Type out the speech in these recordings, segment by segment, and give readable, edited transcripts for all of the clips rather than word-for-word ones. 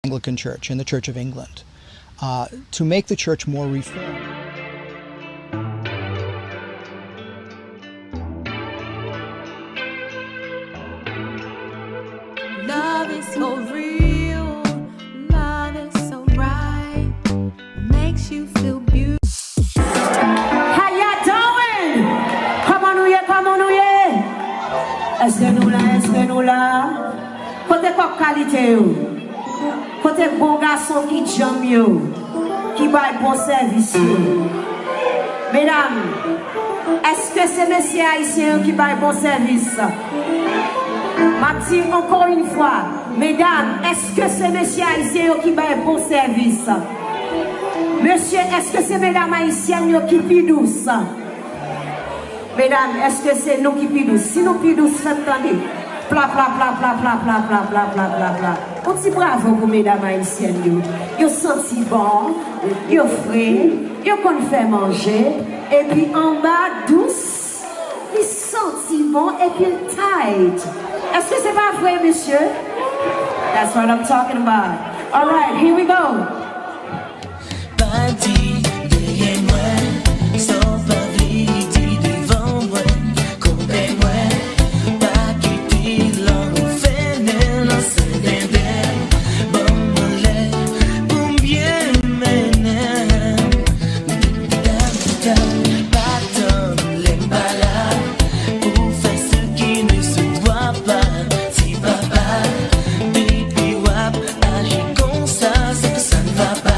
Anglican Church and the Church of England to make the church more reformed. Love is so real, love is so right, makes you feel beautiful. How y'all doing? Come on, ouye, come on, ouye. Est-ce que nous là? Côté quoi qualité yo? Côté bon garçon qui jam yo, qui bail bon service yo. Mesdames, est-ce que c'est messieurs haïtiens qui bail bon service? M'a dit encore une fois, mesdames, est-ce que c'est messieurs haïtiens qui bail bon service? Monsieur, est-ce que c'est mesdames haïtiennes qui plus douces? Mesdames, est-ce que c'est nous qui plus douces? Si nous plus douces, faites attendez. Pla pla pla pla pla pla pla pla pla pla pla. On dit bravo pour mesdames haïtiennes. Yo senti bon, yo frais, yo qu'on fait manger, et puis en bas douce, ils senti bon et puis tight. Est-ce que c'est pas vrai, monsieur? That's what I'm talking about. All right, here we go. Badi de moi, sans pavidi devant moi, compé moi, pas quitter l'homme fenêtre, c'est d'aider, bon mollet, pour bien mener, pas tant les balades, pour faire ce qui ne se doit pas, si papa, baby wap, agit comme ça, c'est que ça ne va pas.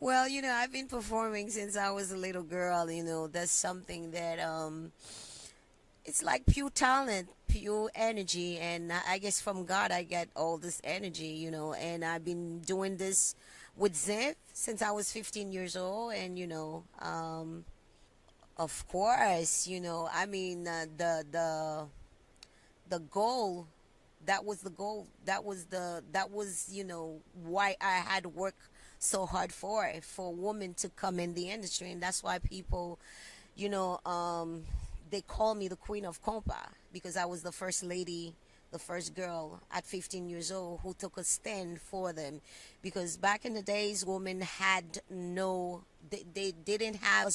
Well, I've been performing since I was a little girl. That's something that it's like pure talent, pure energy, and I guess from God I get all this energy. And I've been doing this with Ziv since I was 15 years old, and of course, I mean, the goal, that was the goal, that was why I had to work so hard for women to come in the industry, and that's why people, they call me the Queen of Compa, because I was the first lady, the first girl at 15 years old who took a stand for them. Because back in the days, women had no, they didn't have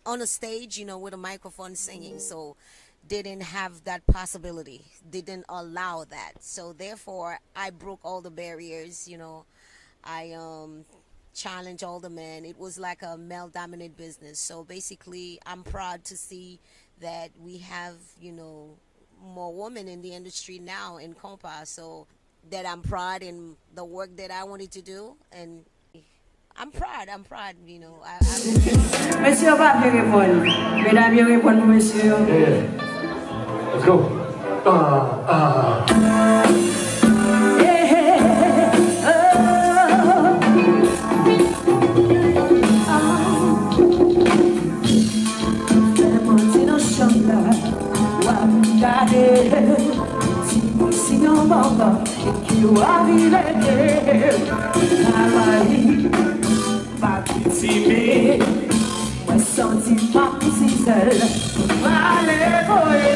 on a stage, with a microphone singing, so didn't have that possibility, didn't allow that. So therefore, I broke all the barriers. I challenge all the men. It was like a male dominated business. So basically, I'm proud to see that we have, more women in the industry now in compa. So that I'm proud in the work that I wanted to do, and I'm proud. Monsieur va bien répondre. Mesdames, bien répondre pour monsieur. Yeah. Let's go. Si on m'entend et qu'il arrive pas timide, moi sentiment si seul, allez voler,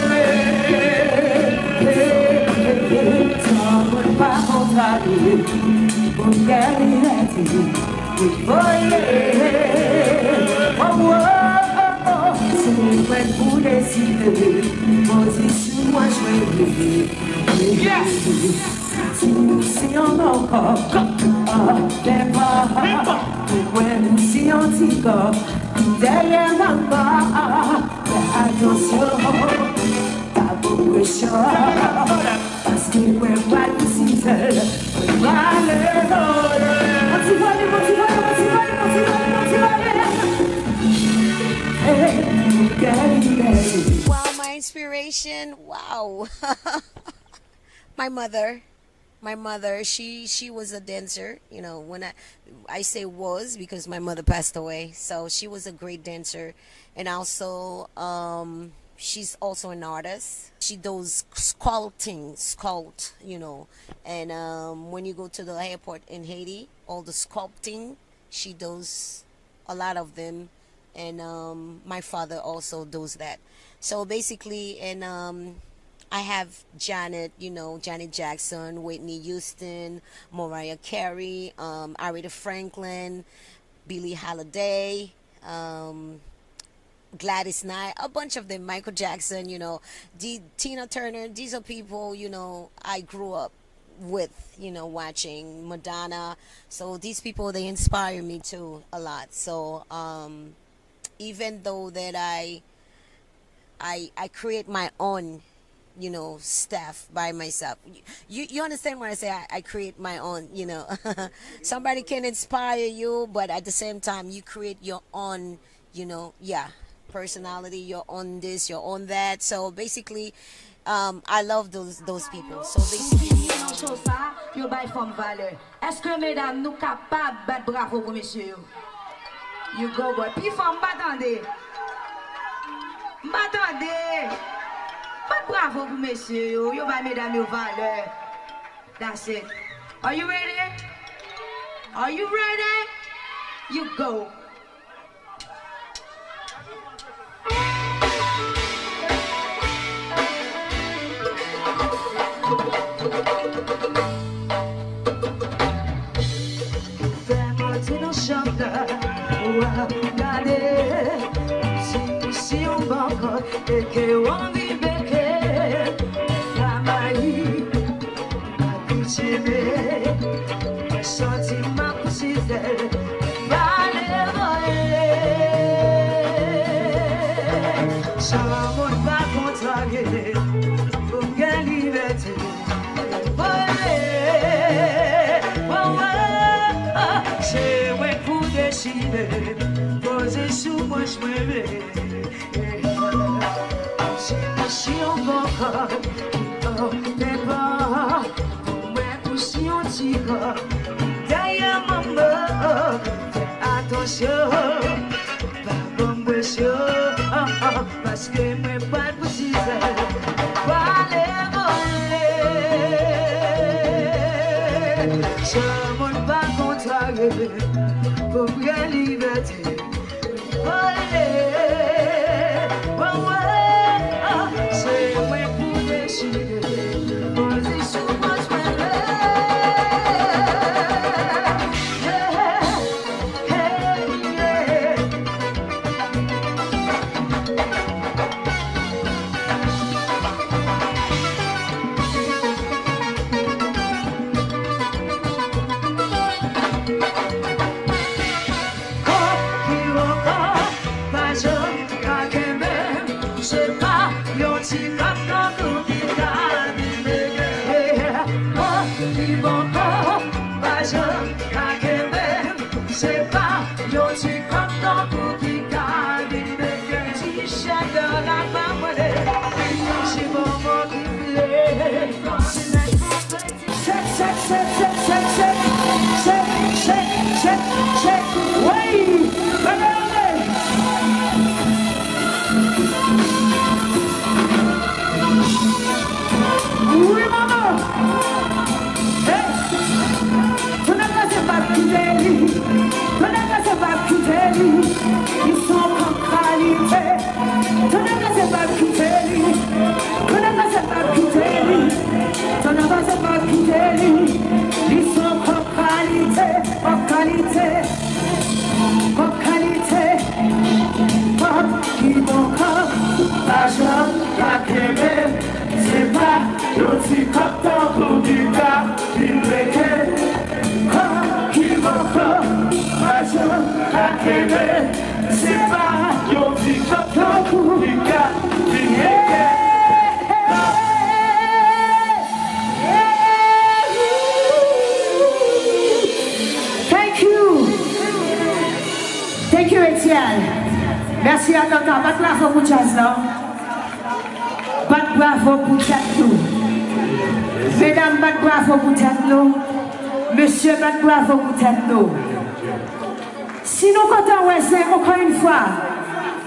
pas contrarié, pour gagner c'est prêt pour décider, position moi je vais. Si on encore, si on t'y corps, derrière ma attention, pas beaucoup de choses, parce que we're pas si seul, Wow, my inspiration, wow. My mother, she was a dancer, when I say was because my mother passed away. So she was a great dancer, and also she's also an artist. She does sculpt, and when you go to the airport in Haiti, all the sculpting, she does a lot of them, and my father also does that. So basically, and I have Janet Jackson, Whitney Houston, Mariah Carey, Aretha Franklin, Billie Holiday, Gladys Knight, a bunch of them, Michael Jackson, Tina Turner. These are people, I grew up with, watching Madonna. So these people, they inspire me too a lot. So even though that I create my own stuff by myself. You understand when I say I create my own, somebody can inspire you, but at the same time you create your own, personality, your own this, your own that. So basically, I love those people. So basically, yo bay femme valeur. Est-ce que mesdames nous capables battre bravo pour monsieur? You go boy. Puis femme m'attendez. But bravo pour messieurs, yo va mesdames yo valeur. That's it. Are you ready? Are you ready? You go. Fais-moi dire nos chanteurs, regardez, si on va encore et qu'on vive. Sentiment pour si elle va les voler. Sans monde va contrarier pour qu'elle liberté. C'est ouais pour décider, poser sous moi je me mets. Si on va encore, n'est pas. Si on tire derrière maman, fais attention, pas bon monsieur, parce que moi pas possible, pas les voler. Ce monde va contrarier. pour vraie liberté. Oh, yeah. Oh, ouais. Ah, c'est moi pour décider. Position, moi, je me lève. Yeah. Hey, yeah. Thank you, Etienne. Merci à Tata. Bat bravo pour jazz là. Bat bravo pour tête nous. Mesdames, bat bravo pour tête nous. Monsieur, bat bravo pour tête nous. Si nous comptons, ouais, c'est encore une fois.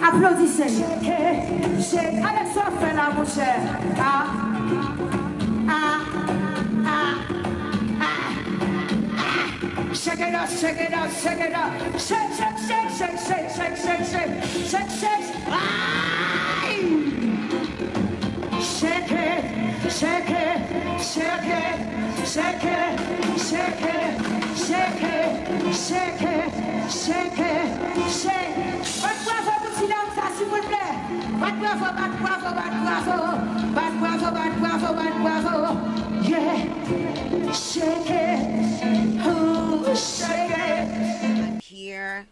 Applaudissez. Avec ça, fait là, mon cher. Ah. Shake it up, shake it up, shake it up. Shake, shake, shake, shake, shake, shake, shake, shake, shake, shake. Aye. Shake it, shake it, shake it, shake it, shake it, shake it, shake it, shake it, shake. Bat bravo pour silence, s'il vous plaît. Bat bravo, bat bravo, bat bravo, bat bravo, bat bravo, bat bravo. Yeah, shake it. Here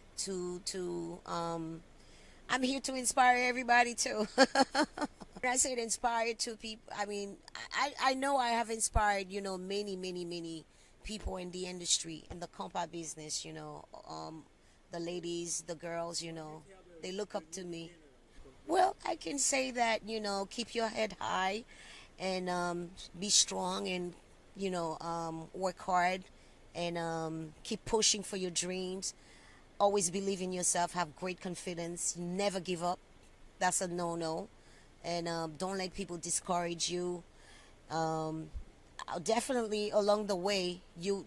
I'm here to inspire everybody too. When I say inspire to people, I mean I know I have inspired, you know, many people in the industry, in the compa business, you know, the ladies, the girls, you know, they look up to me. Well, I can say that, you know, keep your head high and be strong and, you know, work hard and keep pushing for your dreams. Always believe in yourself, have great confidence, never give up. That's a no-no. And don't let people discourage you. Definitely along the way,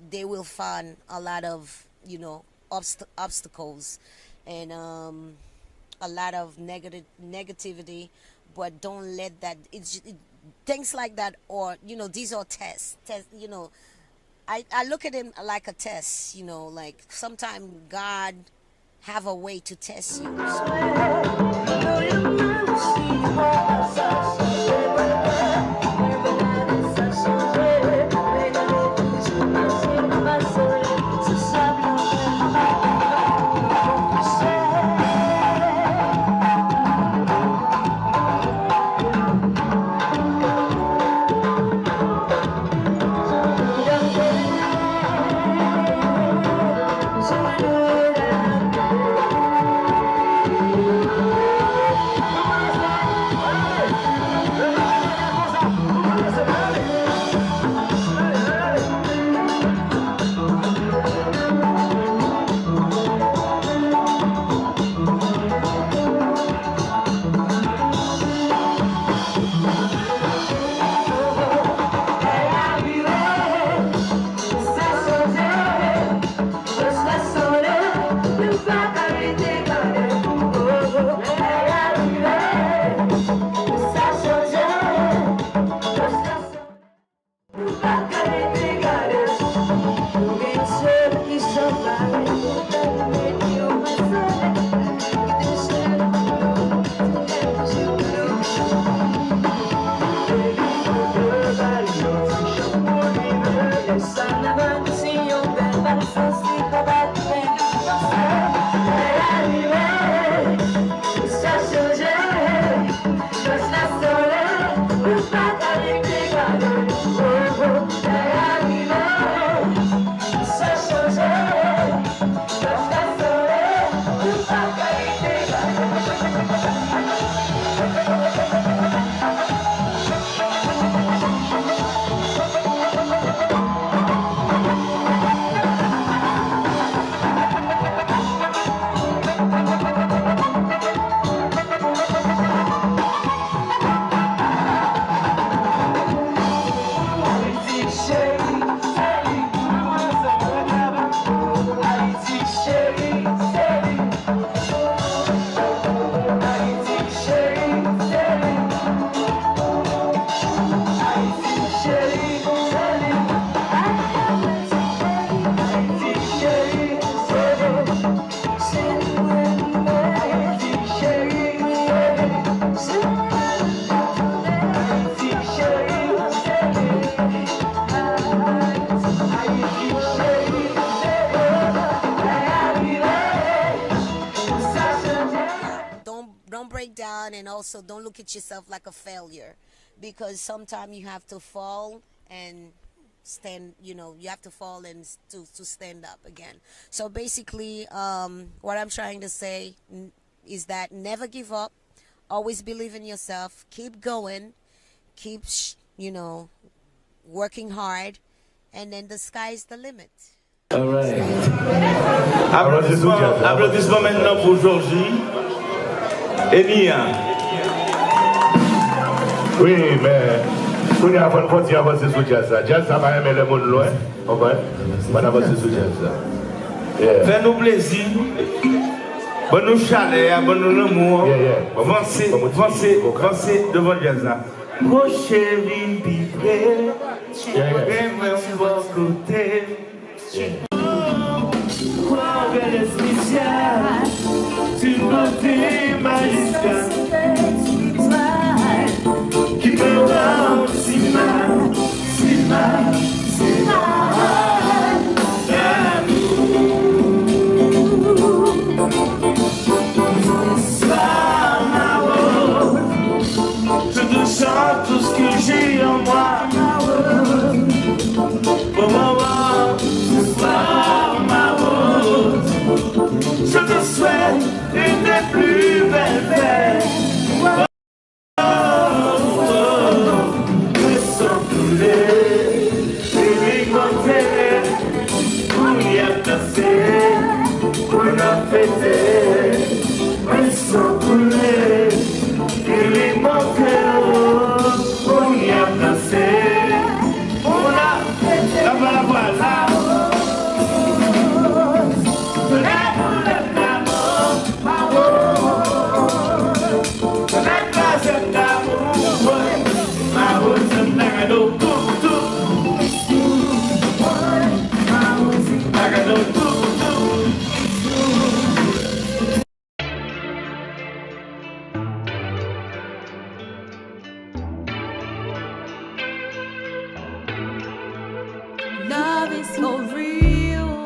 they will find a lot of, you know, obstacles and a lot of negativity, but don't let that, things like that, or, you know, these are tests, you know. I look at it like a test, you know, like sometimes God have a way to test you. don't break down, and also don't look at yourself like a failure, because sometimes you have to fall and stand, you have to fall and to stand up again. So basically, what I'm trying to say is that never give up, always believe in yourself, keep going, keep working hard, and then the sky's the limit. All right. Applaudissements maintenant pour Georgie et Nia. Oui, mais quand il y a une fois qui avance sur jazz, jazz ça va aimer le monde loin. On va avancer sur jazz. Fais-nous plaisir. Bon nous chaleur, bon nous l'amour. Avancez devant jazz. Prochaine ville piquée. Même bon côté. Quoi belle spéciale, tu beauté magistrale qui peut rendre si mal, si mal, si mal. Je te chante tout ce que j'ai en moi. Je te souhaite une des plus belles fêtes. Le sang coulé, les monter, on y a passé, on a fêté. Le sang coulé, les monter, on y a passé, on a fêté. La voilà. Love is so real,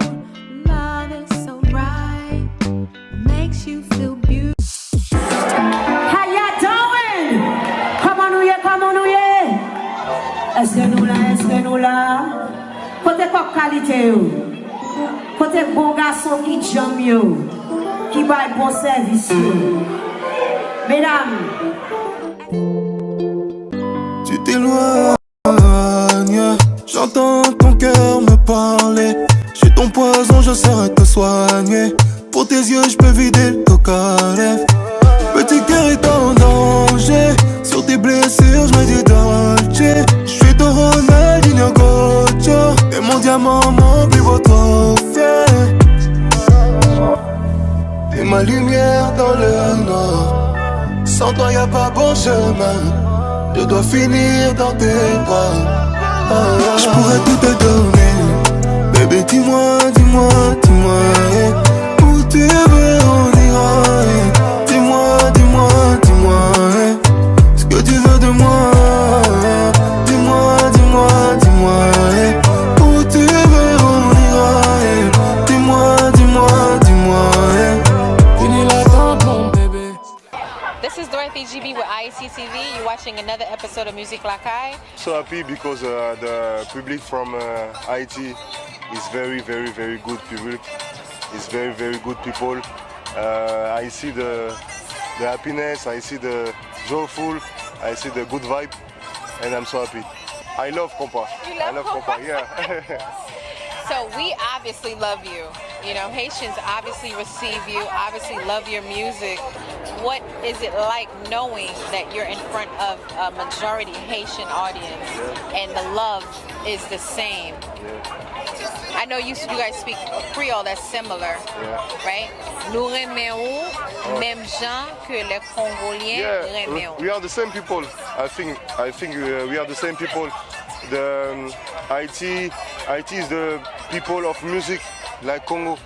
love is so right, makes you feel beautiful. How ya doing? Come on, yeah, come on, yeah. Est-ce que nous là? Côté quoi qualité yo? Côté bon garçon qui j'aime yo, qui baille bon service yo. Mesdames. Tu t'éloignes, j'entends ton cœur me parler. J'ai ton poison, je saurais te soigner. Pour tes yeux, je peux vider le coca-lèvre. Petit cœur est en danger. Sur tes blessures, je me dis Dolce. Je suis ton Ronaldinho Gocho. Et mon diamant, mon plus beau trophée. T'es ma lumière dans le noir. Sans toi, y'a pas bon chemin. Je dois finir dans tes bras. Je pourrais tout te donner. Bébé, dis-moi, dis-moi, dis-moi, où tu veux on ira. Dis-moi, dis-moi, dis-moi, ce que tu veux de moi. Dis-moi, dis-moi, dis-moi, où tu veux on ira. Dis-moi, dis-moi, dis-moi, finis l'attente mon bébé. This is Dorothy GB with IECTV. You're watching another episode of Music Lakai. So happy because the public from Haiti is very, very, very good public. It's very, very good people. I see the happiness, I see the joyful, I see the good vibe, and I'm so happy. I love Compa. You love I love Compa? Compa, yeah. So we obviously love you. You know, Haitians obviously receive you, obviously love your music. What is it like knowing that you're in front of a majority Haitian audience and the love is the same? I know you guys speak Creole that's similar, right? Nous remercions même gens que les Congoliens remercions. We are the same people. I think we are the same people. The Haiti is the people of music, like Congo.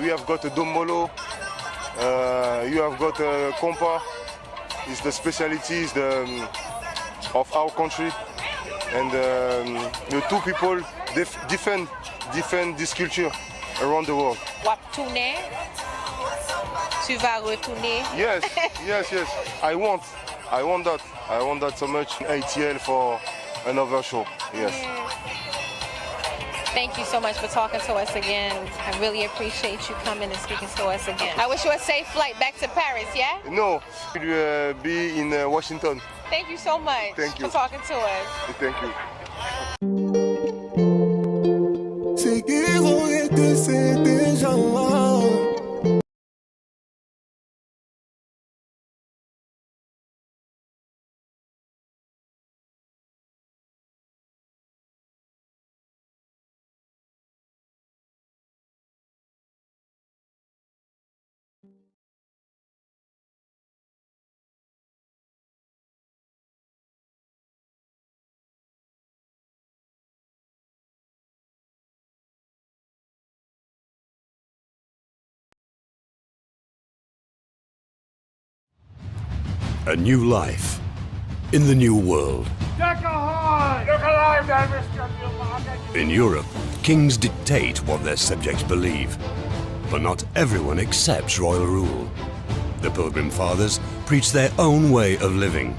We have got Dombolo. You have got Compa. It's the specialties of our country, and the two people defend this culture around the world. Waptune, tu vas retourner? Yes, yes, yes. I want that. I want that so much. ATL for another show. Yes. Thank you so much for talking to us again. I really appreciate you coming and speaking to us again. I wish you a safe flight back to Paris, yeah? No, we'll be in Washington. Thank you so much for talking to us. Thank you. C'est qui était ces déjà. A new life in the new world. In Europe, kings dictate what their subjects believe, but not everyone accepts royal rule. The Pilgrim Fathers preach their own way of living.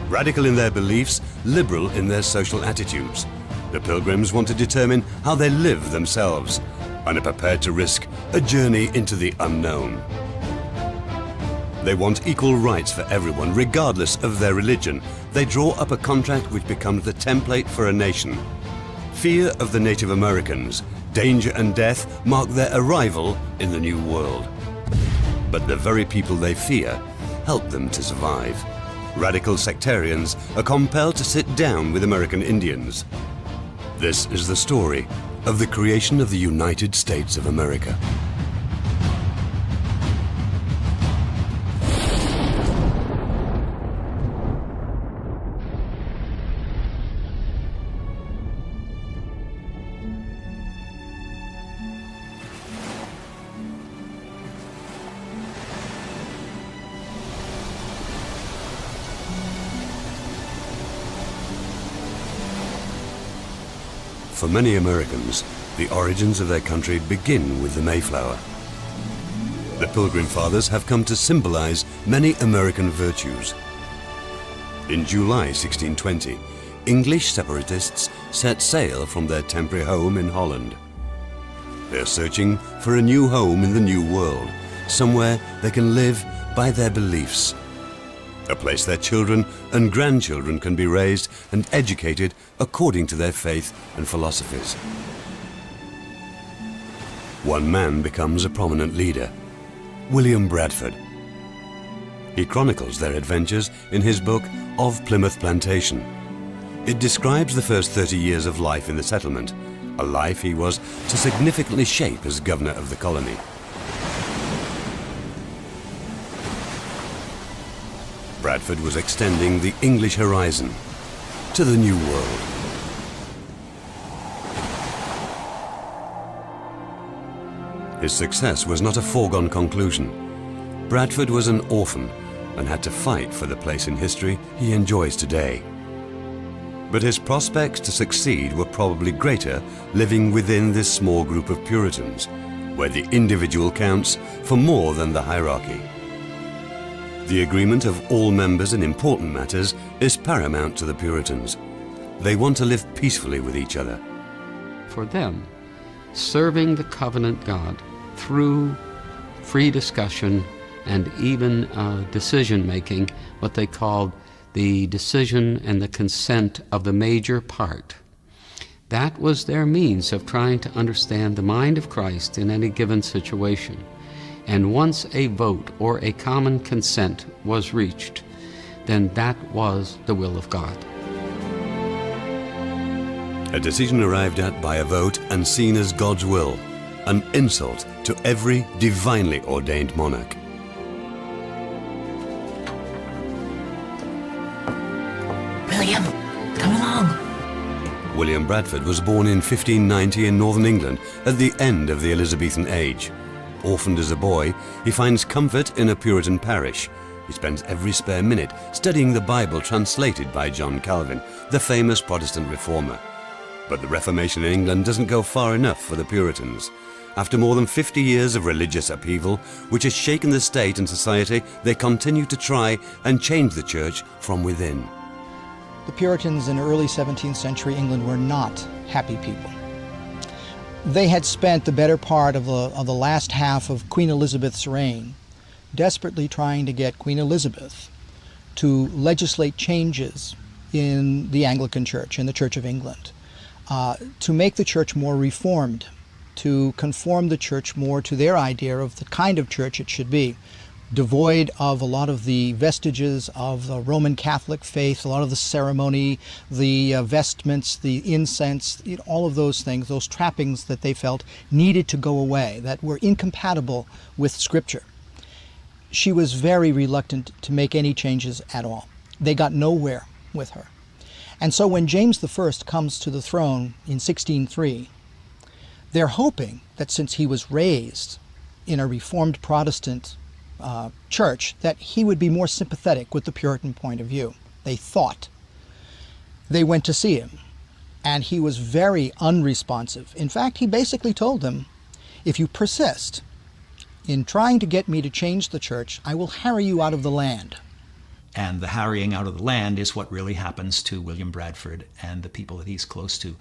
Radical in their beliefs, liberal in their social attitudes, the Pilgrims want to determine how they live themselves and are prepared to risk a journey into the unknown. They want equal rights for everyone, regardless of their religion. They draw up a contract which becomes the template for a nation. Fear of the Native Americans, danger and death mark their arrival in the new world. But the very people they fear help them to survive. Radical sectarians are compelled to sit down with American Indians. This is the story of the creation of the United States of America. For many Americans, the origins of their country begin with the Mayflower. The Pilgrim Fathers have come to symbolize many American virtues. In July 1620, English separatists set sail from their temporary home in Holland. They're searching for a new home in the New World, somewhere they can live by their beliefs. A place their children and grandchildren can be raised and educated according to their faith and philosophies. One man becomes a prominent leader, William Bradford. He chronicles their adventures in his book Of Plymouth Plantation. It describes the first 30 years of life in the settlement, a life he was to significantly shape as governor of the colony. Bradford was extending the English horizon to the New World. His success was not a foregone conclusion. Bradford was an orphan and had to fight for the place in history he enjoys today. But his prospects to succeed were probably greater living within this small group of Puritans, where the individual counts for more than the hierarchy. The agreement of all members in important matters is paramount to the Puritans. They want to live peacefully with each other. For them, serving the covenant God through free discussion and even decision-making, what they called the decision and the consent of the major part, that was their means of trying to understand the mind of Christ in any given situation. And once a vote or a common consent was reached, then that was the will of God. A decision arrived at by a vote and seen as God's will, an insult to every divinely ordained monarch. William, come along. William Bradford was born in 1590 in northern England at the end of the Elizabethan age. Orphaned as a boy, he finds comfort in a Puritan parish. He spends every spare minute studying the Bible translated by John Calvin, the famous Protestant reformer. But the Reformation in England doesn't go far enough for the Puritans, After more than 50 years of religious upheaval, which has shaken the state and society, they continue to try and change the church from within. The Puritans in early 17th century England were not happy people. They had spent the better part of the last half of Queen Elizabeth's reign desperately trying to get Queen Elizabeth to legislate changes in the Anglican Church, in the Church of England, to make the church more reformed, to conform the church more to their idea of the kind of church it should be, devoid of a lot of the vestiges of the Roman Catholic faith, a lot of the ceremony, the vestments, the incense, all of those things, those trappings that they felt needed to go away, that were incompatible with Scripture. She was very reluctant to make any changes at all. They got nowhere with her. And so when James I comes to the throne in 1603, they're hoping that since he was raised in a Reformed Protestant church, that he would be more sympathetic with the Puritan point of view. They thought. They went to see him, and he was very unresponsive. In fact, he basically told them, if you persist in trying to get me to change the church, I will harry you out of the land. And the harrying out of the land is what really happens to William Bradford and the people that he's close to.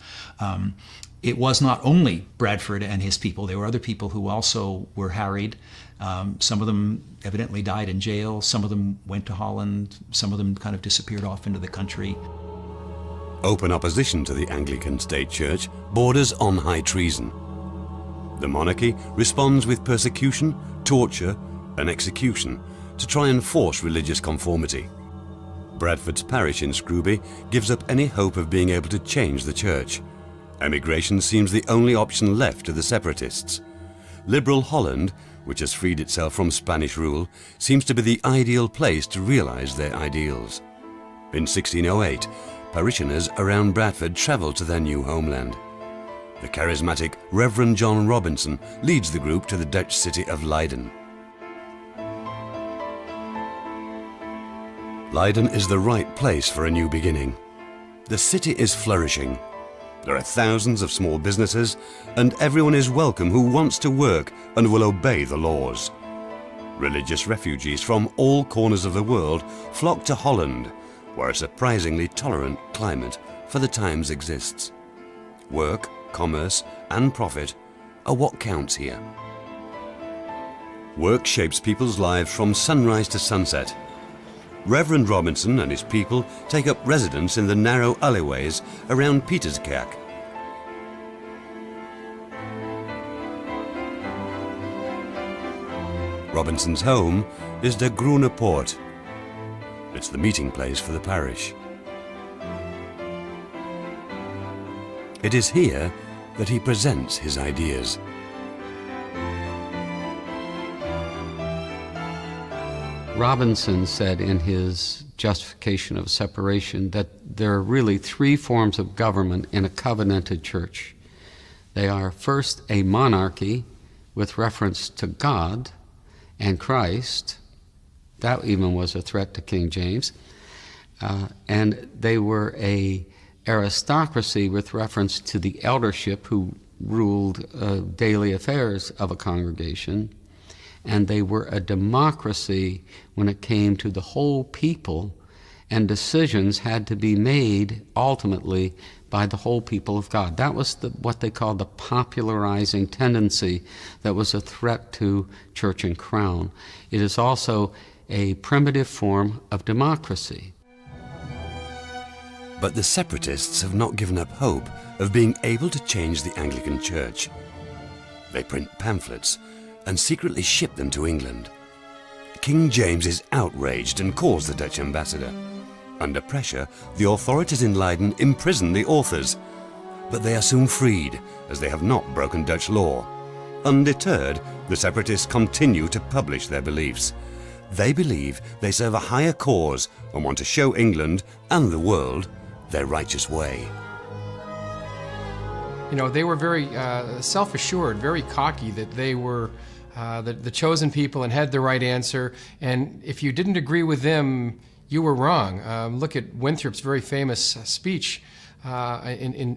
It was not only Bradford and his people. There were other people who also were harried. Some of them evidently died in jail. Some of them went to Holland. Some of them kind of disappeared off into the country. Open opposition to the Anglican state church borders on high treason. The monarchy responds with persecution, torture, and execution to try and force religious conformity. Bradford's parish in Scrooby gives up any hope of being able to change the church. Emigration seems the only option left to the separatists. Liberal Holland, which has freed itself from Spanish rule, seems to be the ideal place to realize their ideals. In 1608, parishioners around Bradford traveled to their new homeland. The charismatic Reverend John Robinson leads the group to the Dutch city of Leiden. Leiden is the right place for a new beginning. The city is flourishing. There are thousands of small businesses, and everyone is welcome who wants to work and will obey the laws. Religious refugees from all corners of the world flock to Holland, where a surprisingly tolerant climate for the times exists. Work, commerce, and profit are what counts here. Work shapes people's lives from sunrise to sunset. Reverend Robinson and his people take up residence in the narrow alleyways around Pieterskerk. Robinson's home is De Groene Poort. It's the meeting place for the parish. It is here that he presents his ideas. Robinson said in his justification of separation that there are really three forms of government in a covenanted church. They are first a monarchy with reference to God and Christ. That even was a threat to King James. And they were a aristocracy with reference to the eldership who ruled daily affairs of a congregation. And they were a democracy when it came to the whole people, and decisions had to be made ultimately by the whole people of God. That was what they called the popularizing tendency that was a threat to church and crown. It is also a primitive form of democracy. But the separatists have not given up hope of being able to change the Anglican Church. They print pamphlets and secretly ship them to England. King James is outraged and calls the Dutch ambassador. Under pressure, the authorities in Leiden imprison the authors, but they are soon freed as they have not broken Dutch law. Undeterred, the separatists continue to publish their beliefs. They believe they serve a higher cause and want to show England and the world their righteous way. You know, they were very self-assured, very cocky that they were the chosen people and had the right answer, and if you didn't agree with them, you were wrong. Look at Winthrop's very famous speech in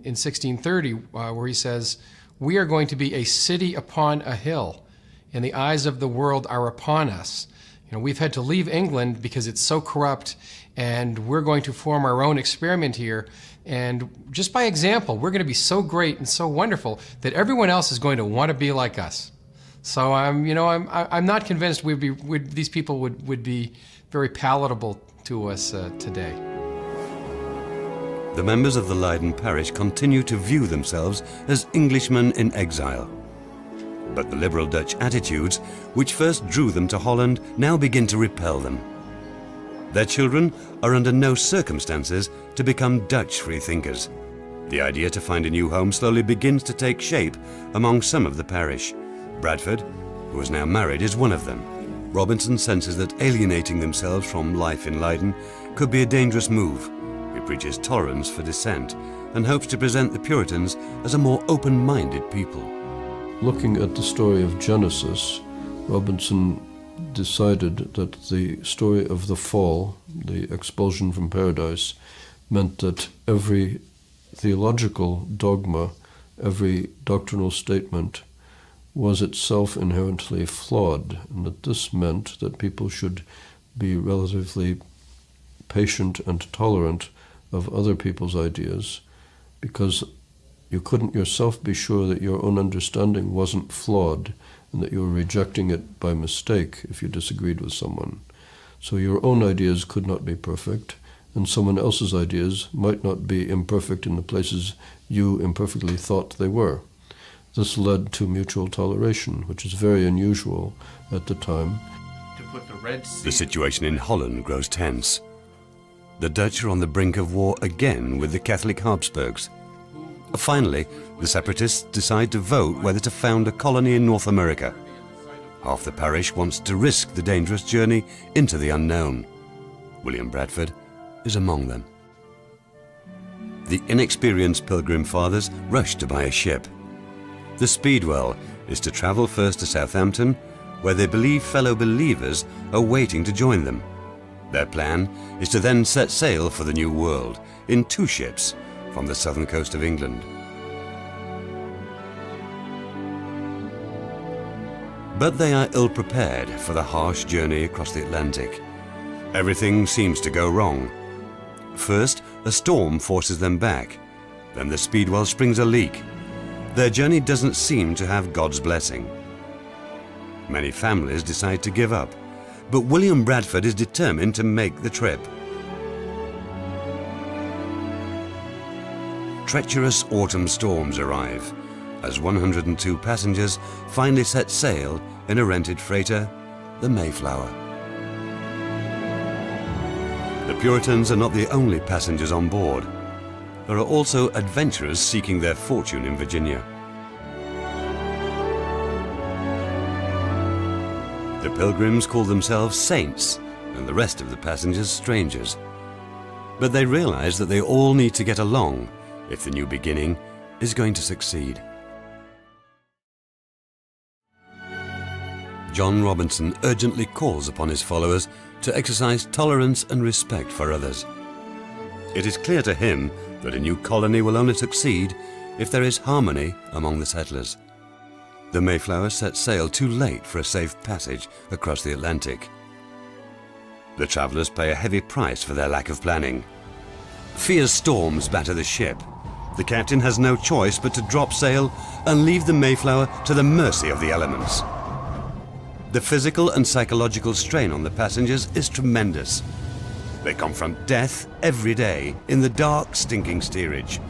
1630, where he says, we are going to be a city upon a hill, and the eyes of the world are upon us. You know, we've had to leave England because it's so corrupt, and we're going to form our own experiment here. And just by example, we're going to be so great and so wonderful that everyone else is going to want to be like us. So I'm not convinced these people would be very palatable to us today. The members of the Leiden parish continue to view themselves as Englishmen in exile. But the liberal Dutch attitudes, which first drew them to Holland, now begin to repel them. Their children are under no circumstances to become Dutch freethinkers. The idea to find a new home slowly begins to take shape among some of the parish. Bradford, who is now married, is one of them. Robinson senses that alienating themselves from life in Leiden could be a dangerous move. He preaches tolerance for dissent and hopes to present the Puritans as a more open-minded people. Looking at the story of Genesis, Robinson decided that the story of the fall, the expulsion from paradise, meant that every theological dogma, every doctrinal statement was itself inherently flawed, and that this meant that people should be relatively patient and tolerant of other people's ideas, because you couldn't yourself be sure that your own understanding wasn't flawed and that you were rejecting it by mistake if you disagreed with someone. So your own ideas could not be perfect, and someone else's ideas might not be imperfect in the places you imperfectly thought they were. This led to mutual toleration, which is very unusual at the time. The situation in Holland grows tense. The Dutch are on the brink of war again with the Catholic Habsburgs. Finally, the separatists decide to vote whether to found a colony in North America. Half the parish wants to risk the dangerous journey into the unknown. William Bradford is among them. The inexperienced Pilgrim Fathers rush to buy a ship. The Speedwell is to travel first to Southampton, where they believe fellow believers are waiting to join them. Their plan is to then set sail for the New World in 2 ships from the southern coast of England. But they are ill-prepared for the harsh journey across the Atlantic. Everything seems to go wrong. First, a storm forces them back. Then the Speedwell springs a leak. Their journey doesn't seem to have God's blessing. Many families decide to give up, but William Bradford is determined to make the trip. Treacherous autumn storms arrive as 102 passengers finally set sail in a rented freighter, the Mayflower. The Puritans are not the only passengers on board. There are also adventurers seeking their fortune in Virginia. The Pilgrims call themselves saints and the rest of the passengers strangers. But they realize that they all need to get along if the new beginning is going to succeed. John Robinson urgently calls upon his followers to exercise tolerance and respect for others. It is clear to him that a new colony will only succeed if there is harmony among the settlers. The Mayflower set sail too late for a safe passage across the Atlantic. The travelers pay a heavy price for their lack of planning. Fierce storms batter the ship. The captain has no choice but to drop sail and leave the Mayflower to the mercy of the elements. The physical and psychological strain on the passengers is tremendous. They confront death every day in the dark, stinking steerage.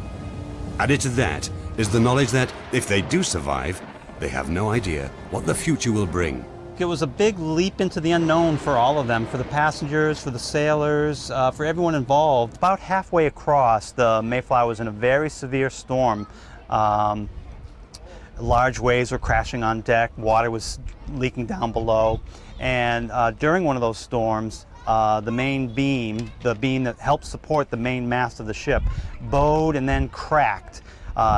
Added to that is the knowledge that if they do survive, they have no idea what the future will bring. It was a big leap into the unknown for all of them, for the passengers, for the sailors, for everyone involved. About halfway across, the Mayflower was in a very severe storm. Large waves were crashing on deck, water was leaking down below, and during one of those storms, the main beam, the beam that helped support the main mast of the ship, bowed and then cracked.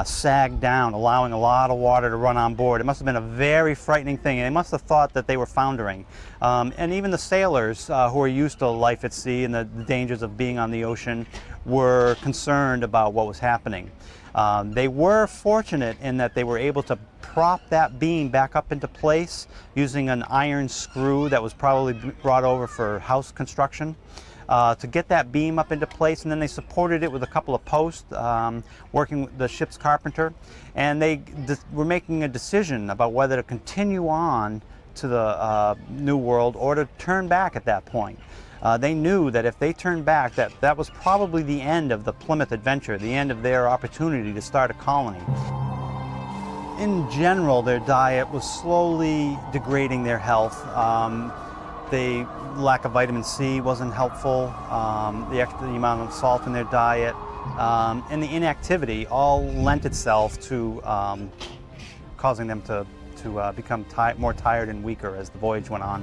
sagged down, allowing a lot of water to run on board. It must have been a very frightening thing, and they must have thought that they were foundering. And even the sailors who are used to life at sea and the dangers of being on the ocean were concerned about what was happening. They were fortunate in that they were able to prop that beam back up into place using an iron screw that was probably brought over for house construction. To get that beam up into place, and then they supported it with a couple of posts, working with the ship's carpenter, and they were making a decision about whether to continue on to the New World or to turn back at that point. They knew that if they turned back, that was probably the end of the Plymouth adventure, the end of their opportunity to start a colony. In general, their diet was slowly degrading their health. The lack of vitamin C wasn't helpful, the amount of salt in their diet, and the inactivity all lent itself to causing them to become more tired and weaker as the voyage went on.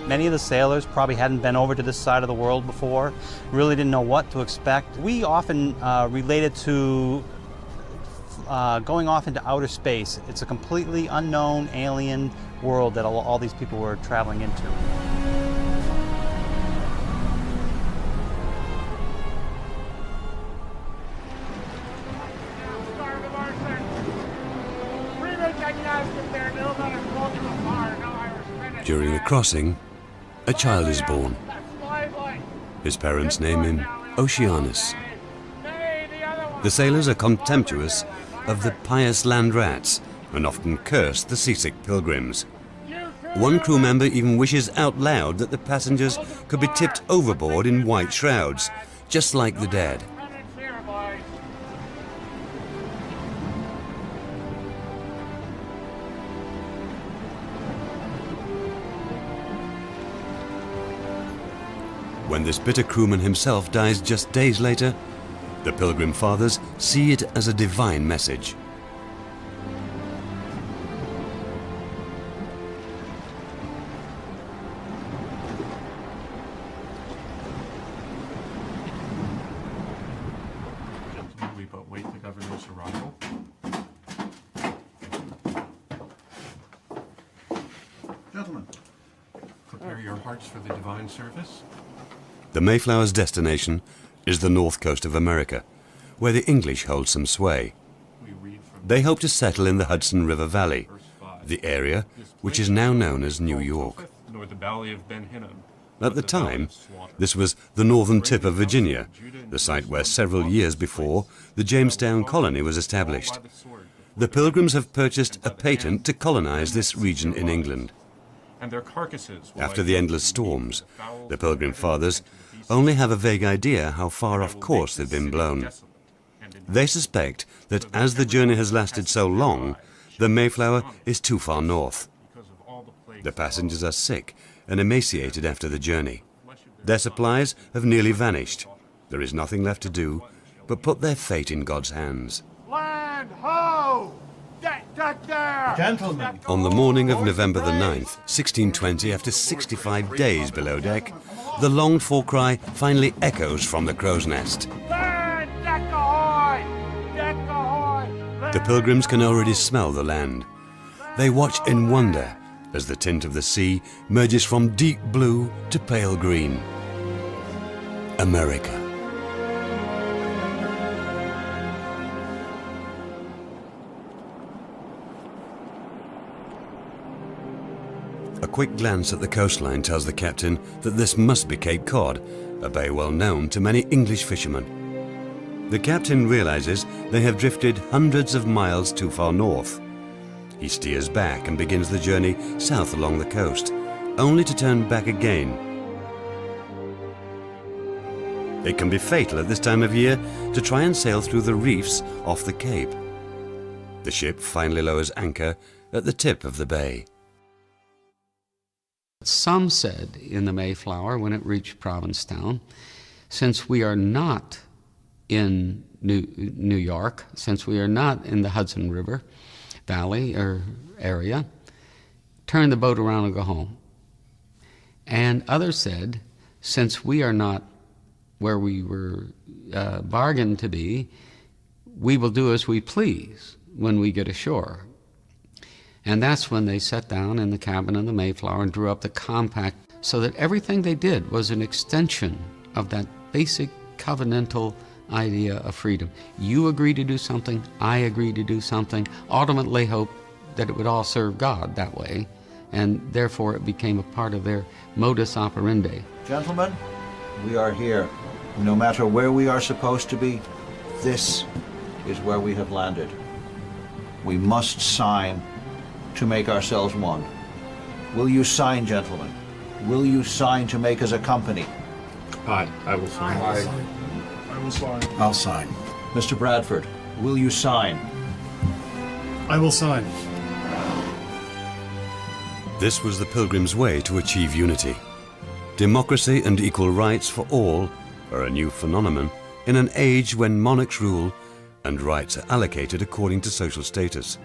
Many of the sailors probably hadn't been over to this side of the world before, really didn't know what to expect. We often relate it to going off into outer space. It's a completely unknown alien world that all these people were traveling into. During the crossing, a child is born. His parents name him Oceanus. The sailors are contemptuous of the pious land rats and often curse the seasick pilgrims. One crew member even wishes out loud that the passengers could be tipped overboard in white shrouds, just like the dead. When this bitter crewman himself dies just days later, the Pilgrim Fathers see it as a divine message. We but wait the governor's arrival. Gentlemen, prepare your hearts for the divine service. The Mayflower's destination is the north coast of America, where the English hold some sway. They hope to settle in the Hudson River Valley, the area which is now known as New York. Nor the Valley of Ben Hinnom. At the time, this was the northern tip of Virginia, the site where several years before the Jamestown colony was established. The Pilgrims have purchased a patent to colonize this region in England. And their carcasses. After the endless storms, the Pilgrim Fathers only have a vague idea how far off course they've been blown. They suspect that as the journey has lasted so long, the Mayflower is too far north. The passengers are sick and emaciated after the journey. Their supplies have nearly vanished. There is nothing left to do but put their fate in God's hands. Land ho! Deck there! Gentlemen! On the morning of November the 9th, 1620, after 65 days below deck, the longed-for cry finally echoes from the crow's nest. Land! Deck ahoy! Deck ahoy! The Pilgrims can already smell the land. They watch in wonder as the tint of the sea merges from deep blue to pale green. America. A quick glance at the coastline tells the captain that this must be Cape Cod, a bay well known to many English fishermen. The captain realizes they have drifted hundreds of miles too far north. He steers back and begins the journey south along the coast, only to turn back again. It can be fatal at this time of year to try and sail through the reefs off the Cape. The ship finally lowers anchor at the tip of the bay. Some said in the Mayflower when it reached Provincetown, since we are not in New York, since we are not in the Hudson River Valley or area, turn the boat around and go home. And others said, since we are not where we were bargained to be, we will do as we please when we get ashore. And that's when they sat down in the cabin of the Mayflower and drew up the compact, so that everything they did was an extension of that basic covenantal idea of freedom. You agree to do something, I agree to do something, ultimately hope that it would all serve God that way, and therefore it became a part of their modus operandi. Gentlemen, we are here. No matter where we are supposed to be, this is where we have landed. We must sign to make ourselves one. Will you sign, gentlemen? Will you sign to make us a company? Aye, I will sign. I will sign. I'll sign. Mr. Bradford, will you sign? I will sign. This was the Pilgrims' way to achieve unity. Democracy and equal rights for all are a new phenomenon in an age when monarchs rule and rights are allocated according to social status.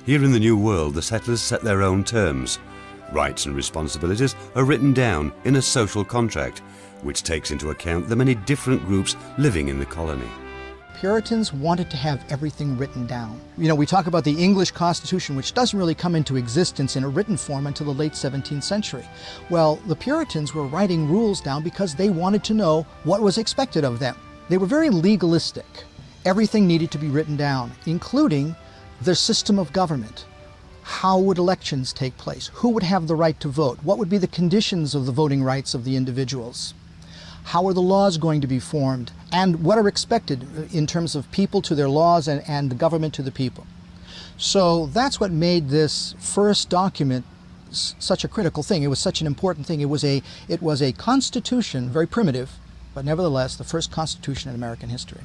Here in the New World, the settlers set their own terms. Rights and responsibilities are written down in a social contract, which takes into account the many different groups living in the colony. Puritans wanted to have everything written down. You know, we talk about the English Constitution, which doesn't really come into existence in a written form until the late 17th century. Well, the Puritans were writing rules down because they wanted to know what was expected of them. They were very legalistic. Everything needed to be written down, including their system of government. How would elections take place? Who would have the right to vote? What would be the conditions of the voting rights of the individuals? How are the laws going to be formed? And what are expected in terms of people to their laws and the government to the people? So that's what made this first document such a critical thing. It was such an important thing. It was a constitution, very primitive, but nevertheless the first constitution in American history.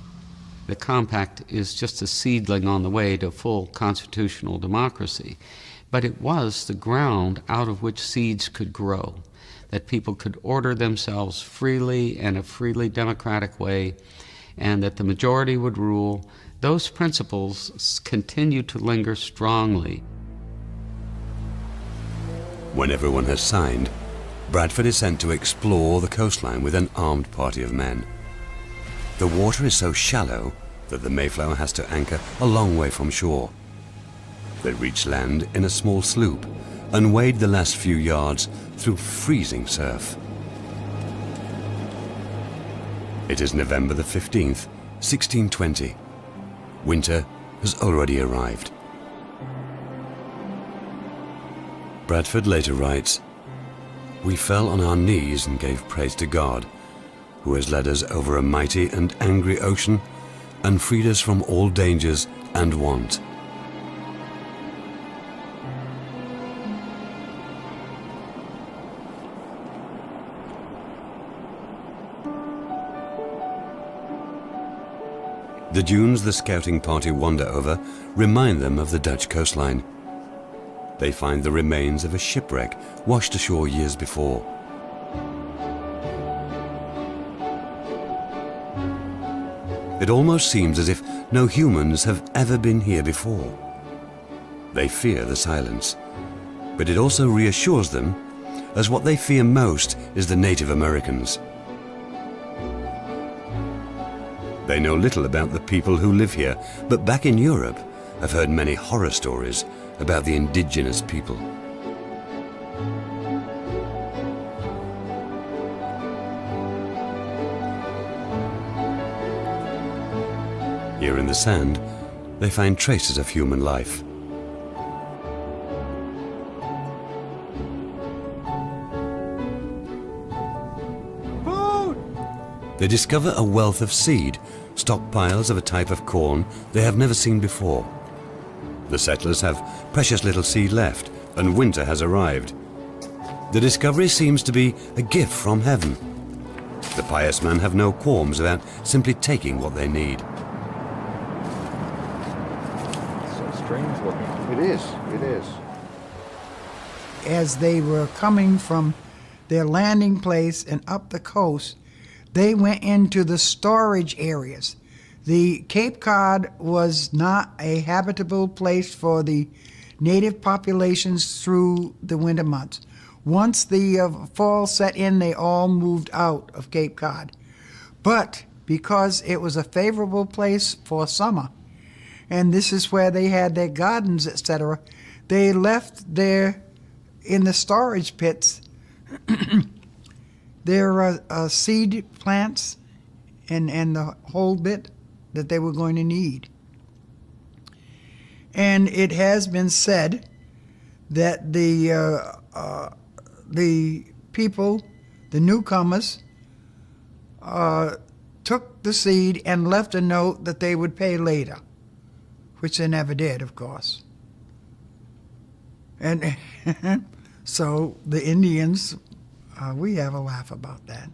The compact is just a seedling on the way to full constitutional democracy, but it was the ground out of which seeds could grow, that people could order themselves freely in a freely democratic way, and that the majority would rule. Those principles continue to linger strongly. When everyone has signed, Bradford is sent to explore the coastline with an armed party of men. The water is so shallow that the Mayflower has to anchor a long way from shore. They reach land in a small sloop and wade the last few yards through freezing surf. It is November the 15th, 1620. Winter has already arrived. Bradford later writes, "We fell on our knees and gave praise to God, who has led us over a mighty and angry ocean and freed us from all dangers and want." The dunes the scouting party wander over remind them of the Dutch coastline. They find the remains of a shipwreck washed ashore years before. It almost seems as if no humans have ever been here before. They fear the silence, but it also reassures them, as what they fear most is the Native Americans. They know little about the people who live here, but back in Europe have heard many horror stories about the indigenous people. Here in the sand, they find traces of human life. Food! They discover a wealth of seed, stockpiles of a type of corn they have never seen before. The settlers have precious little seed left, and winter has arrived. The discovery seems to be a gift from heaven. The pious men have no qualms about simply taking what they need. Strange looking. It is. It is. As they were coming from their landing place and up the coast, they went into the storage areas. The Cape Cod was not a habitable place for the native populations through the winter months. Once the fall set in, they all moved out of Cape Cod. But because it was a favorable place for summer, and this is where they had their gardens, etc., they left their, in the storage pits, their seed plants and the whole bit that they were going to need. And it has been said that the people, the newcomers, took the seed and left a note that they would pay later, which they never did, of course. And so the Indians, we have a laugh about that,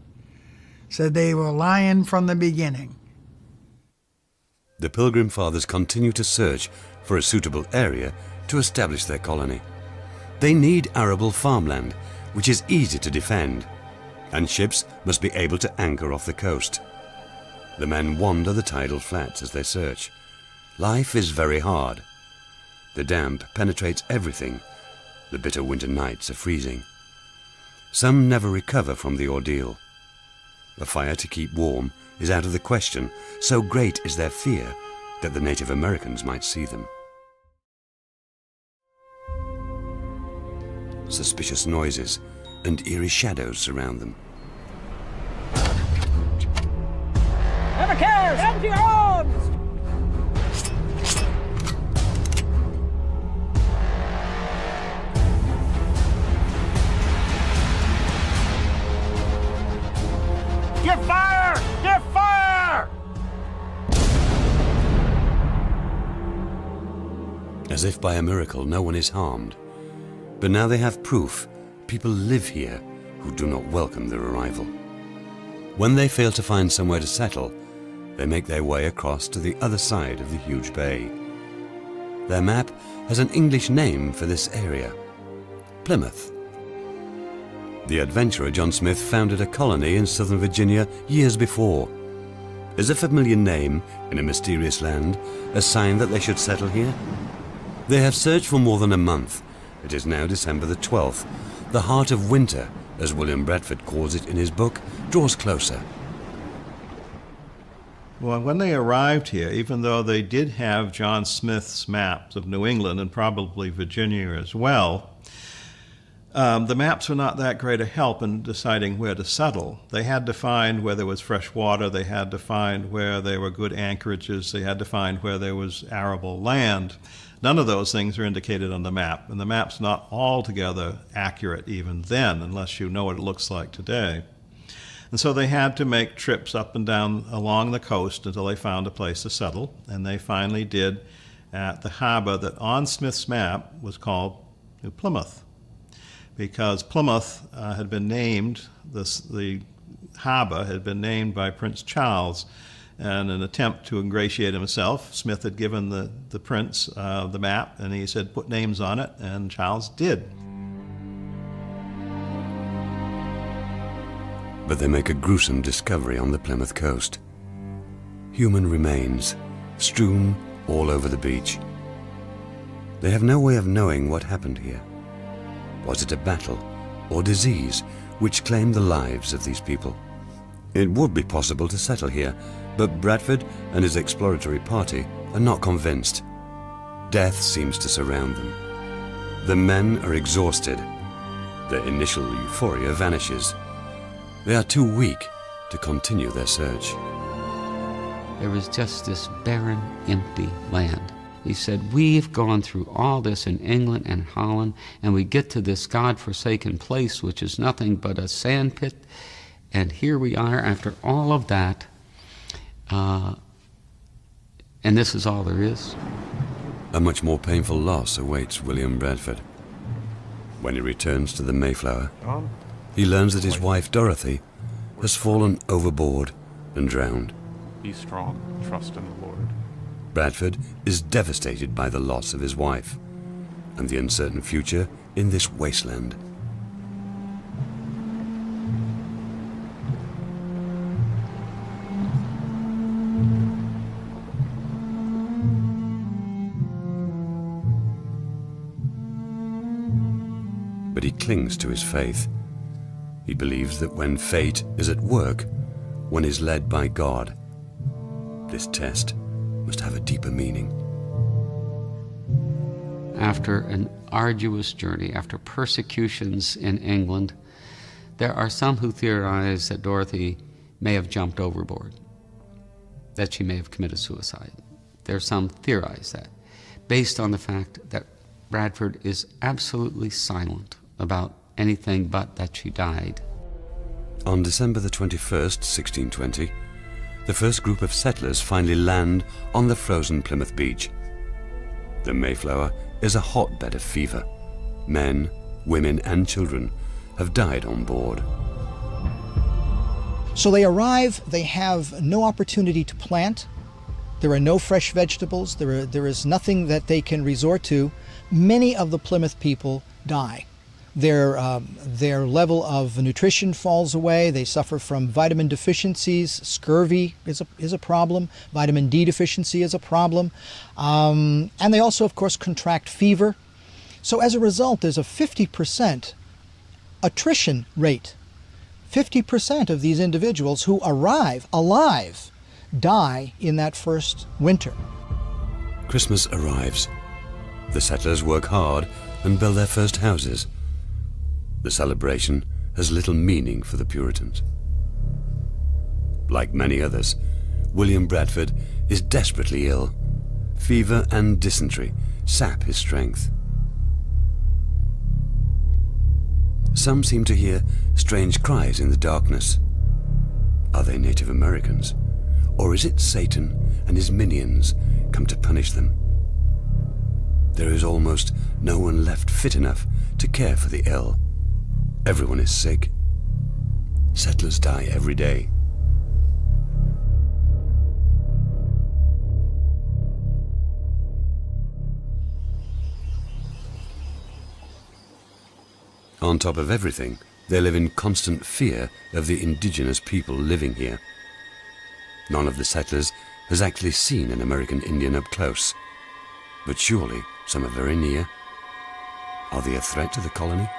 said they were lying from the beginning. The Pilgrim Fathers continue to search for a suitable area to establish their colony. They need arable farmland, which is easy to defend, and ships must be able to anchor off the coast. The men wander the tidal flats as they search. Life is very hard. The damp penetrates everything. The bitter winter nights are freezing. Some never recover from the ordeal. A fire to keep warm is out of the question, so great is their fear that the Native Americans might see them. Suspicious noises and eerie shadows surround them. Never cares! Empty your arms! Give fire! Give fire! As if by a miracle, no one is harmed. But now they have proof people live here who do not welcome their arrival. When they fail to find somewhere to settle, they make their way across to the other side of the huge bay. Their map has an English name for this area: Plymouth. The adventurer John Smith founded a colony in southern Virginia years before. Is a familiar name in a mysterious land a sign that they should settle here? They have searched for more than a month. It is now December the 12th. The heart of winter, as William Bradford calls it in his book, draws closer. Well, when they arrived here, even though they did have John Smith's maps of New England and probably Virginia as well, the maps were not that great a help in deciding where to settle. They had to find where there was fresh water, they had to find where there were good anchorages, they had to find where there was arable land. None of those things are indicated on the map, and the map's not altogether accurate even then, unless you know what it looks like today. And so they had to make trips up and down along the coast until they found a place to settle, and they finally did at the harbor that on Smith's map was called New Plymouth, because Plymouth had been named, the harbor had been named by Prince Charles. And in an attempt to ingratiate himself, Smith had given the prince the map, and he said, put names on it, and Charles did. But they make a gruesome discovery on the Plymouth coast. Human remains, strewn all over the beach. They have no way of knowing what happened here. Was it a battle or disease which claimed the lives of these people? It would be possible to settle here, but Bradford and his exploratory party are not convinced. Death seems to surround them. The men are exhausted. Their initial euphoria vanishes. They are too weak to continue their search. There was just this barren, empty land. He said, we've gone through all this in England and Holland, and we get to this God-forsaken place, which is nothing but a sand pit, and here we are after all of that, and this is all there is. A much more painful loss awaits William Bradford. When he returns to the Mayflower, he learns that his wife Dorothy has fallen overboard and drowned. Be strong, trust in the Lord. Bradford is devastated by the loss of his wife and the uncertain future in this wasteland. but he clings to his faith. He believes that when fate is at work, one is led by God. This test must have a deeper meaning. After an arduous journey, after persecutions in England, there are some who theorize that Dorothy may have jumped overboard, that she may have committed suicide. There are some theorize that, based on the fact that Bradford is absolutely silent about anything but that she died. On December the 21st, 1620, the first group of settlers finally land on the frozen Plymouth beach. The Mayflower is a hotbed of fever. Men, women, and children have died on board. So they arrive, they have no opportunity to plant. There are no fresh vegetables. There is nothing that they can resort to. Many of the Plymouth people die. Their level of nutrition falls away. They suffer from vitamin deficiencies. Scurvy is a problem. Vitamin D deficiency is a problem. And they also, of course, contract fever. So as a result, there's a 50% attrition rate. 50% of these individuals who arrive alive die in that first winter. Christmas arrives. The settlers work hard and build their first houses. The celebration has little meaning for the Puritans. Like many others, William Bradford is desperately ill. Fever and dysentery sap his strength. Some seem to hear strange cries in the darkness. Are they Native Americans? Or is it Satan and his minions come to punish them? There is almost no one left fit enough to care for the ill. Everyone is sick. Settlers die every day. On top of everything, they live in constant fear of the indigenous people living here. None of the settlers has actually seen an American Indian up close. But surely some are very near. Are they a threat to the colony?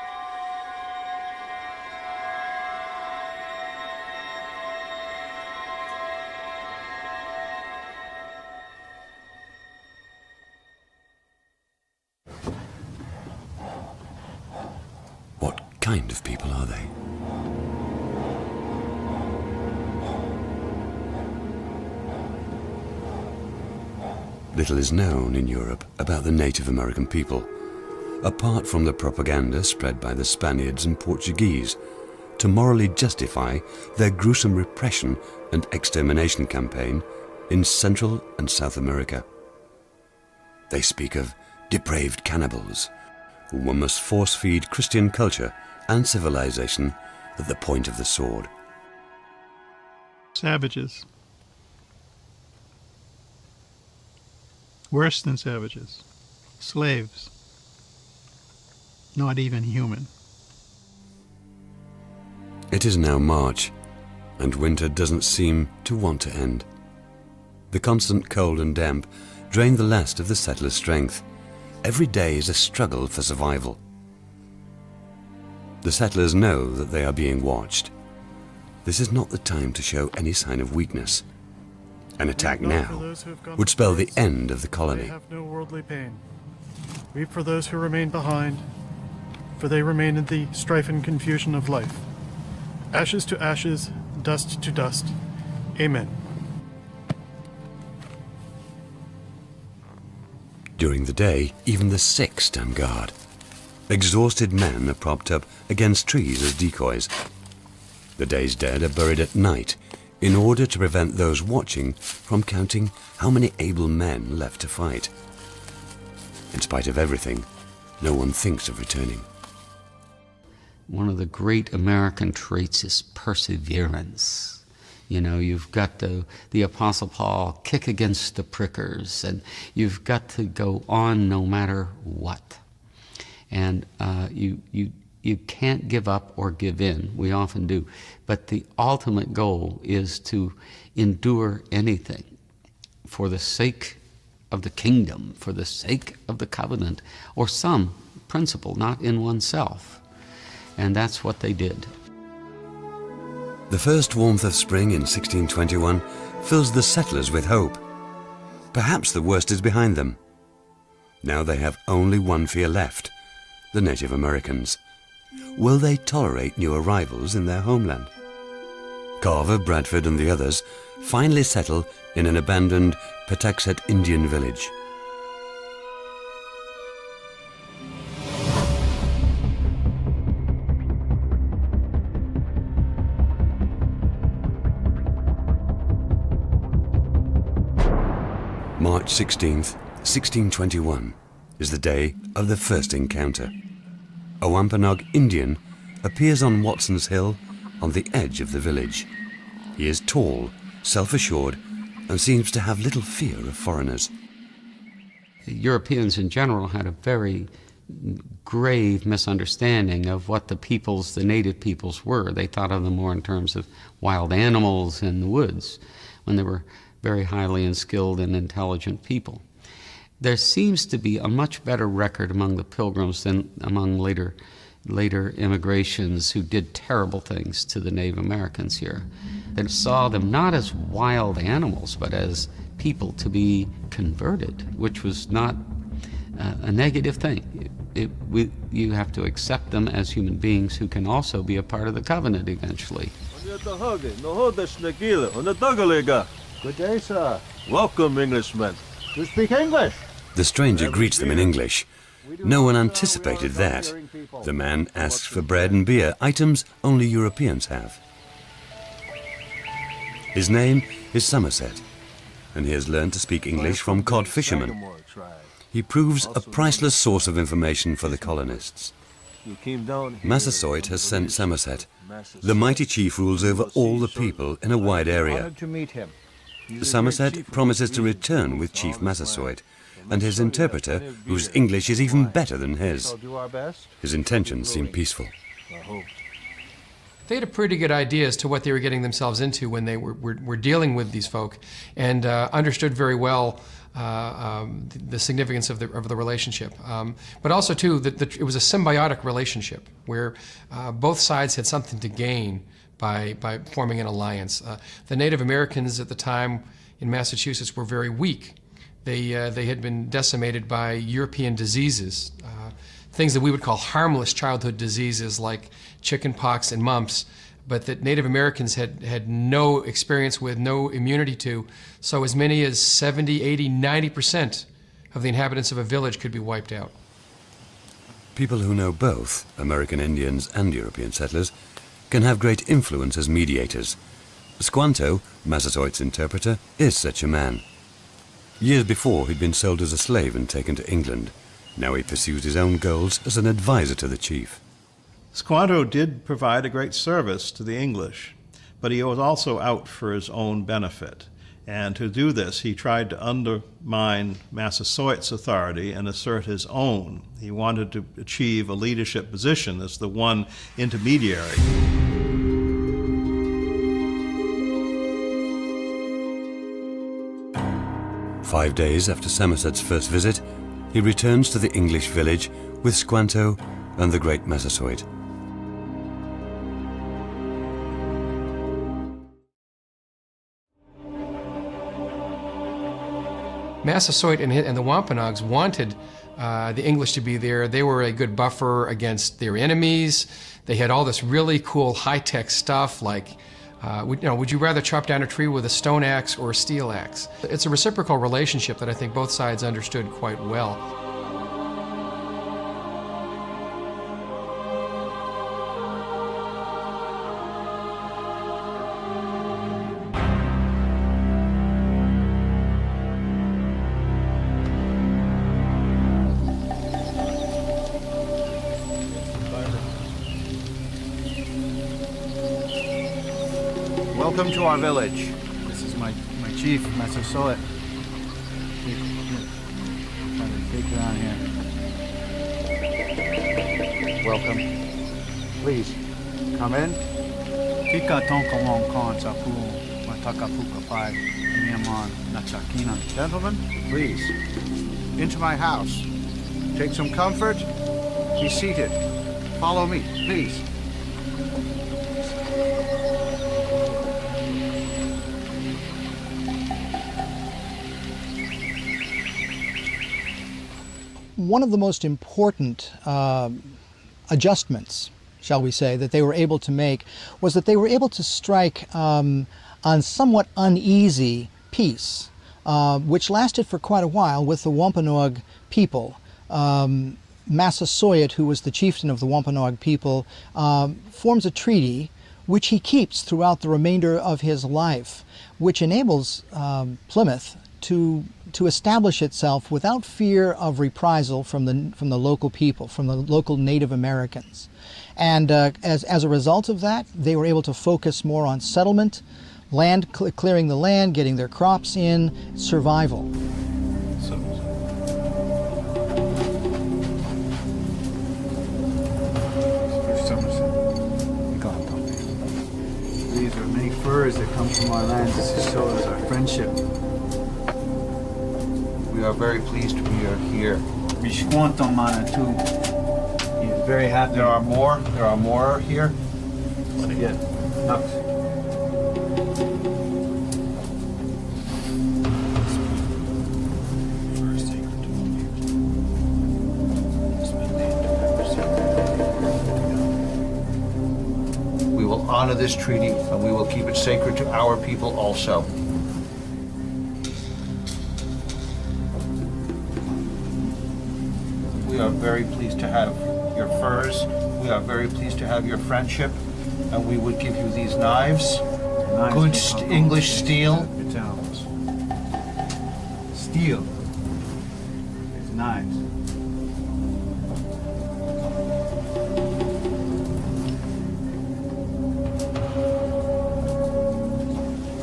What kind of people are they? Little is known in Europe about the Native American people, apart from the propaganda spread by the Spaniards and Portuguese to morally justify their gruesome repression and extermination campaign in Central and South America. They speak of depraved cannibals, whom one must force-feed Christian culture and civilization at the point of the sword. Savages. Worse than savages. Slaves. Not even human. It is now March, and winter doesn't seem to want to end. The constant cold and damp drain the last of the settlers' strength. Every day is a struggle for survival. The settlers know that they are being watched. This is not the time to show any sign of weakness. An attack now would spell the end of the colony. They have no worldly pain. Weep for those who remain behind, for they remain in the strife and confusion of life. Ashes to ashes, dust to dust. Amen. During the day, even the sick stand guard. Exhausted men are propped up against trees as decoys. The day's dead are buried at night in order to prevent those watching from counting how many able men left to fight. In spite of everything, no one thinks of returning. One of the great American traits is perseverance. You know, you've got the Apostle Paul kick against the prickers, and you've got to go on no matter what. And you can't give up or give in. We often do. But the ultimate goal is to endure anything for the sake of the kingdom, for the sake of the covenant, or some principle, not in oneself. and that's what they did. The first warmth of spring in 1621 fills the settlers with hope. Perhaps the worst is behind them. Now they have only one fear left: the Native Americans. Will they tolerate new arrivals in their homeland? Carver, Bradford, and the others finally settle in an abandoned Patuxet Indian village. March 16th, 1621 is the day of the first encounter. A Wampanoag Indian appears on Watson's Hill on the edge of the village. He is tall, self-assured, and seems to have little fear of foreigners. Europeans in general had a very grave misunderstanding of what the native peoples were. They thought of them more in terms of wild animals in the woods, when they were very highly skilled and intelligent people. There seems to be a much better record among the Pilgrims than among later immigrations who did terrible things to the Native Americans here. They saw them not as wild animals, but as people to be converted, which was not a negative thing. You have to accept them as human beings who can also be a part of the covenant eventually. Good day, sir. Welcome, Englishmen. You speak English? The stranger greets them in English. No one anticipated that. The man asks for bread and beer, items only Europeans have. His name is Somerset, and he has learned to speak English from cod fishermen. He proves a priceless source of information for the colonists. Massasoit has sent Somerset. The mighty chief rules over all the people in a wide area. Somerset promises to return with Chief Massasoit and his interpreter, whose English is even better than his. His intentions seem peaceful. They had a pretty good idea as to what they were getting themselves into when they were dealing with these folk, and understood very well the significance of the relationship. But also, too, that it was a symbiotic relationship where both sides had something to gain by forming an alliance. The Native Americans at the time in Massachusetts were very weak. They had been decimated by European diseases, things that we would call harmless childhood diseases like chickenpox and mumps, but that Native Americans had no experience with, no immunity to. So as many as 70, 80, 90% of the inhabitants of a village could be wiped out. People who know both American Indians and European settlers can have great influence as mediators. Squanto, Massasoit's interpreter, is such a man. Years before, he'd been sold as a slave and taken to England. Now he pursues his own goals as an advisor to the chief. Squanto did provide a great service to the English, but he was also out for his own benefit. And to do this, he tried to undermine Massasoit's authority and assert his own. He wanted to achieve a leadership position as the one intermediary. "5 days after Somerset's first visit, he returns to the English village with Squanto and the great Massasoit. Massasoit and the Wampanoags wanted the English to be there. They were a good buffer against their enemies. They had all this really cool high-tech stuff like, would you rather chop down a tree with a stone axe or a steel axe? It's a reciprocal relationship that I think both sides understood quite well. Welcome to our village. This is my chief, Massasoit. Take down here. Welcome. Please, come in. Gentlemen, please, into my house. Take some comfort. Be seated. Follow me, please. One of the most important adjustments, shall we say, that they were able to make was that they were able to strike on somewhat uneasy peace, which lasted for quite a while with the Wampanoag people. Massasoit, who was the chieftain of the Wampanoag people, forms a treaty which he keeps throughout the remainder of his life, which enables Plymouth to establish itself without fear of reprisal from the local people, from the local Native Americans. And as a result of that, they were able to focus more on settlement, clearing the land, getting their crops in, survival. These are many furs that come from our lands. This shows our friendship. We are very pleased we are here. Mishwanto mana too. He is very happy. There are more here? Yeah. Nuts. We will honor this treaty and we will keep it sacred to our people also. We are very pleased to have your furs. We are very pleased to have your friendship. And we would give you these knives. Good English steel. Steel. It's knives.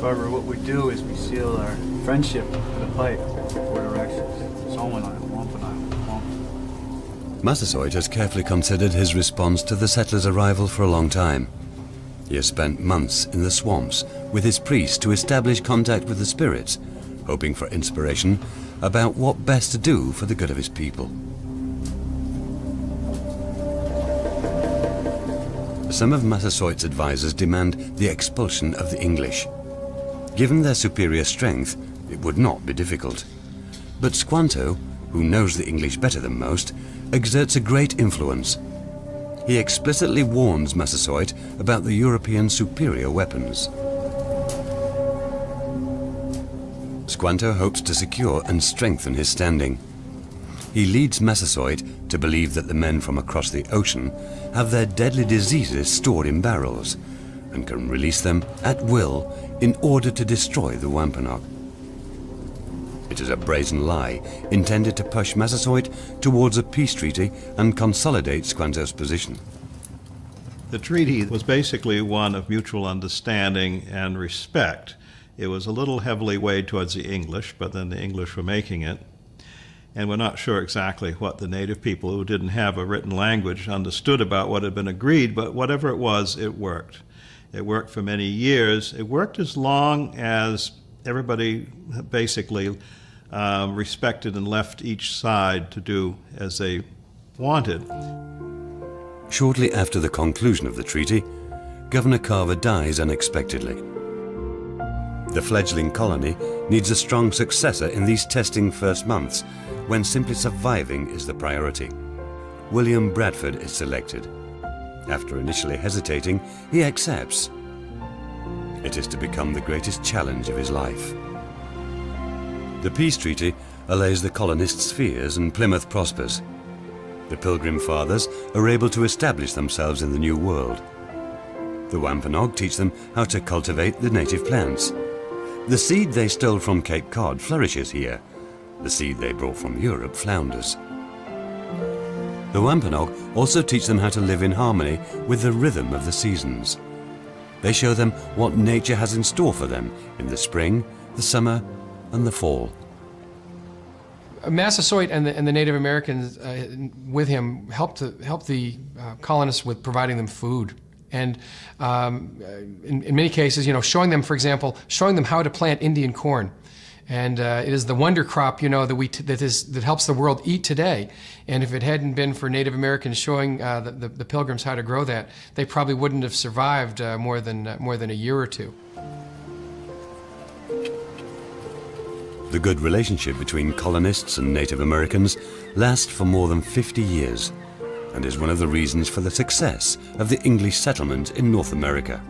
However, what we do is we seal our friendship with a pipe for directions. Someone on Massasoit has carefully considered his response to the settlers' arrival for a long time. He has spent months in the swamps with his priests to establish contact with the spirits, hoping for inspiration about what best to do for the good of his people. Some of Massasoit's advisors demand the expulsion of the English. Given their superior strength, it would not be difficult. But Squanto, who knows the English better than most, exerts a great influence. He explicitly warns Massasoit about the European superior weapons. Squanto hopes to secure and strengthen his standing. He leads Massasoit to believe that the men from across the ocean have their deadly diseases stored in barrels and can release them at will in order to destroy the Wampanoag. It is a brazen lie intended to push Massasoit towards a peace treaty and consolidate Squanto's position. The treaty was basically one of mutual understanding and respect. It was a little heavily weighed towards the English, but then the English were making it. And we're not sure exactly what the native people who didn't have a written language understood about what had been agreed, but whatever it was, it worked. It worked for many years. It worked as long as everybody basically respected and left each side to do as they wanted. Shortly after the conclusion of the treaty, Governor Carver dies unexpectedly. The fledgling colony needs a strong successor in these testing first months, when simply surviving is the priority. William Bradford is selected. After initially hesitating, he accepts. It is to become the greatest challenge of his life. The peace treaty allays the colonists' fears and Plymouth prospers. The Pilgrim Fathers are able to establish themselves in the New World. The Wampanoag teach them how to cultivate the native plants. The seed they stole from Cape Cod flourishes here. The seed they brought from Europe flounders. The Wampanoag also teach them how to live in harmony with the rhythm of the seasons. They show them what nature has in store for them in the spring, the summer, and the fall. Massasoit and the Native Americans with him helped the colonists with providing them food. And in many cases, showing them, for example, showing them how to plant Indian corn. And it is the wonder crop, you know, that helps the world eat today. And if it hadn't been for Native Americans showing the Pilgrims how to grow that, they probably wouldn't have survived more than a year or two. The good relationship between colonists and Native Americans lasts for more than 50 years and is one of the reasons for the success of the English settlement in North America.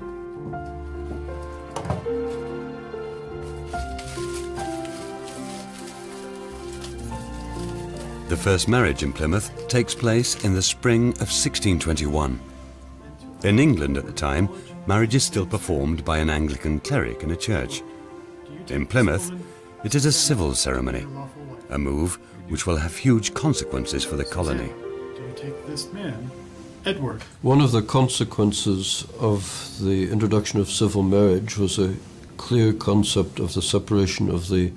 The first marriage in Plymouth takes place in the spring of 1621. In England at the time, marriage is still performed by an Anglican cleric in a church. In Plymouth, it is a civil ceremony, a move which will have huge consequences for the colony. Do you take this man, Edward? One of the consequences of the introduction of civil marriage was a clear concept of the separation of the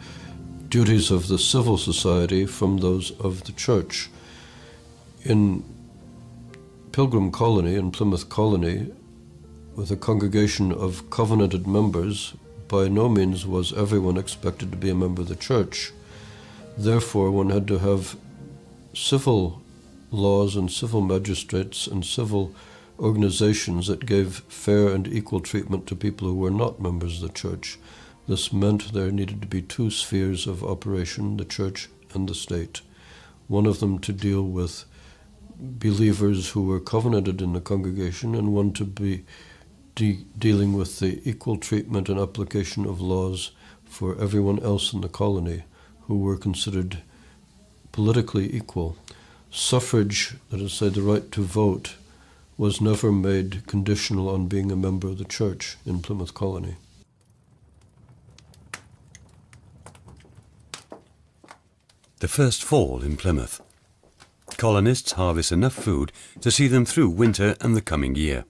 duties of the civil society from those of the church. In Pilgrim Colony, in Plymouth Colony, with a congregation of covenanted members, by no means was everyone expected to be a member of the church. Therefore, one had to have civil laws and civil magistrates and civil organizations that gave fair and equal treatment to people who were not members of the church. This meant there needed to be two spheres of operation, the church and the state. One of them to deal with believers who were covenanted in the congregation, and one to be dealing with the equal treatment and application of laws for everyone else in the colony who were considered politically equal. Suffrage, that is to say the right to vote, was never made conditional on being a member of the church in Plymouth Colony. The first fall in Plymouth. Colonists harvest enough food to see them through winter and the coming year.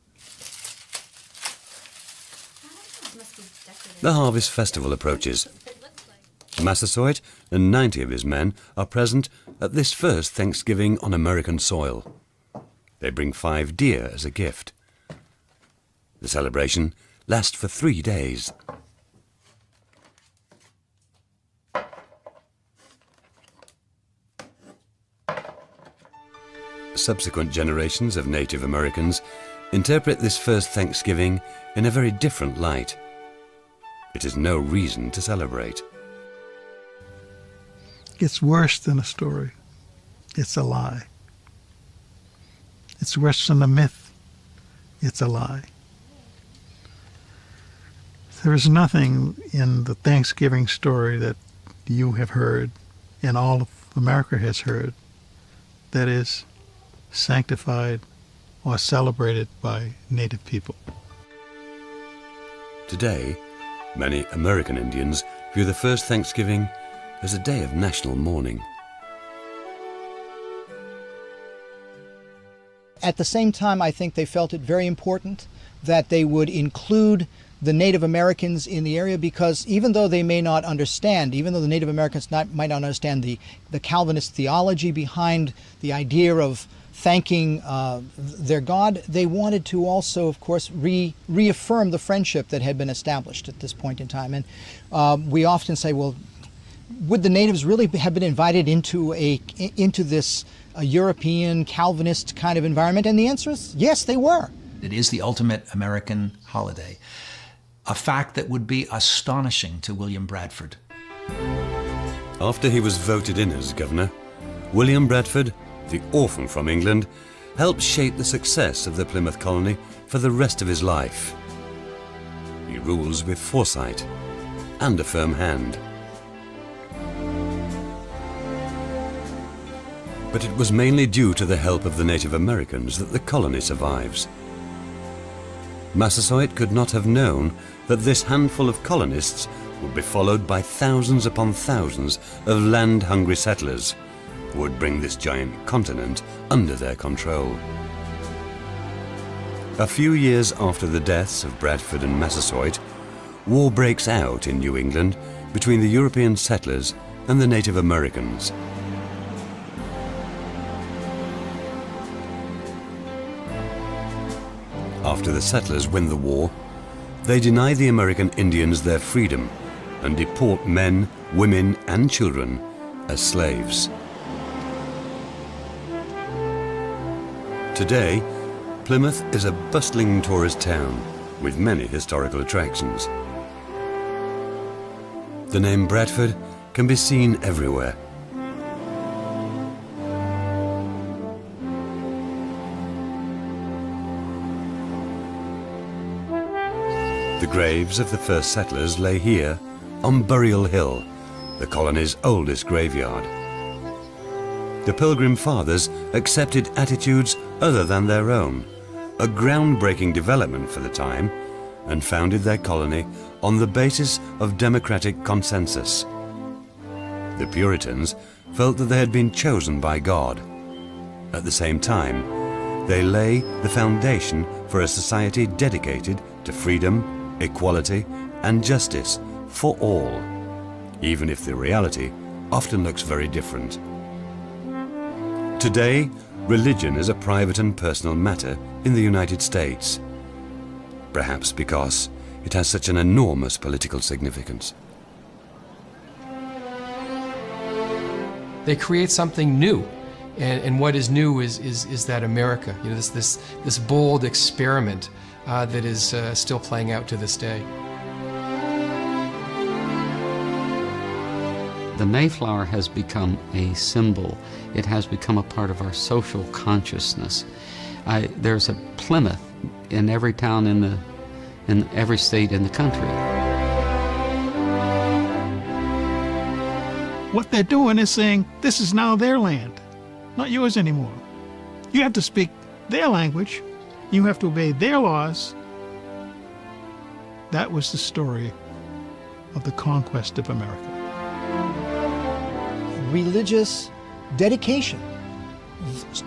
The harvest festival approaches. Massasoit and 90 of his men are present at this first Thanksgiving on American soil. They bring 5 deer as a gift. The celebration lasts for 3 days. Subsequent generations of Native Americans interpret this first Thanksgiving in a very different light. It is no reason to celebrate. It's worse than a story. It's a lie. It's worse than a myth. It's a lie. There is nothing in the Thanksgiving story that you have heard and all of America has heard that is sanctified or celebrated by Native people. Today, many American Indians view the first Thanksgiving as a day of national mourning. At the same time, I think they felt it very important that they would include the Native Americans in the area, because even though they may not understand, even though the Native Americans might not understand the Calvinist theology behind the idea of thanking their God, they wanted to also, of course, reaffirm the friendship that had been established at this point in time. And we often say, well, would the natives really have been invited into this European Calvinist kind of environment? And the answer is yes, they were. It is the ultimate American holiday, a fact that would be astonishing to William Bradford. After he was voted in as governor, William Bradford, the orphan from England, helped shape the success of the Plymouth colony for the rest of his life. He rules with foresight and a firm hand. But it was mainly due to the help of the Native Americans that the colony survives. Massasoit could not have known that this handful of colonists would be followed by thousands upon thousands of land-hungry settlers who would bring this giant continent under their control. A few years after the deaths of Bradford and Massasoit, war breaks out in New England between the European settlers and the Native Americans. After the settlers win the war, they deny the American Indians their freedom and deport men, women and children as slaves. Today, Plymouth is a bustling tourist town with many historical attractions. The name Bradford can be seen everywhere. The graves of the first settlers lay here on Burial Hill, the colony's oldest graveyard. The Pilgrim Fathers accepted attitudes other than their own, a groundbreaking development for the time, and founded their colony on the basis of democratic consensus. The Puritans felt that they had been chosen by God. At the same time, they lay the foundation for a society dedicated to freedom, equality, and justice for all, even if the reality often looks very different. Today, religion is a private and personal matter in the United States, perhaps because it has such an enormous political significance. They create something new, and what is new is that America, you know, this bold experiment that is still playing out to this day. The Mayflower has become a symbol. It has become a part of our social consciousness. There's a Plymouth in every town in every state in the country. What they're doing is saying, this is now their land, not yours anymore. You have to speak their language. You have to obey their laws. That was the story of the conquest of America. Religious dedication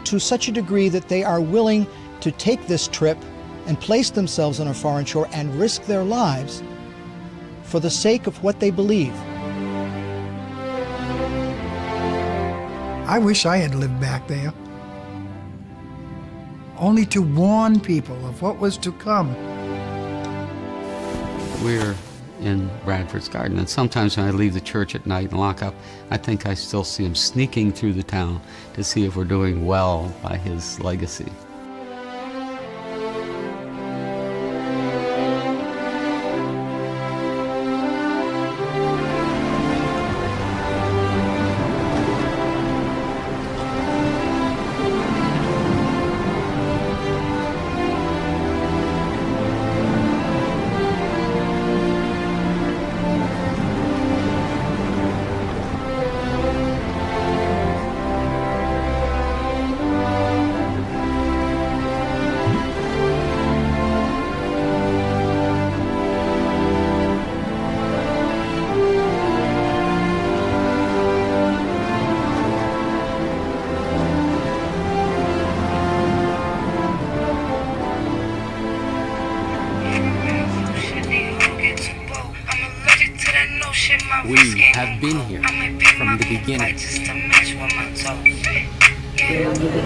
to such a degree that they are willing to take this trip and place themselves on a foreign shore and risk their lives for the sake of what they believe. I wish I had lived back there, only to warn people of what was to come. We're in Bradford's garden, and sometimes when I leave the church at night and lock up, I think I still see him sneaking through the town to see if we're doing well by his legacy. We have been here from the beginning.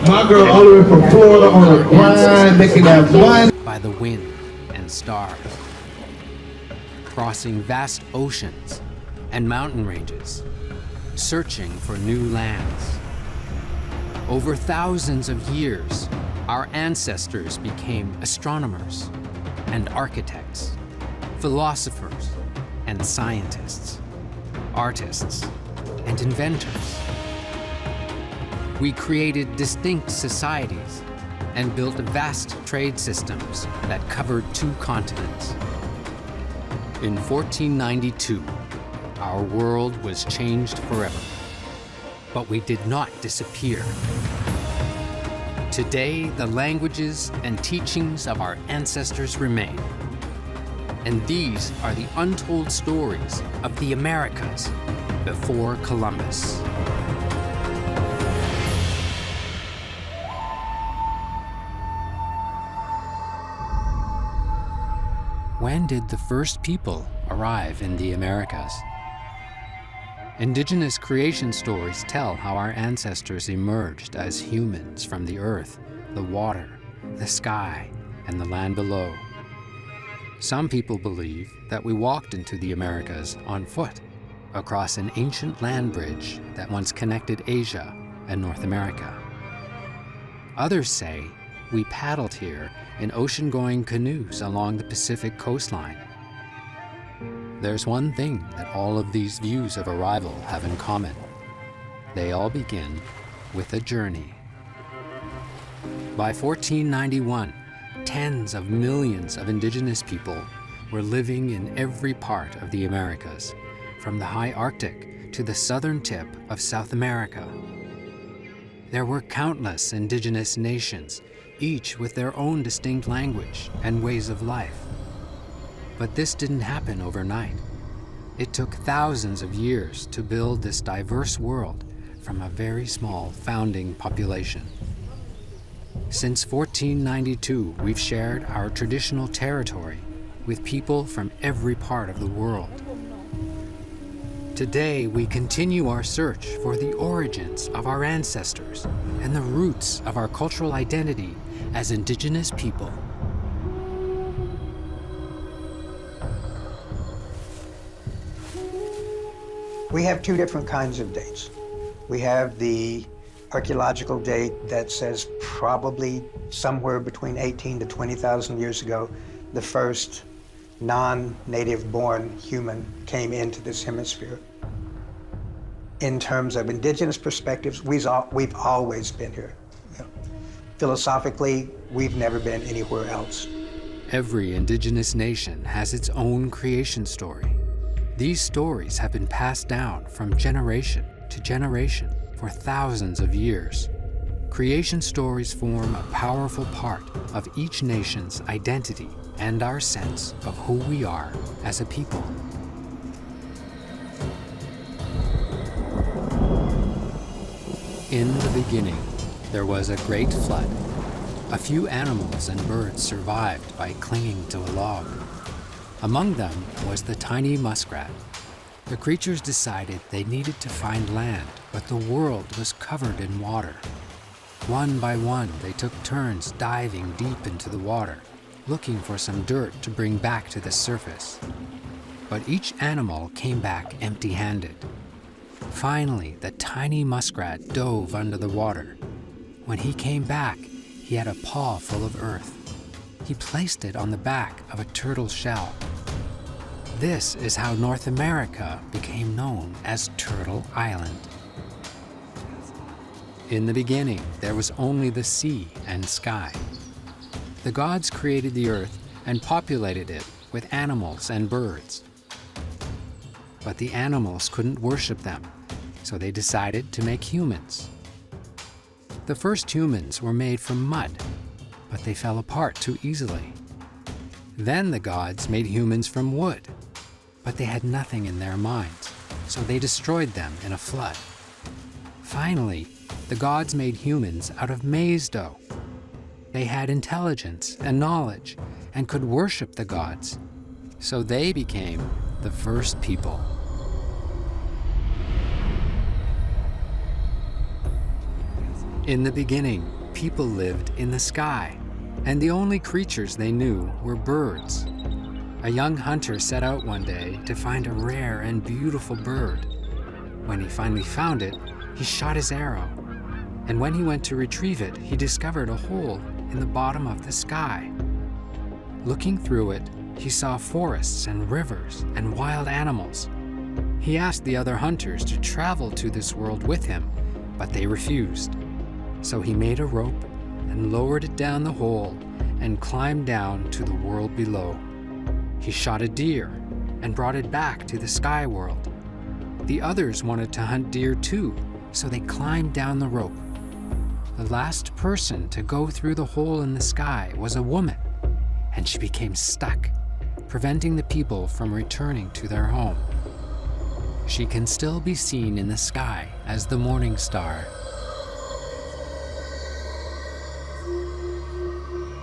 My girl all the way from Florida on the grind, making that wine. By the wind and stars, crossing vast oceans and mountain ranges, searching for new lands. Over thousands of years, our ancestors became astronomers and architects, philosophers and scientists, artists and inventors. We created distinct societies and built vast trade systems that covered 2 continents. In 1492, our world was changed forever, but we did not disappear. Today, the languages and teachings of our ancestors remain. And these are the untold stories of the Americas before Columbus. When did the first people arrive in the Americas? Indigenous creation stories tell how our ancestors emerged as humans from the earth, the water, the sky, and the land below. Some people believe that we walked into the Americas on foot, across an ancient land bridge that once connected Asia and North America. Others say we paddled here in ocean-going canoes along the Pacific coastline. There's one thing that all of these views of arrival have in common. They all begin with a journey. By 1491, tens of millions of indigenous people were living in every part of the Americas, from the high Arctic to the southern tip of South America. There were countless indigenous nations, each with their own distinct language and ways of life. But this didn't happen overnight. It took thousands of years to build this diverse world from a very small founding population. Since 1492, we've shared our traditional territory with people from every part of the world. Today, we continue our search for the origins of our ancestors and the roots of our cultural identity as indigenous people. We have two different kinds of dates. We have the archaeological date that says probably somewhere between 18 to 20,000 years ago, the first non-native born human came into this hemisphere. In terms of indigenous perspectives, we've always been here. Philosophically, we've never been anywhere else. Every indigenous nation has its own creation story. These stories have been passed down from generation to generation for thousands of years. Creation stories form a powerful part of each nation's identity and our sense of who we are as a people. In the beginning, there was a great flood. A few animals and birds survived by clinging to a log. Among them was the tiny muskrat. The creatures decided they needed to find land, but the world was covered in water. One by one, they took turns diving deep into the water, looking for some dirt to bring back to the surface. But each animal came back empty-handed. Finally, the tiny muskrat dove under the water. When he came back, he had a paw full of earth. He placed it on the back of a turtle shell. This is how North America became known as Turtle Island. In the beginning, there was only the sea and sky. The gods created the earth and populated it with animals and birds. But the animals couldn't worship them, so they decided to make humans. The first humans were made from mud, but they fell apart too easily. Then the gods made humans from wood, but they had nothing in their minds, so they destroyed them in a flood. Finally, the gods made humans out of maize dough. They had intelligence and knowledge and could worship the gods, so they became the first people. In the beginning, people lived in the sky, and the only creatures they knew were birds. A young hunter set out one day to find a rare and beautiful bird. When he finally found it, he shot his arrow, and when he went to retrieve it, he discovered a hole in the bottom of the sky. Looking through it, he saw forests and rivers and wild animals. He asked the other hunters to travel to this world with him, but they refused. So he made a rope and lowered it down the hole and climbed down to the world below. He shot a deer and brought it back to the sky world. The others wanted to hunt deer too, so they climbed down the rope. The last person to go through the hole in the sky was a woman, and she became stuck, preventing the people from returning to their home. She can still be seen in the sky as the morning star.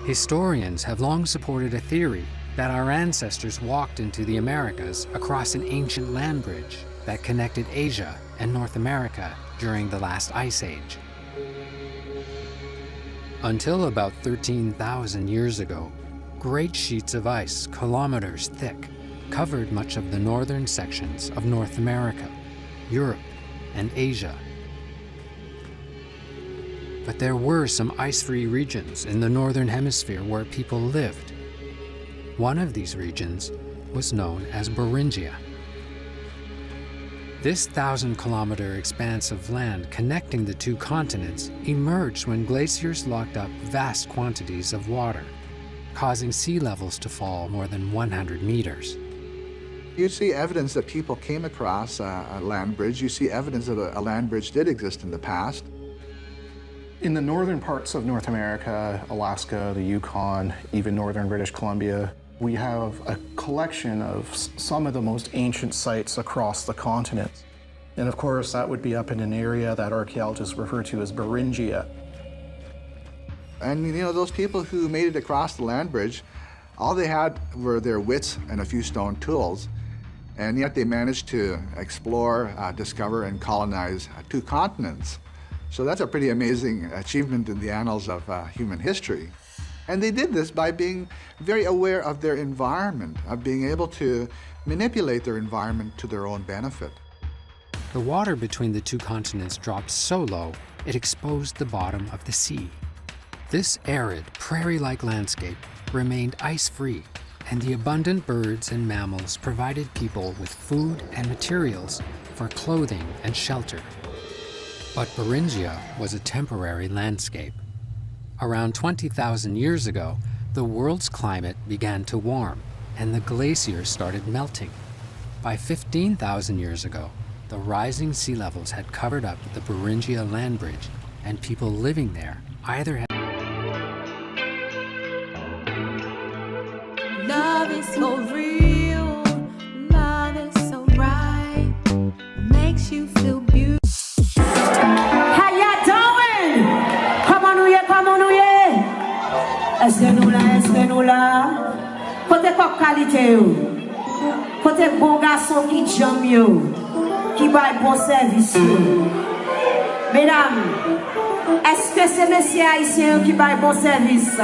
Historians have long supported a theory that our ancestors walked into the Americas across an ancient land bridge that connected Asia and North America during the last ice age. Until about 13,000 years ago, great sheets of ice, kilometers thick, covered much of the northern sections of North America, Europe, and Asia. But there were some ice-free regions in the northern hemisphere where people lived. One of these regions was known as Beringia. This 1,000-kilometer expanse of land connecting the two continents emerged when glaciers locked up vast quantities of water, causing sea levels to fall more than 100 meters. You see evidence that people came across a land bridge. You see evidence that a land bridge did exist in the past. In the northern parts of North America, Alaska, the Yukon, even northern British Columbia, we have a collection of some of the most ancient sites across the continent. And of course, that would be up in an area that archaeologists refer to as Beringia. And you know, those people who made it across the land bridge, all they had were their wits and a few stone tools. And yet they managed to explore, discover, and colonize two continents. So that's a pretty amazing achievement in the annals of human history. And they did this by being very aware of their environment, of being able to manipulate their environment to their own benefit. The water between the two continents dropped so low, it exposed the bottom of the sea. This arid, prairie-like landscape remained ice-free, and the abundant birds and mammals provided people with food and materials for clothing and shelter. But Beringia was a temporary landscape. Around 20,000 years ago, the world's climate began to warm, and the glaciers started melting. By 15,000 years ago, the rising sea levels had covered up the Beringia land bridge, and people living there either had Love is so real, love is so right, makes you feel beautiful. How y'all doing? Come on, yeah, come on, yeah. Est-ce que nous là? Côté quoi qualité yo? Côté bon garçon qui jam yo, qui bail bon service yo. Mesdames, est-ce que c'est messieurs haïtiens qui bail bon service?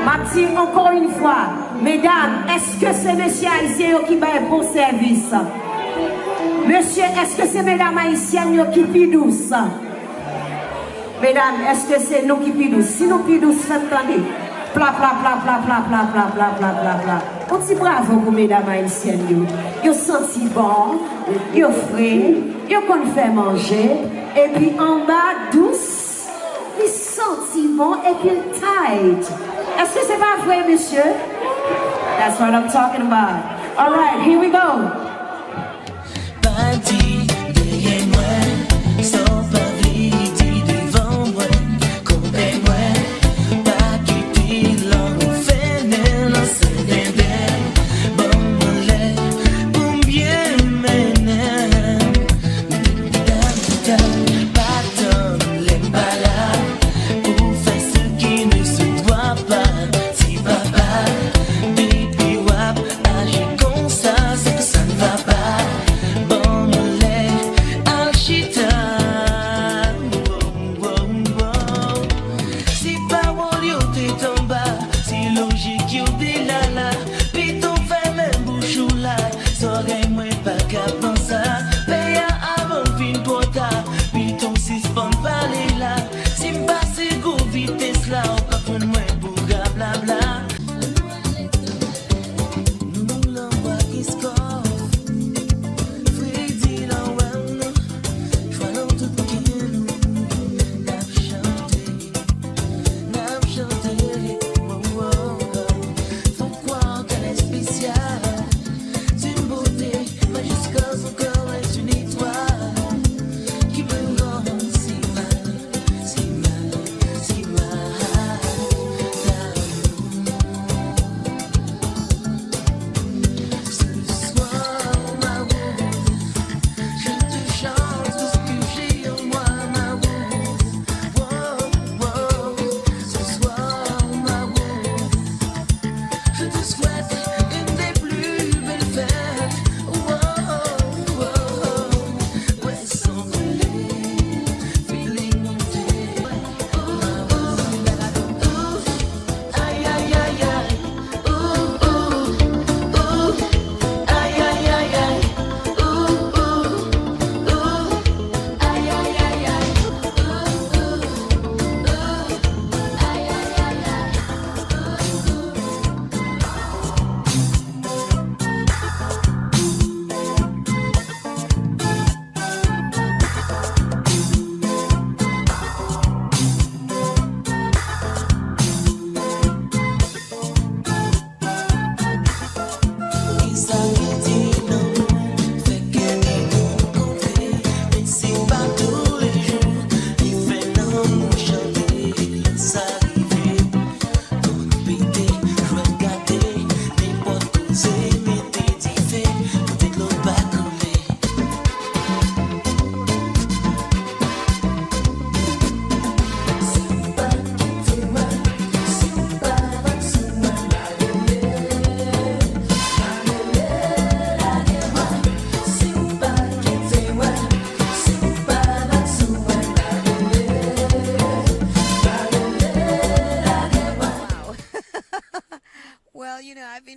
Ma dit encore une fois, mesdames, est-ce que c'est monsieur haïtien qui bail bon service? Monsieur, est-ce que c'est mesdames haïtiennes qui pi douce? Mesdames, est-ce que c'est nous qui pi douce? Si nous pi douce, faites attendez. Pla pla pla pla pla pla pla pla pla pla pla. On dit bravo pour mesdames haïtiennes. Yo senti bon, yo frais, yo qu'on fait manger, et puis en bas douce, il senti bon et puis tight. Est-ce que c'est pas vrai, monsieur? That's what I'm talking about. All right, here we go.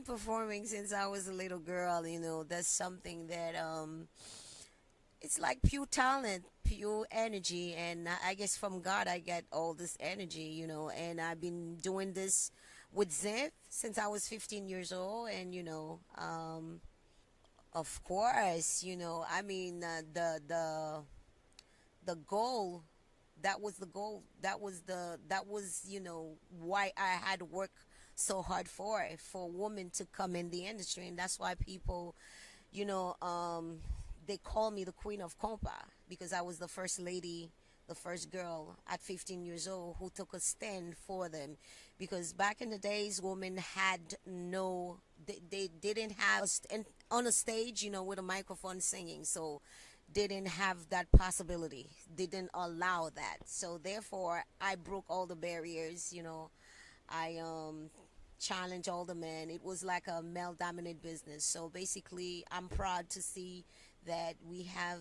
been performing since I was a little girl. That's something that it's like pure talent, pure energy, and I guess from God I get all this energy. And I've been doing this with Zinth since I was 15 years old, and of course, I mean, the goal. That was the goal. That was why I had to work so hard for women to come in the industry, and that's why people, they call me the Queen of Compa, because I was the first lady, the first girl at 15 years old who took a stand for them. Because back in the days, women had they didn't have on a stage, with a microphone singing, so didn't have that possibility, didn't allow that. So therefore I broke all the barriers. I challenged all the men. It was like a male dominant business. So basically I'm proud to see that we have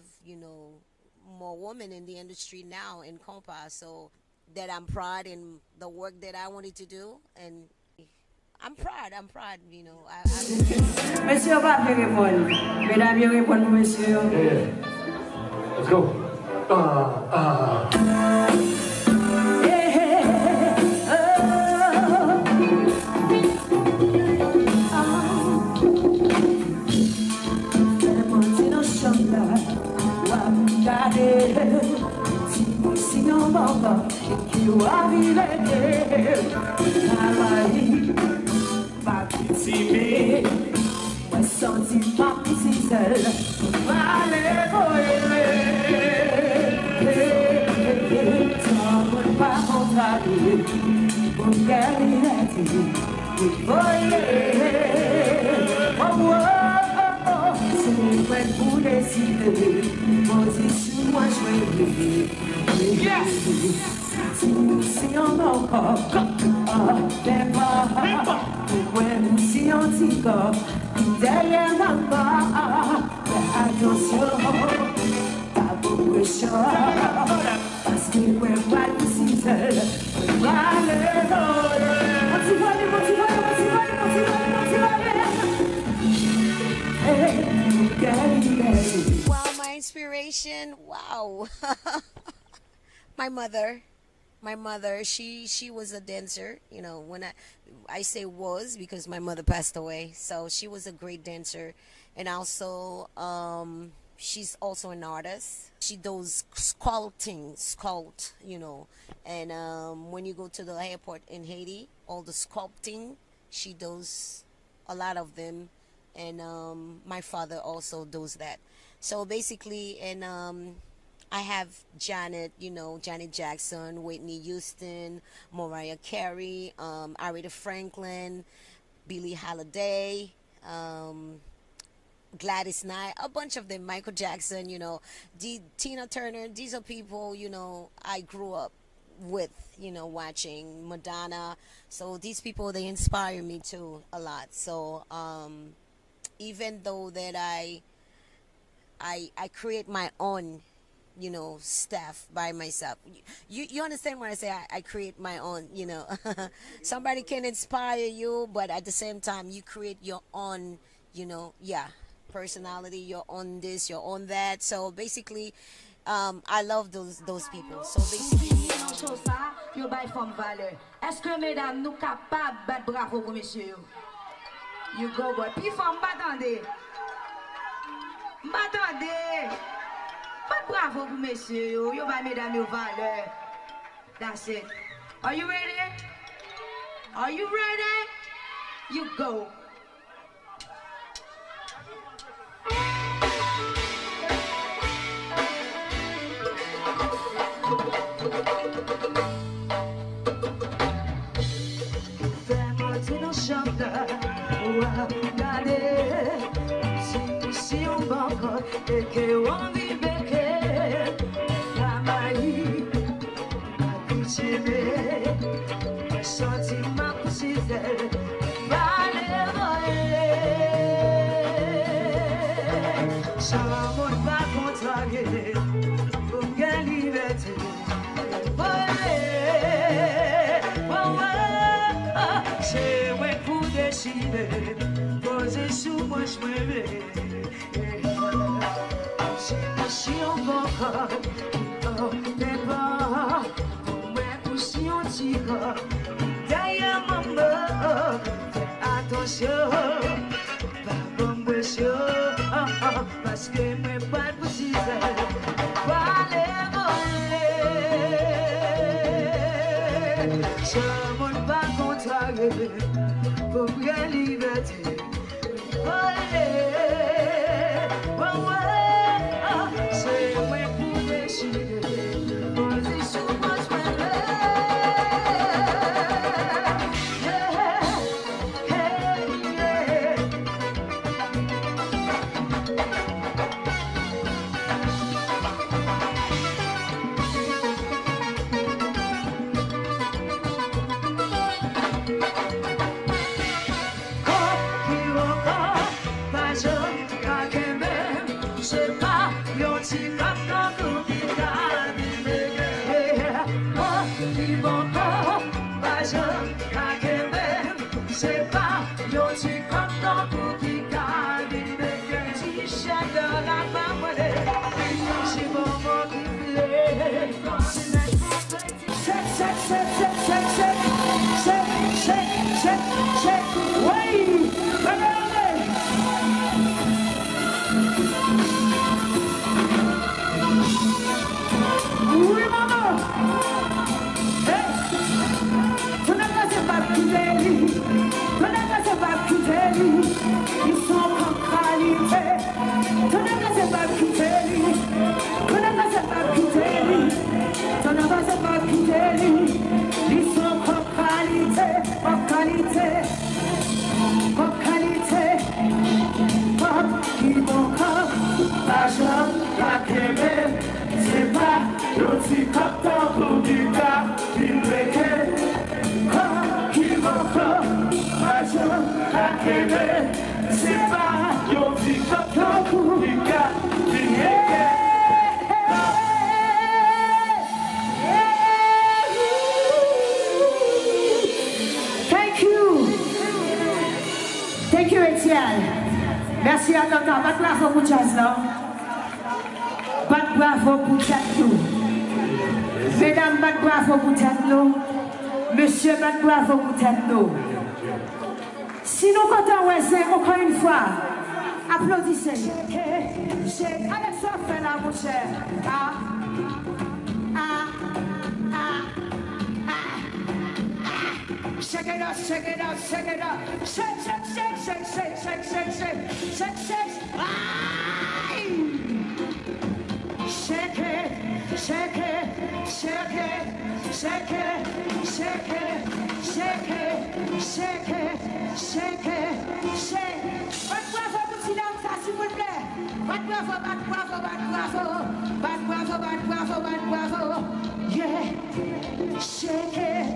more women in the industry now in compa, so that I'm proud in the work that I wanted to do, and I'm proud. Monsieur va bien répondre. Mesdames, bien répondre pour monsieur. Let's go. Wow, my inspiration, wow. My mother, she was a dancer. When I say was, because my mother passed away, so she was a great dancer. And also she's also an artist. She does sculpt, and when you go to the airport in Haiti, all the sculpting, she does a lot of them. And my father also does that. So basically, and I have Janet Jackson, Whitney Houston, Mariah Carey, Aretha Franklin, Billie Holiday, Gladys Knight, a bunch of them, Michael Jackson, Tina Turner. These are people, I grew up with, watching Madonna. So these people, they inspire me too a lot. So even though that I create my own stuff by myself. You understand when I say I create my own, somebody can inspire you, but at the same time you create your own, personality, your own this, your own that. So basically I love those people. So basically yo bay femme valeur. Est-ce que mesdames nous capables battre bravo pour monsieur? You go boy. Puis femme m'attendez. But bravo pour messieurs, yo va mesdames yo valeur. That's it. Are you ready? Are you ready? You go. Fais-moi dire nos chanteurs, regardez, si on va encore et qu'on vit. Sentiment possible, vale voler. Sans l'amour pas contrarié, pour quelle liberté. Voler, c'est ouais pour décider. much baby. Si encore, never, mais aussi on tire. D'ailleurs, maman, fais attention, pas bon monsieur, parce que mes pas possible, pas les voler. Ce monde pas contrarié, pour bien liberté. Thank you, Etienne. Merci à Tata. Bat bravo pour jazz là. Bat bravo pour jazz nous. Mesdames, bat bravo pour jazz nous. Monsieur, bat bravo pour jazz nous. Si nous comptons, ouais, c'est encore une fois. Applaudissez. Alexandre fait là, mon cher. Shake it up, shake it up, shake it up. Shake, shake, shake, shake, shake, shake, shake, shake, shake, shake. Aye! Shake it, shake it, shake it, shake it, shake it, shake it, shake it, shake it, shake. Bat bravo pour silence, s'il vous plaît. Bat bravo, bat bravo, bat bravo, bat bravo, bat bravo, bat bravo. Yeah, shake it.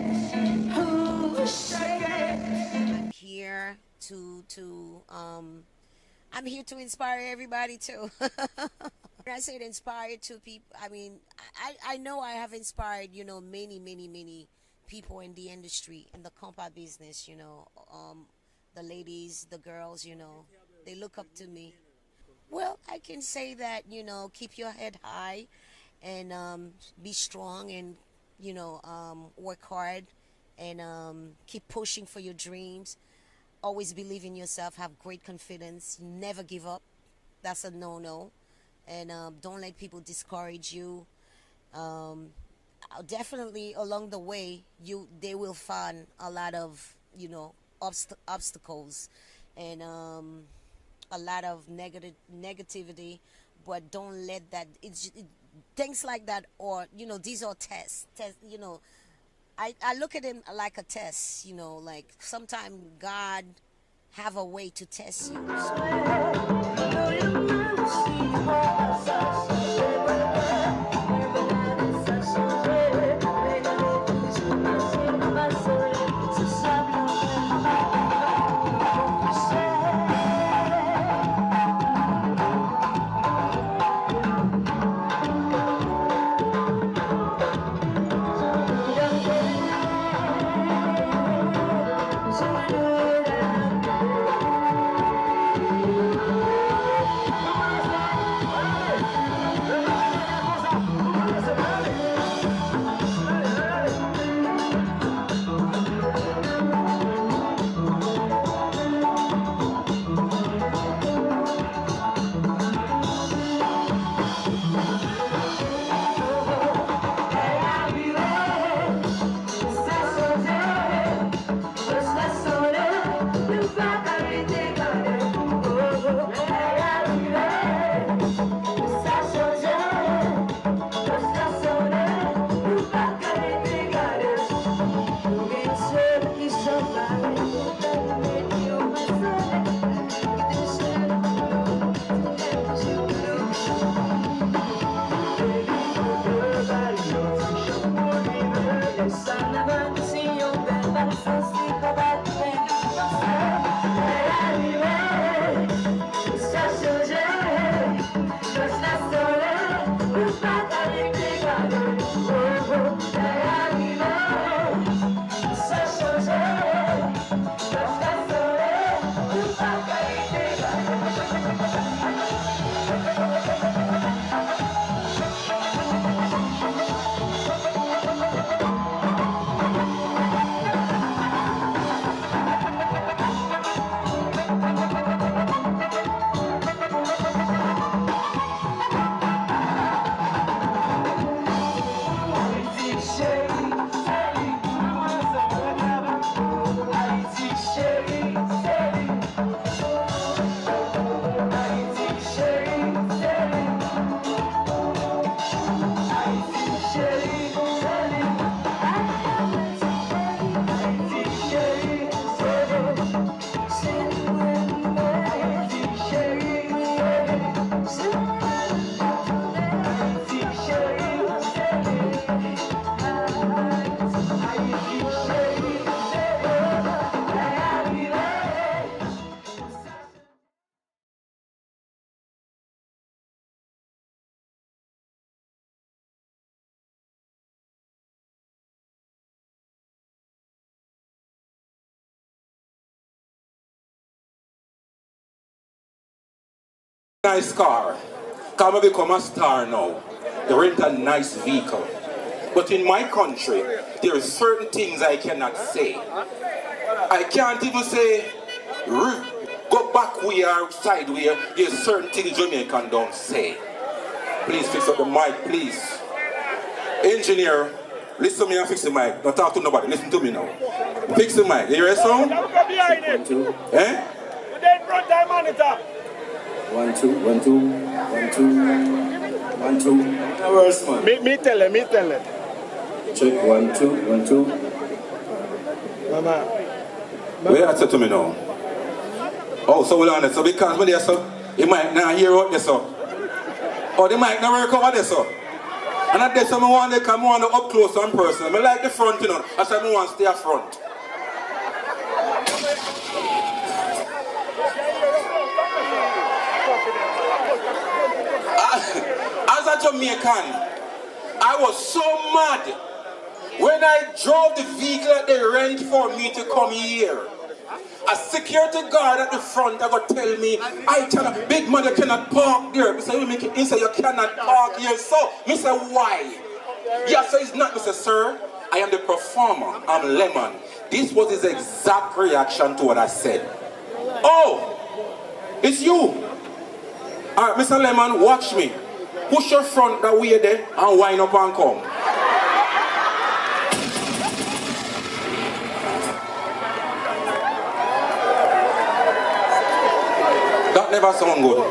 I'm here to inspire everybody too. When I say to inspire two people, I mean I know I have inspired, you know, many people in the industry, in the compa business, you know, the ladies, the girls, you know, they look up to me. Well, I can say that, you know, keep your head high and be strong and, you know, work hard and keep pushing for your dreams. Always believe in yourself, have great confidence, never give up. That's a no-no. And don't let people discourage you. Definitely along the way, they will find a lot of, you know, obstacles and a lot of negativity, but don't let that, things like that, or, you know, these are tests, you know, I look at them like a test, you know, like sometimes God have a way to test you. Nice car. Come and become a star now. They rent a nice vehicle. But in my country, there are certain things I cannot say. I can't even say, go back way or sideway. There's certain things Jamaican don't say. Please fix up the mic, please. Engineer, listen to me and fix the mic. Don't talk to nobody. Listen to me now. Fix the mic. You hear a sound? Eh? 1 2 1 2 1 2 1 2. Worse man. Me tell him. Check 1 2 1 2. Mama. Where you say to me now? Oh, so we'll on it. So because me there, so you might not hear out there, so. Oh, the mic not work over there, so. And at this time I want to come on up close and personal. I like the front, you know. I said I want to stay up front. As a Jamaican, I was so mad when I drove the vehicle that they rent for me to come here. A security guard at the front I got tell me, I cannot, big man, you cannot park there. I said, you make it inside, you cannot park here. So, I said, why? Yeah, so it's not, I said, sir, I am the performer, I'm Lemon. This was his exact reaction to what I said. Oh, it's you. All right, Mr. Lemon, watch me. Push your front that way there and wind up and come. That never sound good.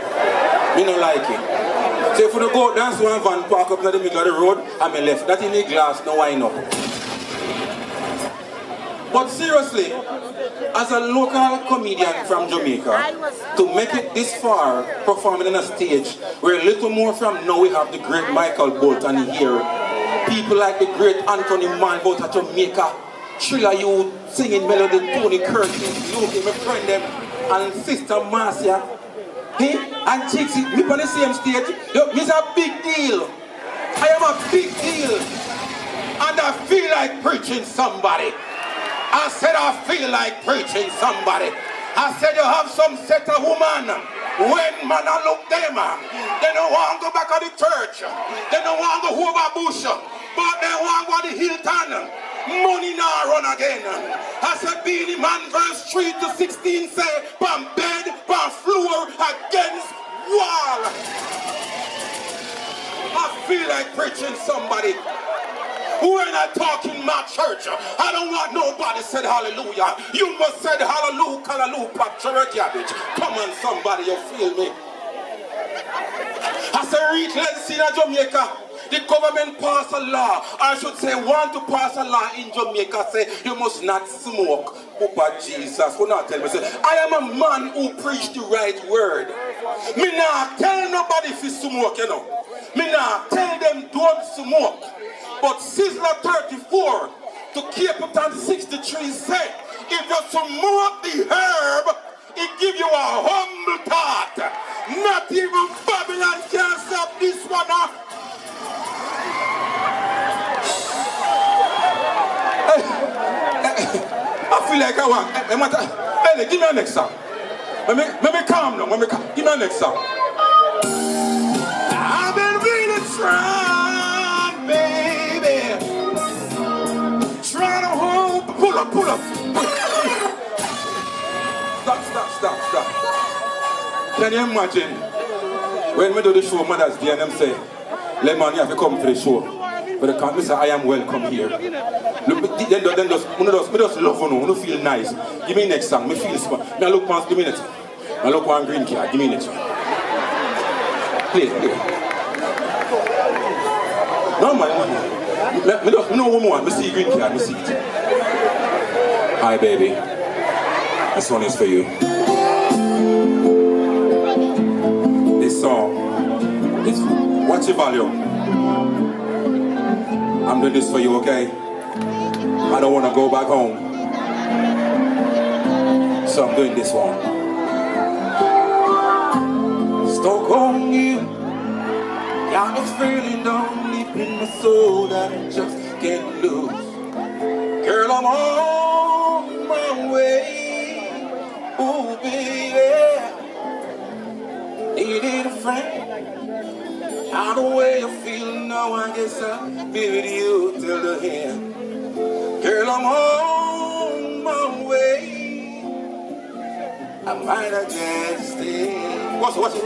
Me don't like it. So if you go dance one van park up in the middle of the road, I'm left. That in the glass, no wind up. But seriously, as a local comedian from Jamaica, to make it this far performing on a stage where a little more from now we have the great Michael Bolton here, people like the great Anthony Mann out of Jamaica, Trilla you singing melody, Tony Curtis, Luke, my friend them, and Sister Marcia, hey, and Chixie, me on the same stage, yo, me's a big deal. I am a big deal. And I feel like preaching somebody. I said I feel like preaching somebody. I said you have some set of woman. When man I look them, they don't want to go back to the church. They don't want to go over bush. But they want to go to the Hilton. Money now run again. I said Beanie Man verse 3 to 16 say, from bed, from floor, against wall. I feel like preaching somebody. We're not talking my church. I don't want nobody said hallelujah. You must said hallelujah, hallelujah, church cabbage. Come on, somebody, you feel me? I said, let's see in Jamaica. The government passed a law. I should say, want to pass a law in Jamaica. Say, you must not smoke. Papa Jesus, will not tell me. Say, I am a man who preach the right word. Me not tell nobody if you smoke, you know. Me not tell them don't smoke. But Sizzler 34 to keep it on 63 say, if you smoke the herb, it give you a humble thought. Not even Babylon can stop this one up. I feel like I want. Hey, give me a next song. Let me calm now. Give me a next song. I've been really trying, baby. Trying to hold. Pull up. Stop. Can you imagine when we do the show Mother's Day and them say, Lemon, you have to come to the show. But they can't say, I am welcome here. Look, then just love you, you feel nice. Give me next song, me feel smart. Me look once, give me next. I look one green card, give me next one. Play. No man, me no woman, me see green card, me see it. Hi baby, this one is for you. This song is, watch your volume. I'm doing this for you, okay? I don't want to go back home. So I'm doing this one. Stuck on you. Got this feeling down deep in my soul that I just can't lose. Girl, I'm on my way. Oh, baby. Needed a friend. How the way you feel now, I guess I'll be with you till the end. Girl, I'm on my way. I might have just stayed. Watch it.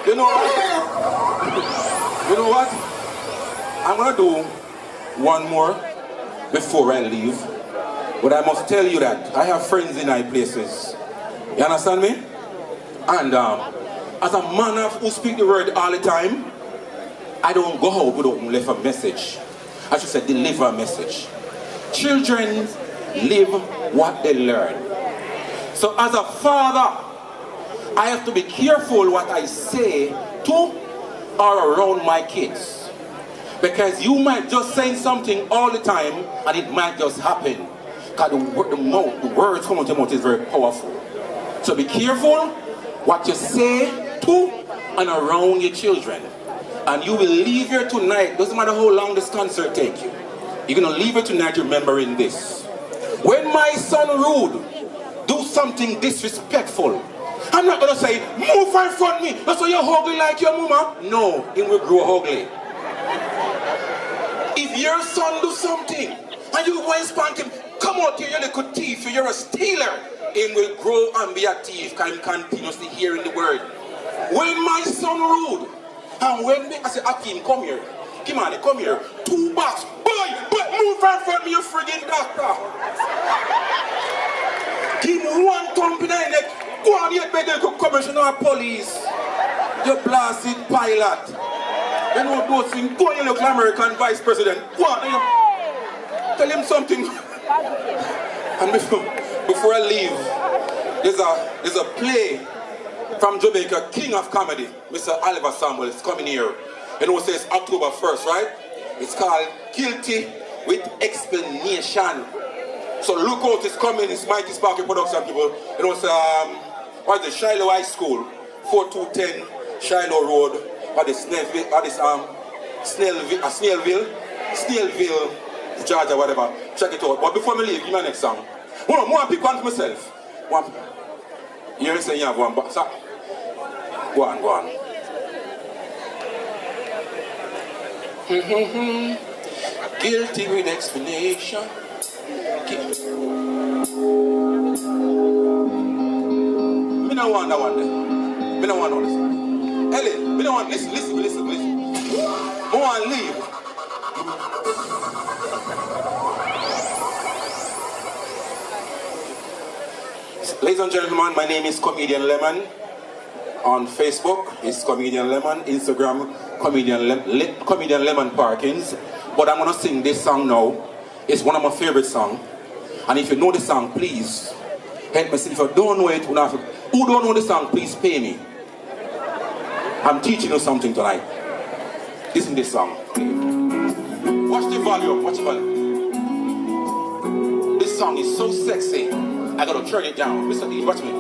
You know what? I'm gonna do one more before I leave. But I must tell you that I have friends in high places. You understand me? And as a man who speaks the word all the time, I don't go out without leave a message. I should say deliver a message. Children live what they learn. So as a father, I have to be careful what I say to or around my kids. Because you might just say something all the time and it might just happen. Because the words coming out of your mouth is very powerful. So be careful what you say to and around your children. And you will leave here tonight, doesn't matter how long this concert takes you. You're going to leave here tonight remembering this. When my son rude, do something disrespectful, I'm not going to say, move in front of me, that's why you're ugly like your mama. No, he will grow ugly. If your son do something, and you go and spank him, come out here, you little thief, you're a stealer. He will grow and be a thief, because he's continuously hearing the word. When my son rude, and when I say, Akim, come here. Kimani, come here. 2 bucks. Boy, but move in front of me, you friggin' doctor. Give me 1 thump in the neck. Go on, you better go commissioner of police. You blasted pilot. You know those things. Go on, you look like American vice president. Go on, you tell him something. And before I leave, there's a play from Jamaica, King of Comedy, Mr. Oliver Samuel, is coming here. You know, it says October 1st, right? It's called Guilty with Explanation. So look out, it's coming, it's Mighty Sparky Production people. You know, it's what is it, Shiloh High School, 4210 Shiloh Road, what is Snellville, Georgia, whatever. Check it out. But before me leave, give me my next song. One pick one for myself. One. You say you have one, but so, go on. Guilty with explanation. Me no want that one there. Me no want all this. Ellie, me no want, listen. I want to leave. Ladies and gentlemen, my name is Comedian Lemon. On Facebook, it's Comedian Lemon. Instagram, Comedian Lemon Parkins. But I'm going to sing this song now. It's one of my favorite songs. And if you know the song, please help me sing. If you don't know it, who don't know the song, please pay me. I'm teaching you something tonight. Listen to this song. Watch the volume. This song is so sexy. I gotta turn it down. Mr. D, watch me.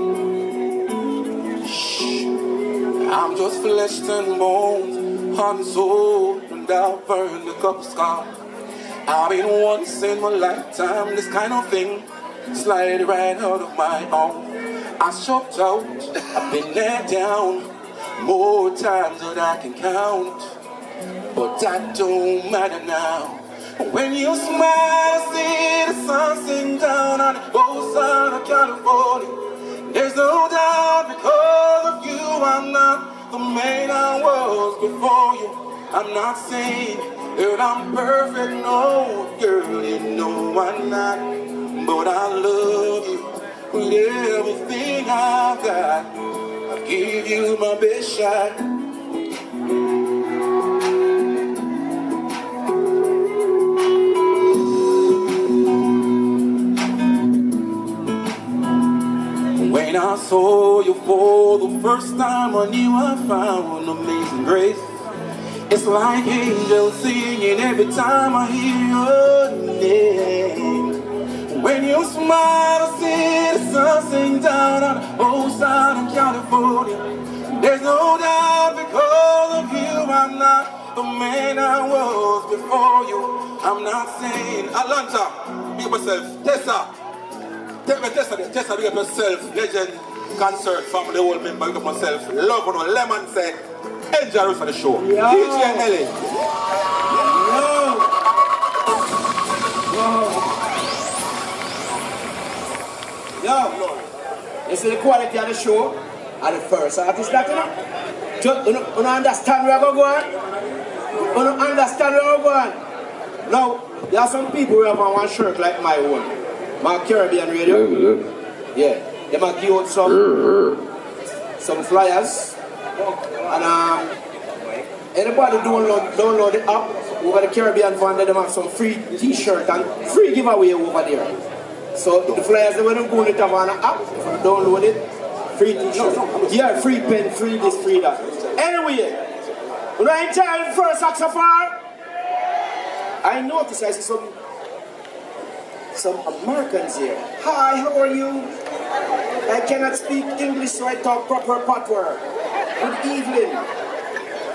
Shh. I'm just flesh and bones, heart and soul, and I'll burn the cup of scar. I've been once in my lifetime, this kind of thing, slide right out of my own. I choked out, I've been there down, more times than I can count. But that don't matter now. When you smile, I see the sun sink down on the whole side of California. There's no doubt because of you, I'm not the man I was before you. I'm not saying that I'm perfect, no, girl, you know I'm not. But I love you with everything I've got. I'll give you my best shot. When I saw you for the first time, I knew I found amazing grace. It's like angels singing every time I hear your name. When you smile, I see the sun sink down on the whole side of California. There's no doubt because of you, I'm not the man I was before you. I'm not saying Atlanta, be yourself, Tessa. Take me test big up yourself. Legend concert from the whole member. Big up myself. Love on Lemon say. Enjoy for the show. Yeah. DJ Ellie. Yo, you see the quality of the show? And the first artist that, you know? You understand where I'm going? You understand where I'm going? Now, there are some people who have one shirt like my own. My Caribbean Radio. Yeah. They might give out some flyers. And anybody download the app over the Caribbean Fund, they have some free t-shirt and free giveaway over there. So the flyers, they will go on the Havana app, download it, free t-shirt. Yeah, free pen, free this, free that. Anyway, when I tell first saxophone, I noticed I see some Americans here. Hi, how are you? I cannot speak English, so I talk proper patois. Good evening.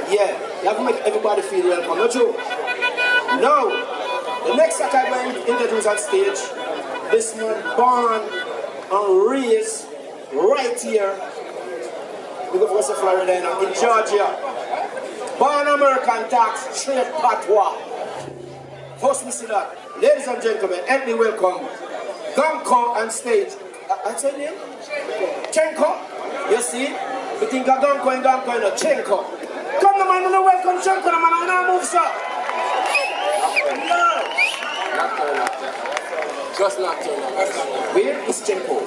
Yeah, you have to make everybody feel welcome, don't you? Now, the next act I'm going to introduce on stage, this man born and raised right here in West Florida, in Georgia. Born American, talks straight patois. First we see that. Ladies and gentlemen, help me welcome Gonko on stage. What's your name? Chenko. You see? You think of Gonko and Chenko. Come the man, no welcome Chenko, the man, and move, sir. No. Not turn up. Just not turn up. Where is Chenko?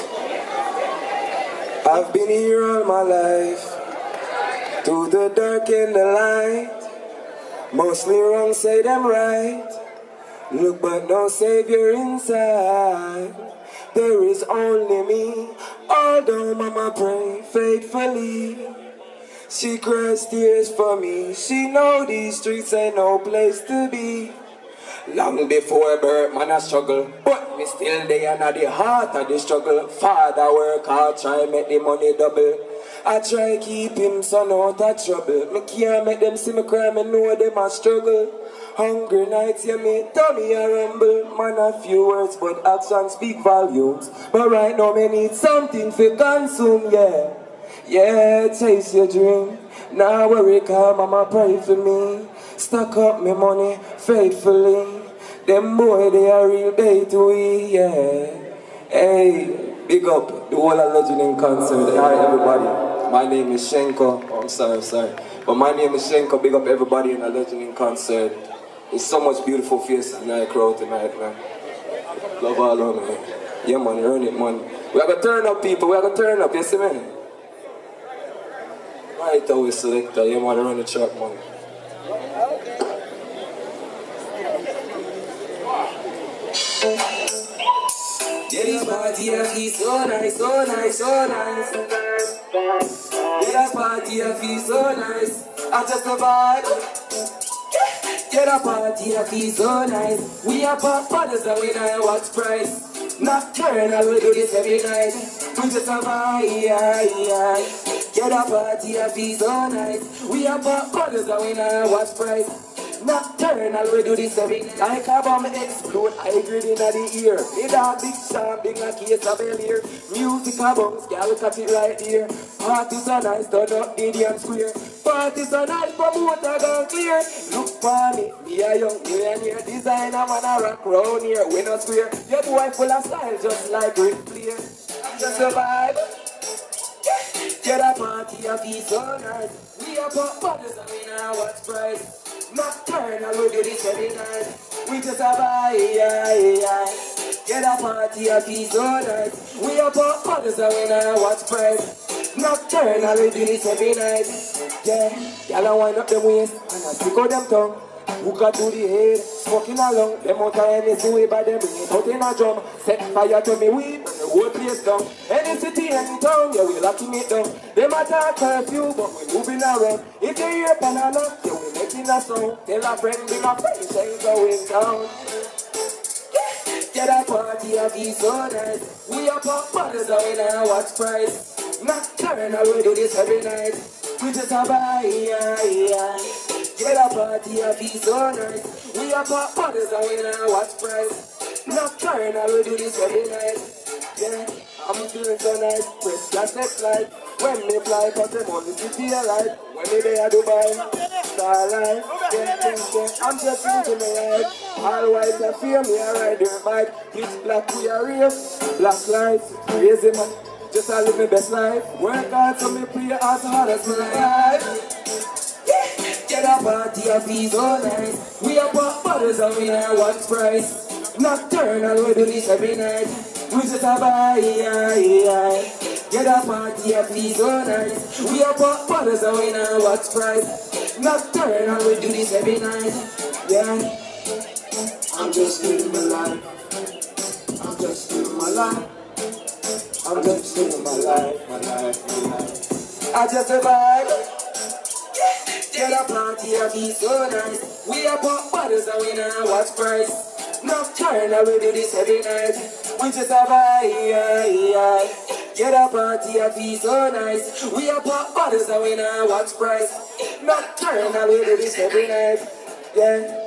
I've been here all my life, through the dark and the light. Mostly wrong, say them right. Look, but no savior inside. There is only me, although mama pray faithfully. She cries tears for me. She know these streets ain't no place to be. Long before birth, man, I struggle, but me still there at the heart of the struggle. Father work hard, try make the money double. I try keep him son out of trouble. Me can't make them see me cry, me know them a struggle. Hungry nights, yeah, me tummy a rumble. Man, a few words, but actions speak volumes. But right now, me need something to consume, yeah. Yeah, chase your dream. Now worry, cause mama pray for me. Stack up me money faithfully. Them boy, they are real day to we, yeah. Hey, big up the whole of Legend in Concert. Hi everybody, my name is Shenko. Oh, I'm sorry. But my name is Shenko, big up everybody in the Legend in Concert. There's so much beautiful faces in that crowd tonight, man. Love all of me, man. Yeah, man, earn it, man. We have to turn up, people, we have to turn up, you see, man? Right away, selector, yeah, man, run the track, man. Yeah, this party I feel so nice, so nice, so nice. Yeah, that party I feel so nice. I just a vibe. Yeah, that party I feel so nice. We are pop brothers and we know what's price. Nocturnal, we do this every night. We just a vibe. Yeah, that party I feel so nice. We are pop brothers and we know what's price. Nocturnal, we do this every night. Like a bomb explode, I grade in the ear. Me dog big shot, big a case of bell here. Music a bounce, girl cut it right here. Parties are nice, turn up Indian Square. Parties are nice, promoter gone clear. Look for me a young millionaire. Designer man a rock round here. We not square. Your boy full of style, just like Ric Flair. I'm just a vibe. Get a party, I feel so nice. We are pop bottles and we know what's price. Nocturnal, we do this every night. We just a vibe. Get a party, I feel so nice. We are pop bottles and we know what's price. Nocturnal, we do this every night. Yeah, y'all wind up them waist and I stick out them tongue. Hook up to the head, smoking along. Them out of anything way by them bring it out in a drum. Set fire to me weed and the whole place down. Any city, any town, yeah, we lock it down. Them attack curfew, but we moving around. If you hear banana, yeah, we making a sound. Tell a friend, bring a friend, ain't going down. Get a party, I feel so nice. We are pop bottles and we know what's price. Nocturnal, we do this every night. We just a vibe. Get a party, I feel so nice. We are pop bottles and we know what's price. Nocturnal, we do this every night. Yeah, I'm feeling so nice. Press that next light. When me fly, cause them only city alive. When me there Dubai, starlight. Yeah. I'm just into my life. All white and fear me, I ride your bike. Pitch black, we are real. Black lights, crazy man. Just I live my best life. Work hard so me play as hard as my life. Get a party of these so nice. We are pop bottles and we are one price. Nocturnal, we do this every night. We just a buy, get a party of these so nice. We are pop bottles and we are one price. Nocturnal, we do this every night. Yeah, I'm just living my life. I'm just living my life. I'm just living my life, my life, my life. I just survive. Get a party of these so nice. We are pop bottles and we now watch price. Nocturnal, we do this every night. We just have get a party of these so nice. We are pop bottles and we now watch price. Nocturnal, we do this every night. Yeah.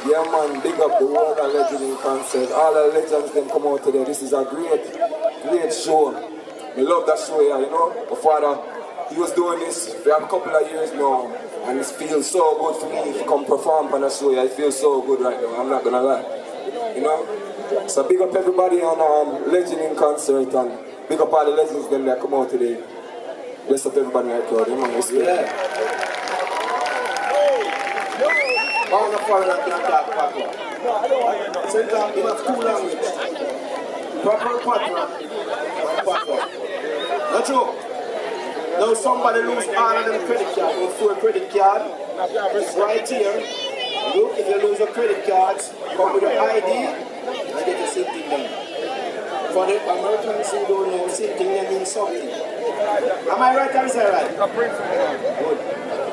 Yeah man, big up the world of legend in concert. All the legends them come out today. This is a great show. I love that show here, you know. My father, he was doing this for a couple of years now, and it feels so good for me to come perform on that show here. It feels so good right now, I'm not gonna lie. You know? So big up everybody on Legend in Concert, and big up all the legends them that come out today. Bless up everybody in the crowd, you know, respect. I'm not following that talk patois. So you have two languages. Proper patois. Not true. Now somebody lose all of them credit cards, or 4 credit cards. It's right here. Look, if you lose your credit cards, come with your ID, and get the same thing done. For the Americans who don't know, same thing they mean something. Am I right or is that right? Good.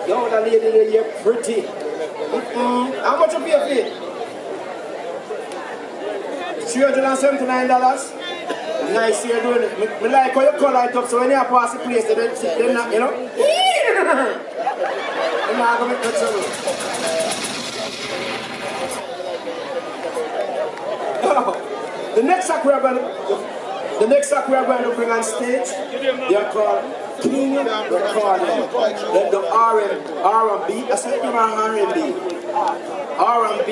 Yo, that lady there, you're pretty. How much you pay for it? $379. Nice you're doing it. Me like how you color it up so when you pass the place, they're not, you know? They're not going to make no trouble. The next act we are going to bring on stage, they are called King Recording. Then the R&B, that's what you R&B. R&B,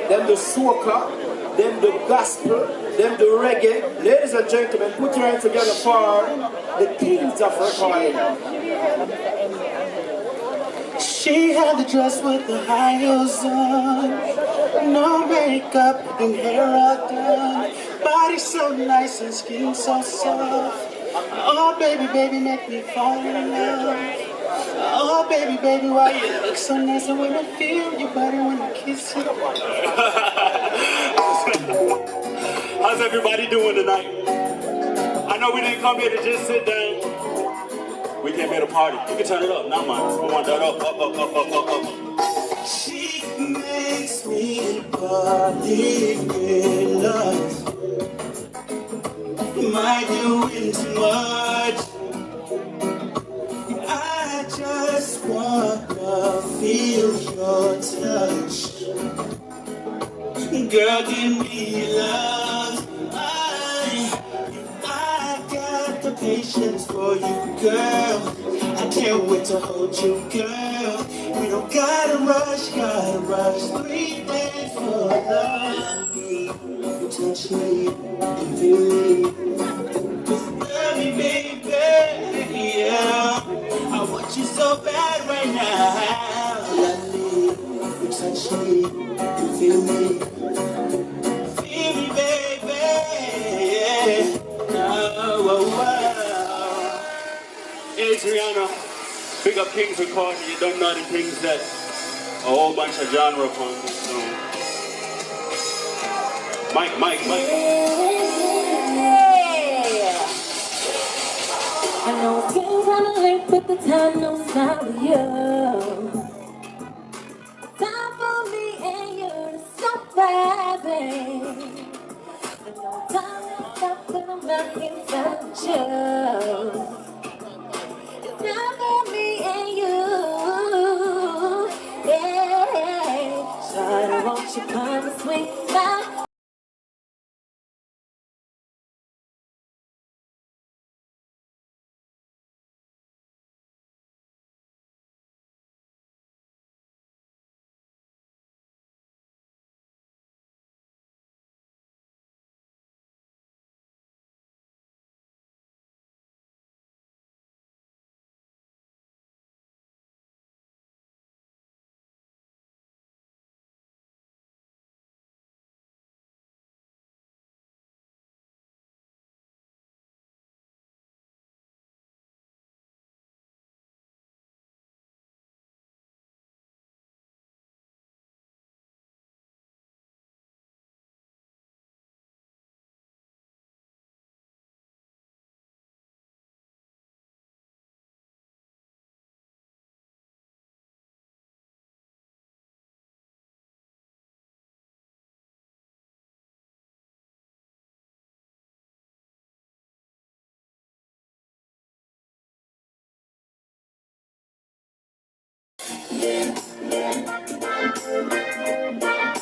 then the soca, then the gospel, then the reggae. Ladies and gentlemen, put your hands together for the Kings of Recording. She had the dress with the high heels on, no makeup and hair all done, body so nice and skin so soft. Oh baby, baby, make me fall in love. Oh baby, why you look so nice, and when I feel your body when I kiss you. How's everybody doing tonight? I know we didn't come here to just sit down. We came here to party. You can turn it up, not mine. We want that up. She makes me believe in love. Am I doing too much? I just wanna feel your touch. Girl, give me love. I got the patience for you, girl. I can't wait to hold you, girl. We don't gotta rush. 3 days for love. You touch me and feel me. Love me, baby, yeah. I want you so bad right now. Love me, you touch me and feel me. Feel me, baby, yeah. Hey, Triana, big up Kings Recording. You don't know the things that a whole bunch of genre upon this song. Mike. I know it's getting kinda late, but the time knows not with you. Time for me and you to stop vibing. I know time to stop, but I'm not inside with you. It's time for me and you, yeah. So I don't want you sweet smile.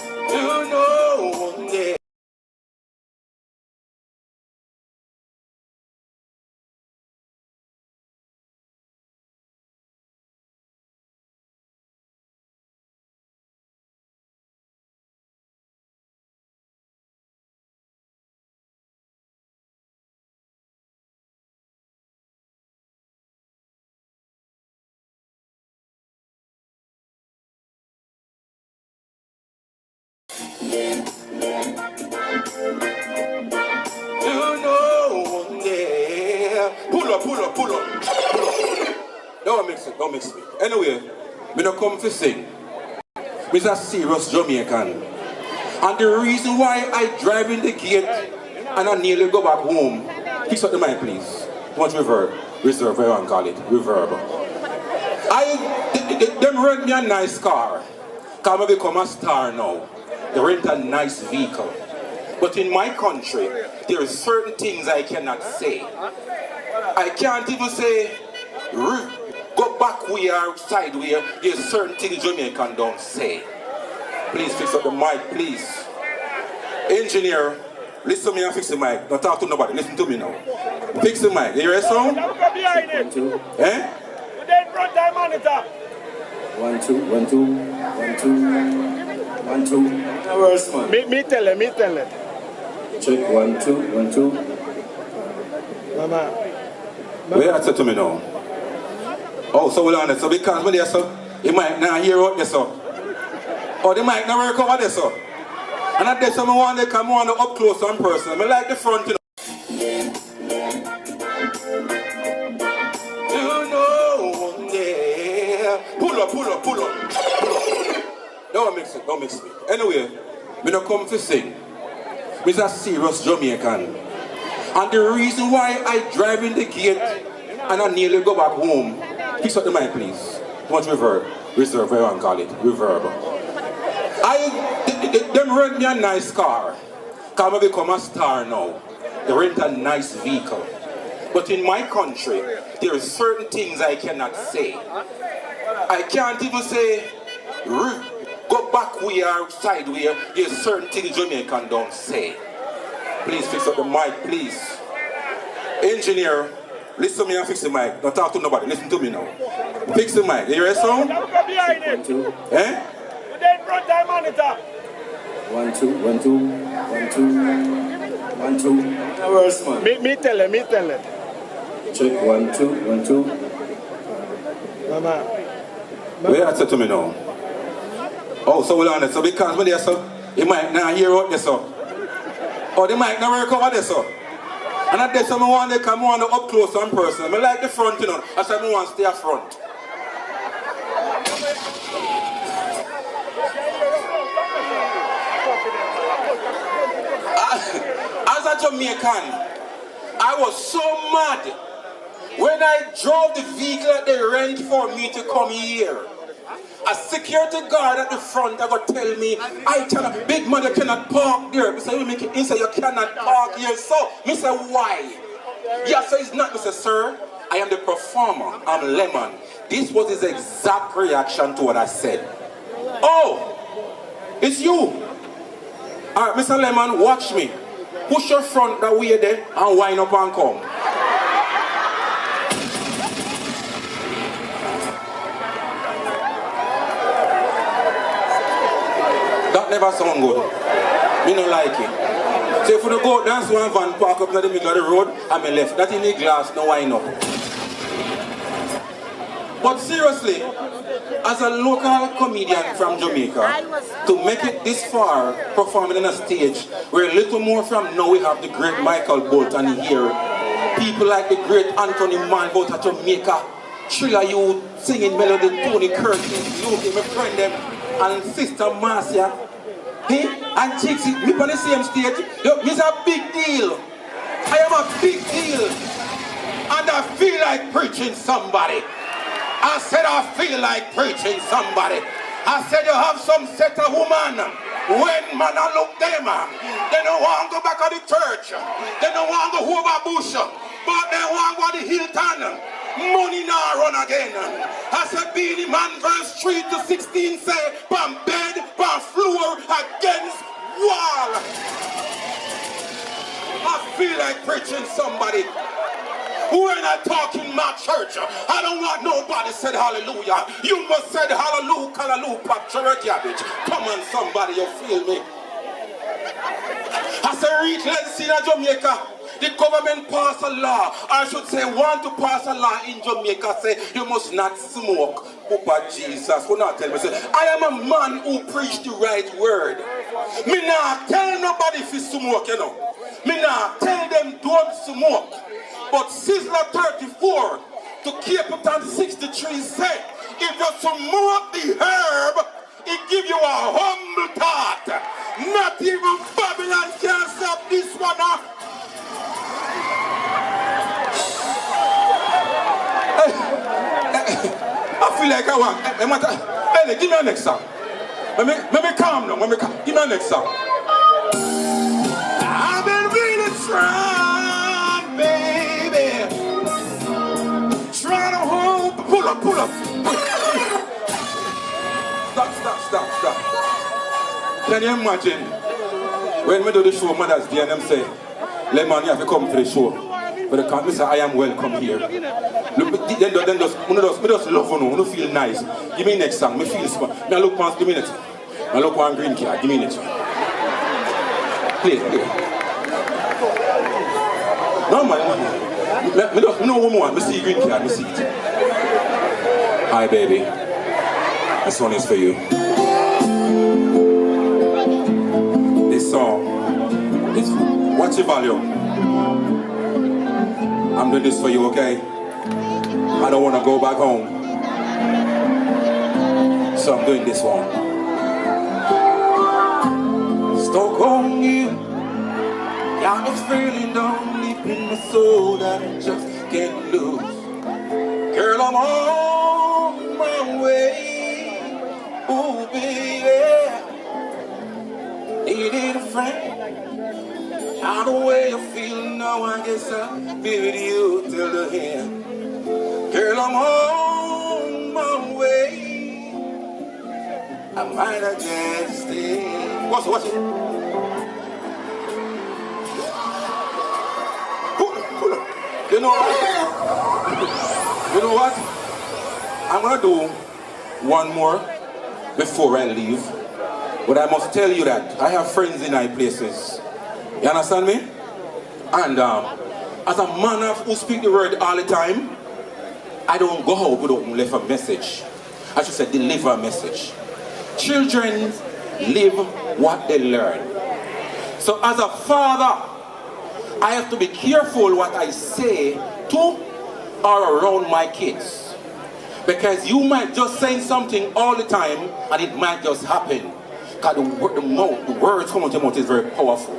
You know one day. You know one day. Pull up, pull up, pull up. Pull up. Don't mix it, don't mix it. Anyway, me not come to sing. Me's a serious Jamaican. And the reason why I drive in the gate and I nearly go back home. Fix up the mic, please. Too much reverb. Reserve, I want to call it. Reverb. Them rent me a nice car. Because I become a star now. They rent a nice vehicle. But in my country, there are certain things I cannot say. I can't even say, go back way or side way. There's certain things Jamaican don't say. Please fix up the mic, please. Engineer, listen to me and fix the mic. Don't talk to nobody. Listen to me now. Fix the mic. You hear a sound? Eh? One, two, one, two, one, two, one, two. Worse, man. Me tell it. Check 1, 2, 1, 2. Mama. Where you to me now? Oh, so hold on. So because when there, so you might not hear out there, so. Oh, the mic not work over there, so. And at this time, I want to come on up close and personal. I like the front, you know. You know one day. Pull up, pull up, pull up. Pull up. Don't mix it, don't mix it. Anyway, me not come to sing. Me's a serious Jamaican. And the reason why I drive in the gate and I nearly go back home. Fix up the mic, please. Too much reverb. Reserve, I want to call it. Reverb. Them rent me a nice car. Because I become a star now. They rent a nice vehicle. But in my country, there are certain things I cannot say. I can't even say, go back way or side way. There's certain things Jamaican don't say. Please fix up the mic, please. Engineer, listen to me and fix the mic. Don't talk to nobody. Listen to me now. Fix the mic. You hear a sound? Eh? 1, 2, 1, 2, 1, 2, 1, 2. Worse, man. Me tell it. Check 1, 2, 1, 2. Mama. Where you to me now? Oh, so hold on. So because when there, so you might not hear out there, so. Oh, the mic not work over there, so. And at this time, I want to come on up close and personal. I like the front, you know. I said I want to stay up front. As a Jamaican, I was so mad when I drove the vehicle that they rent for me to come here. A security guard at the front that would tell me, I tell a big man you cannot park there. I say, he said, you cannot park here. So, I say, why? Yeah, so it's not, I say, sir, I am the performer. I'm Lemon. This was his exact reaction to what I said. Oh, it's you. All right, Mr. Lemon, watch me. Push your front that way there and wind up and come. That never sound good. Me no like it. So if you go dance one van park up in the middle of the road and me left, that in the glass, no wind up. But seriously, as a local comedian from Jamaica, to make it this far performing on a stage where a little more from now we have the great Michael Bolton here, people like the great Anthony Mann out of Jamaica, Trilla you singing melody, Tony Curtis, you my friend them, and Sister Marcia, hey, and Chixie, we on the same stage. Look, it's a big deal. I am a big deal. And I feel like preaching somebody. I said I feel like preaching somebody. I said you have some set of woman. When man I look them, they don't want to go back to the church. They don't want to go over bush. But they want to go to the Hilton. Money now run again. I said Beanie Man verse 3 to 16 say, from bed, from floor, against wall. I feel like preaching somebody. We're not talking my church. I don't want nobody said hallelujah. You must say hallelujah, hallelujah, church cabbage. Come on, somebody, you feel me? I said, reach legacy in Jamaica. The government passed a law, I should say, want to pass a law in Jamaica, say, you must not smoke. Papa Jesus, who not tell me, say, I am a man who preach the right word. Me not tell nobody if you smoke, you know. Me not tell them don't smoke. But Sizzler 34 to Cape Town 63 said, if you smoke the herb, it give you a humble thought. Not even Babylon can stop this one up. I feel like I want. Hey, give me a next song. Let me calm now. Give me a next song. I've been really trying, baby. Trying to hold. Pull up. Stop. Can you imagine when we do the show Mother's Day and them say, Lemon, you have to come to the show. But they can't say, I am welcome here. Look, then just love you, feel nice. Give me next song, me feel smart. Me look one, give me next. I look one green card, give me next. Play. No man, me just know one more, me see green card, me see it. Hi baby, this one is for you. This song is, watch your volume. I'm doing this for you, okay? I don't want to go back home. So I'm doing this one. Stuck on you. Got this feeling down deep in my soul that I just can't lose. Girl, I'm on my way. Ooh, baby. Needed a friend. How the way I feel now, I guess I'll be with you till the end. Girl, I'm on my way. I might have just stayed. Watch it. Pull up. You know what? I'm gonna do one more before I leave. But I must tell you that I have friends in high places. You understand me? And as a man who speaks the word all the time, I don't go out without leave a message. I should say deliver a message. Children live what they learn. So as a father, I have to be careful what I say to or around my kids. Because you might just say something all the time and it might just happen. Because the words coming out your mouth is very powerful.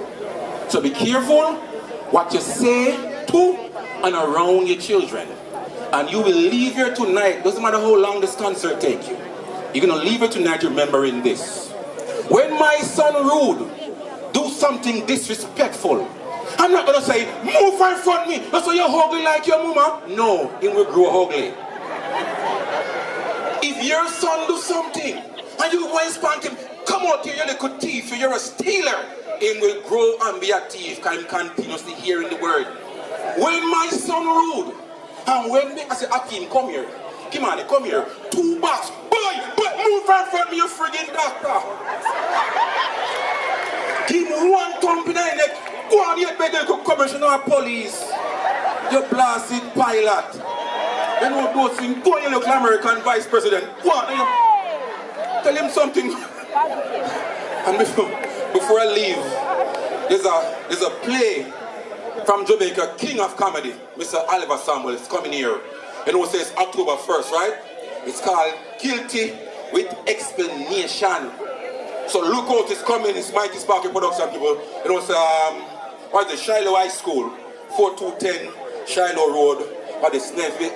So be careful what you say to and around your children. And you will leave here tonight, doesn't matter how long this concert takes you. You're going to leave here tonight remembering this. When my son Rude do something disrespectful, I'm not going to say, move in front of me, that's why you're ugly like your mama. No, he will grow ugly. If your son do something and you go and spank him, come out here, you little thief, you're a stealer. him will grow and be a thief, because him continuously hearing the word. When my son rude, and when I say, Akim, come here. Come on, come here. 2 bucks. Boy, move from front of me, you friggin' doctor. Give him 1 thump in the neck. Go on, you better go commissioner of police. You blasted pilot. You know those things. Go on, you look like American vice president. Go on, you tell him something. And before I leave, there's a play from Jamaica, King of Comedy, Mr. Oliver Samuel, is coming here. You know, it says October 1st, right? It's called Guilty with Explanation. So look out, it's coming, it's Mikey Sparky Production people. You know, it's what is it, Shiloh High School, 4210 Shiloh Road, at the Snailville,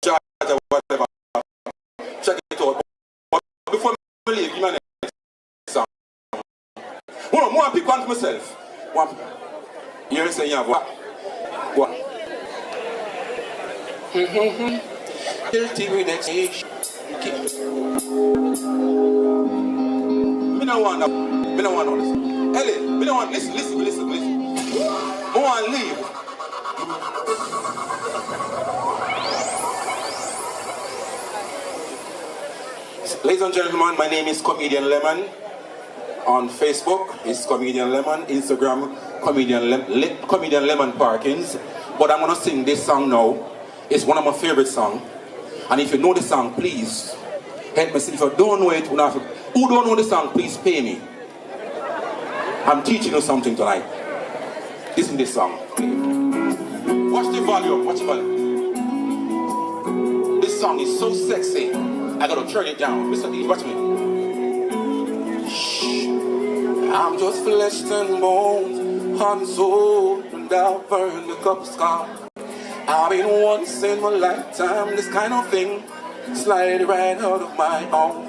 Georgia, whatever. Check it out. But before I leave, give me a next song. One pick one for myself. One. You say you have what? What? Guilty with explanation. Me no want all this. Ellie, me no want, listen. I want to leave. Ladies and gentlemen, my name is Comedian Lemon. On Facebook, it's Comedian Lemon. Instagram, Comedian Lemon Parkins. But I'm going to sing this song now. It's one of my favorite songs. And if you know the song, please help me sing. If you don't know it, who don't know the song, please pay me. I'm teaching you something tonight. Listen to this song. Watch the volume. This song is so sexy. I gotta turn it down. Listen, watch me. Shh. I'm just flesh and bones, heart and soul, and I'll burn the cup of scar. I've been once in my lifetime, this kind of thing slide right out of my own.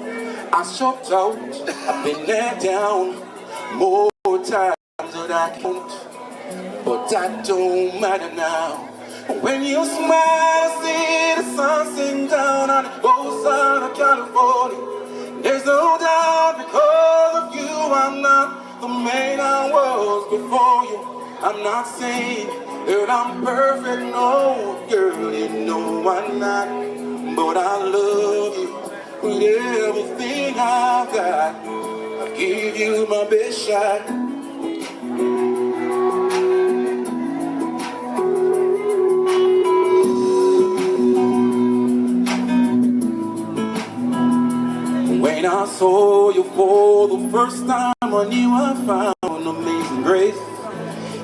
I choked out, I've been let down more times than I count, but that don't matter now. When you smile, I see the sun sink down on both sides of California. There's no doubt because of you, I'm not the man I was before you. I'm not saying that I'm perfect, no, girl, you know I'm not. But I love you with everything I've got. I'll give you my best shot. When I saw you for the first time, I knew I found amazing grace.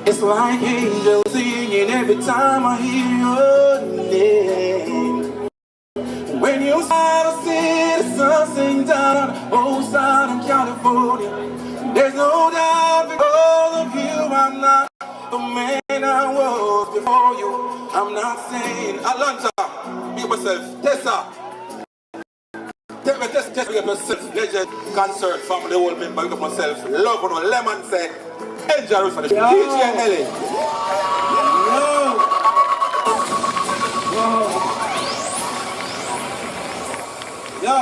It's like angels singing every time I hear your name. When you smile, I see the sun sink down on the whole side of California. There's no doubt because of you, I'm not the man I was before you. I'm not saying Atlanta, be myself, Tessa. Test me up yourself, legend concert from the old member, up myself, love on Lemon say, enjoy for the show. DJ Ellie. Yo,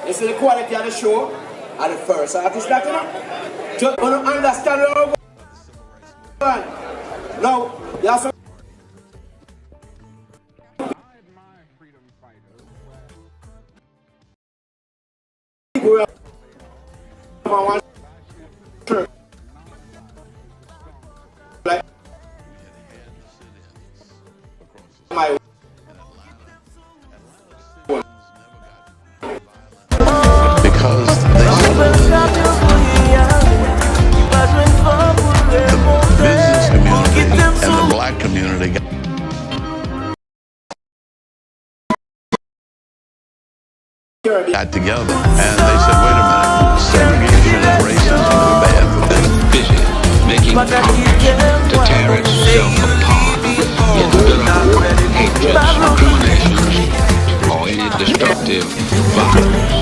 this is the quality of the show. And the first artist that you know. Just want to understand what I'm going. Now, you have some got together and they said, wait a minute, segregation and racism are bad for them. Busy making progress to tear itself apart in bitter hatred, discrimination, or any destructive violence.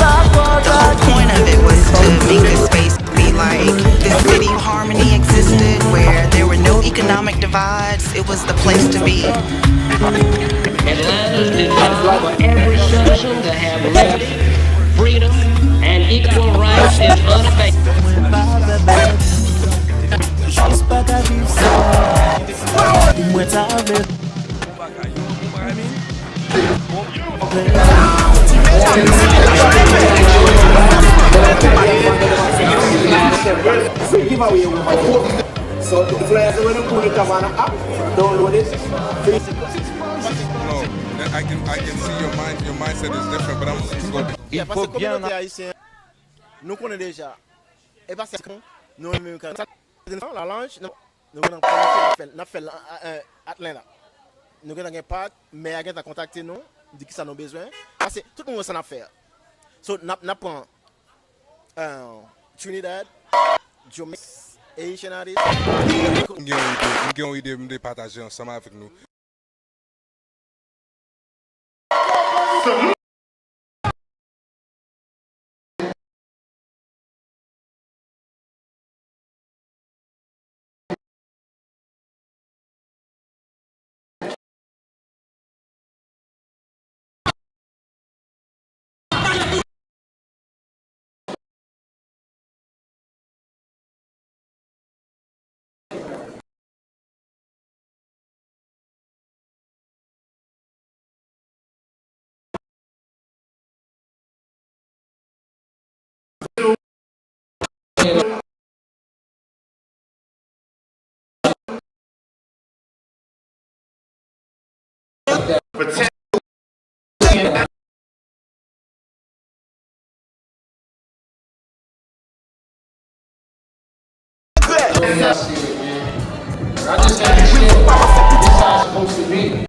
The whole point of it was to make this space be like this city of harmony existed where there were no economic divides. It was the place to be. Atlanta's designed for every citizen to have liberty, freedom, and equal rights is unabated. Free giveaway over. So the flyers when you put it up on the app, download it. Free. No, I can see your mindset is different, but I'm just going to. Il faut bien haïtien. Nous connaissons déjà. Et parce que nous même quand la langue nous avons fait Atlanta. Nous avons un part mais agent a contacté nous, dit qui ça nous besoin parce que tout le monde s'en a fait. So n'a prend Trinidad, Jamaica, Haitian artists. Nous avons idée de partager ensemble avec nous. I just had to share this is how it's supposed to be.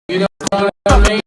You know what I mean?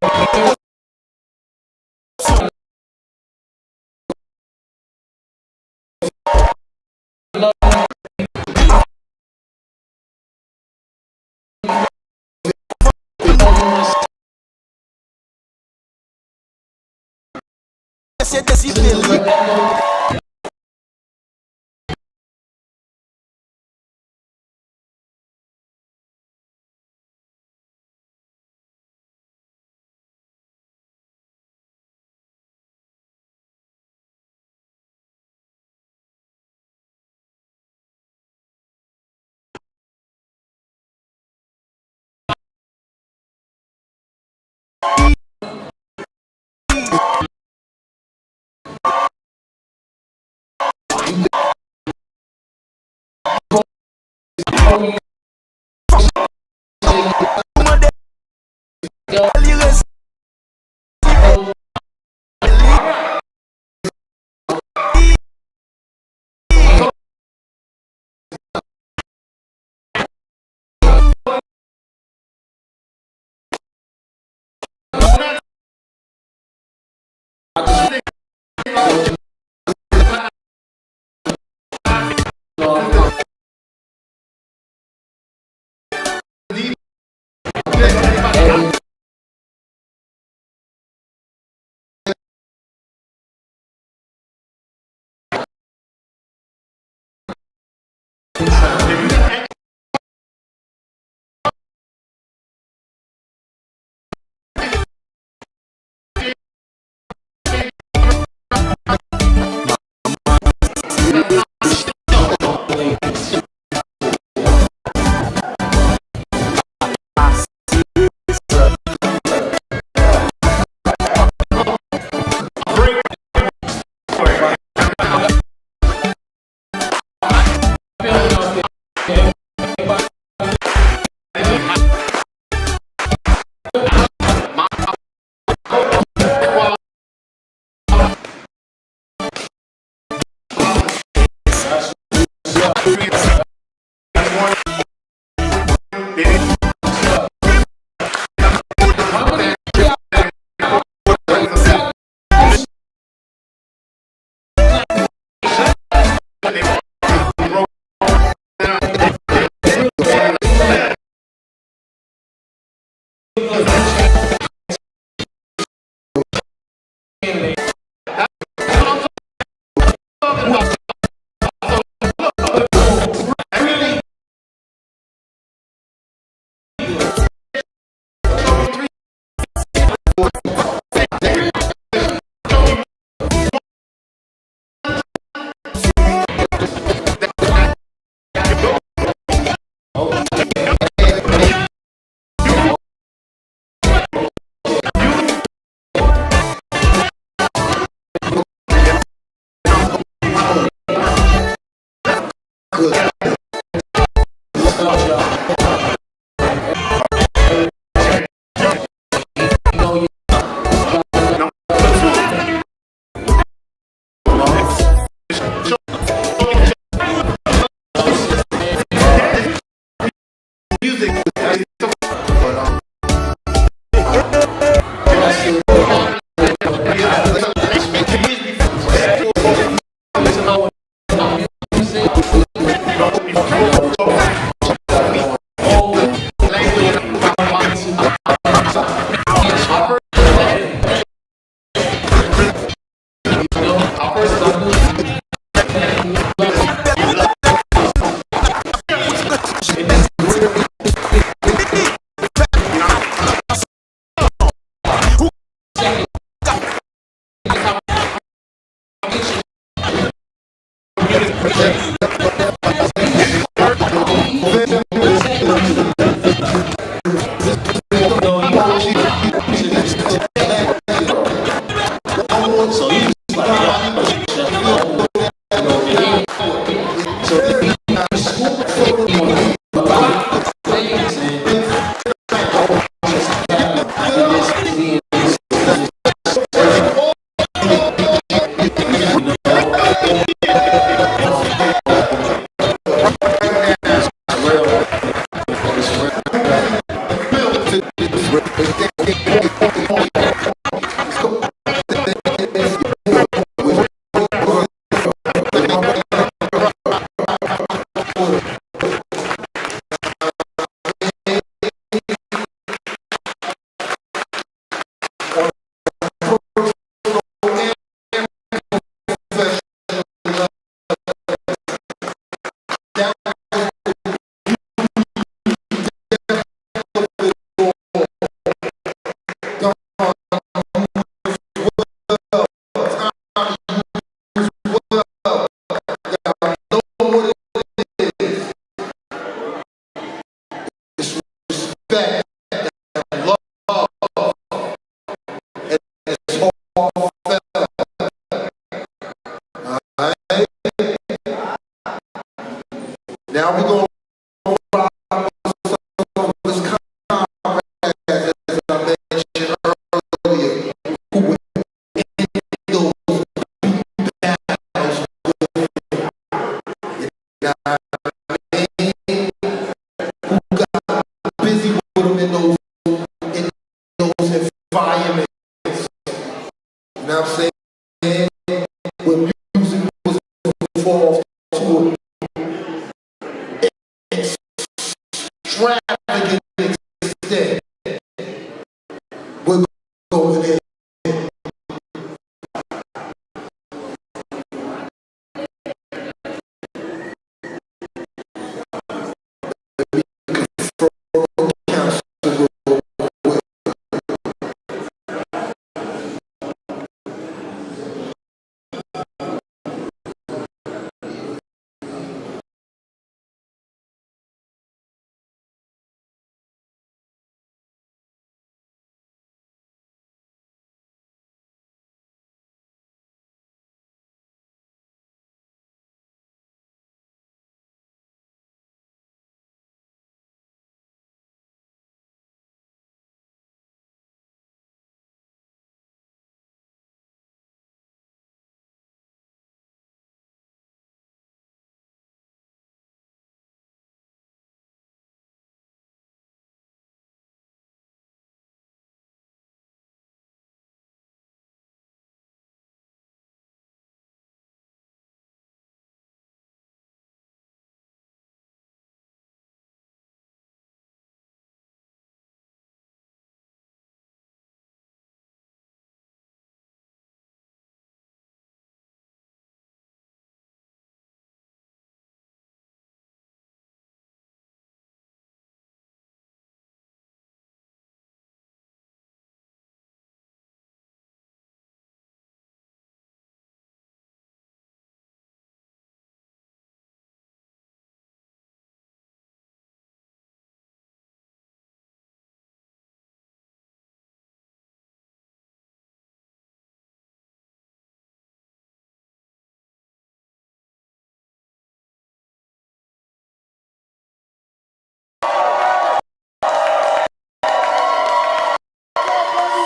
Now we're going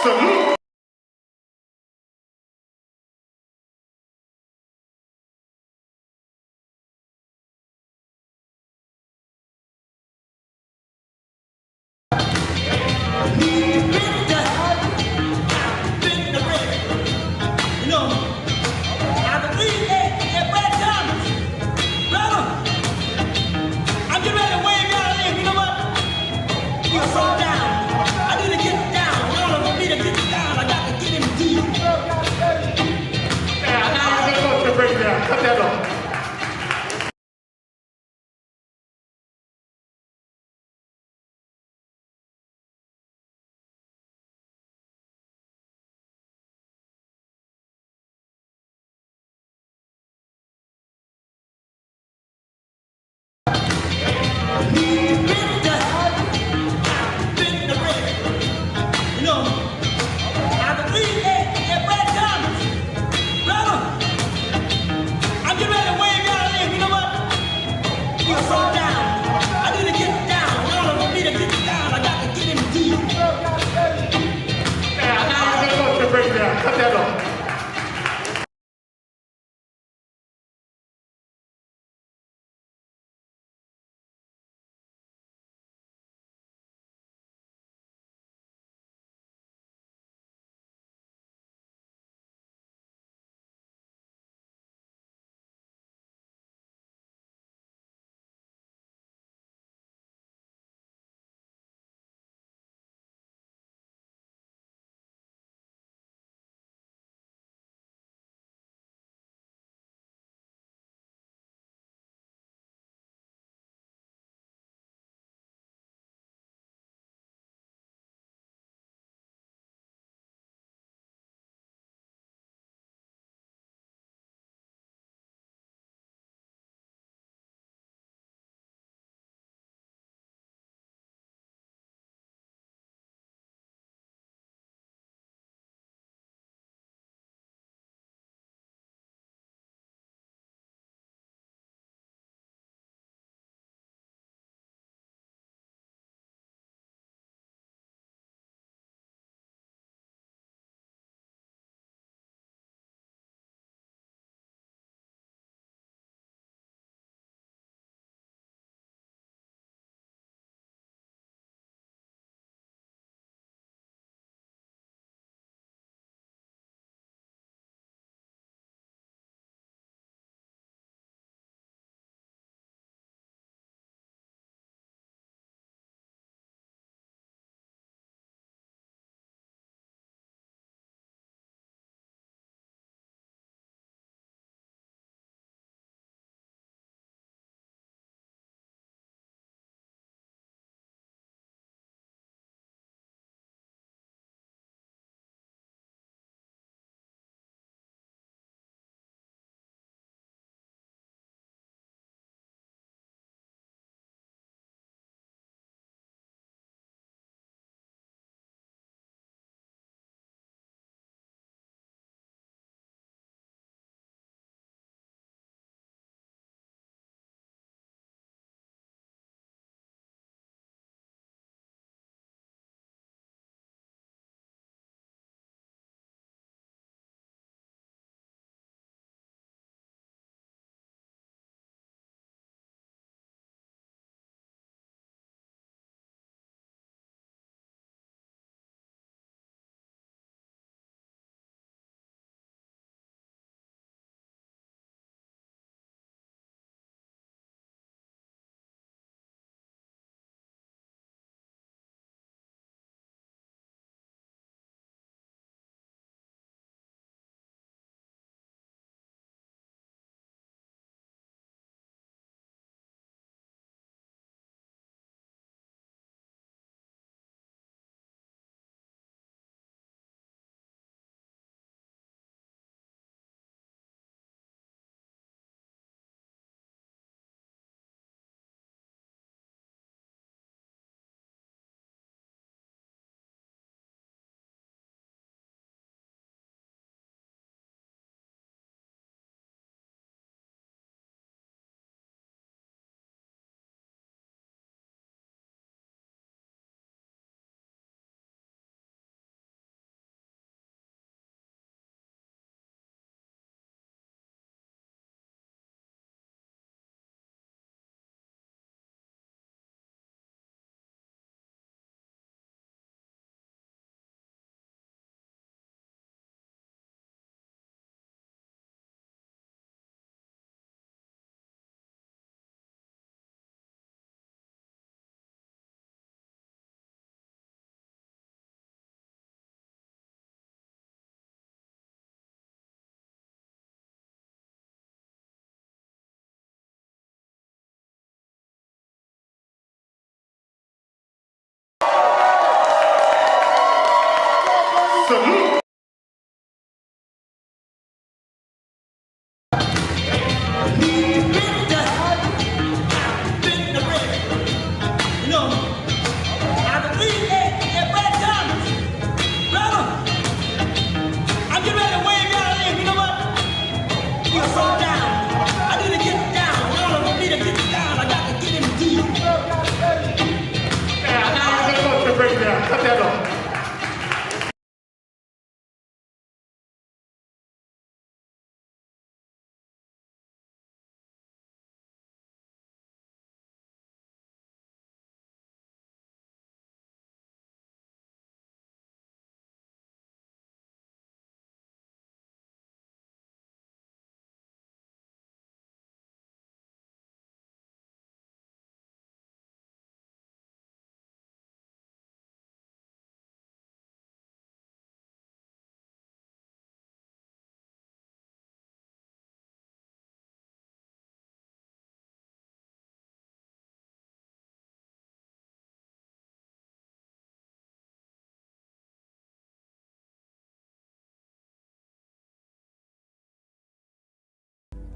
Salute. I need to get down. Y'all don't want me to get down.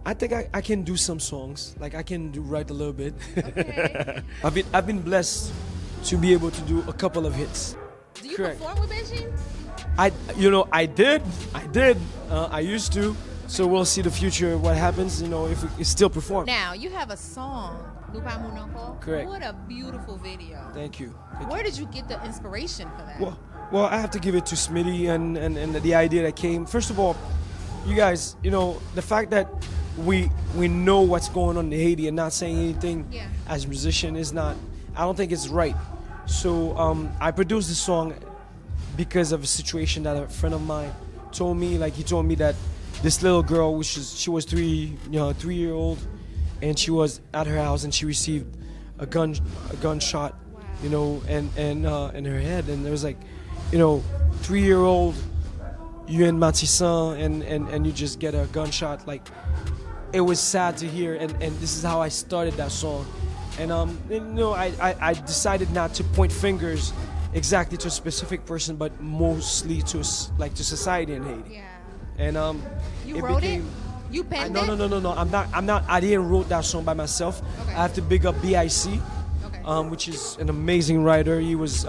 I think I can do some songs. Like I can write a little bit. Okay. I've been blessed to be able to do a couple of hits. Do you Correct. perform with Beijing? I did. I used to. So we'll see the future, what happens, if we still perform. Now, you have a song, Lupa Munoko. Correct. What a beautiful video. Thank you. Where did you get the inspiration for that? Well, I have to give it to Smitty and the idea that came. First of all, you guys, the fact that we know what's going on in Haiti and not saying anything as a musician is not, I don't think it's right. So I produced this song because of a situation that a friend of mine told me. Like he told me that this little girl, she was 3-year-old, and she was at her house and she received a gunshot, in her head, and there was like, 3-year-old, you in Matissan, and you just get a gunshot. Like, it was sad to hear, and this is how I started that song, and I decided not to point fingers exactly to a specific person, but mostly to society in Haiti. Yeah. And you wrote it? You penned it? No. I'm not. I didn't wrote that song by myself. Okay. I have to big up BIC, which is an amazing writer. He was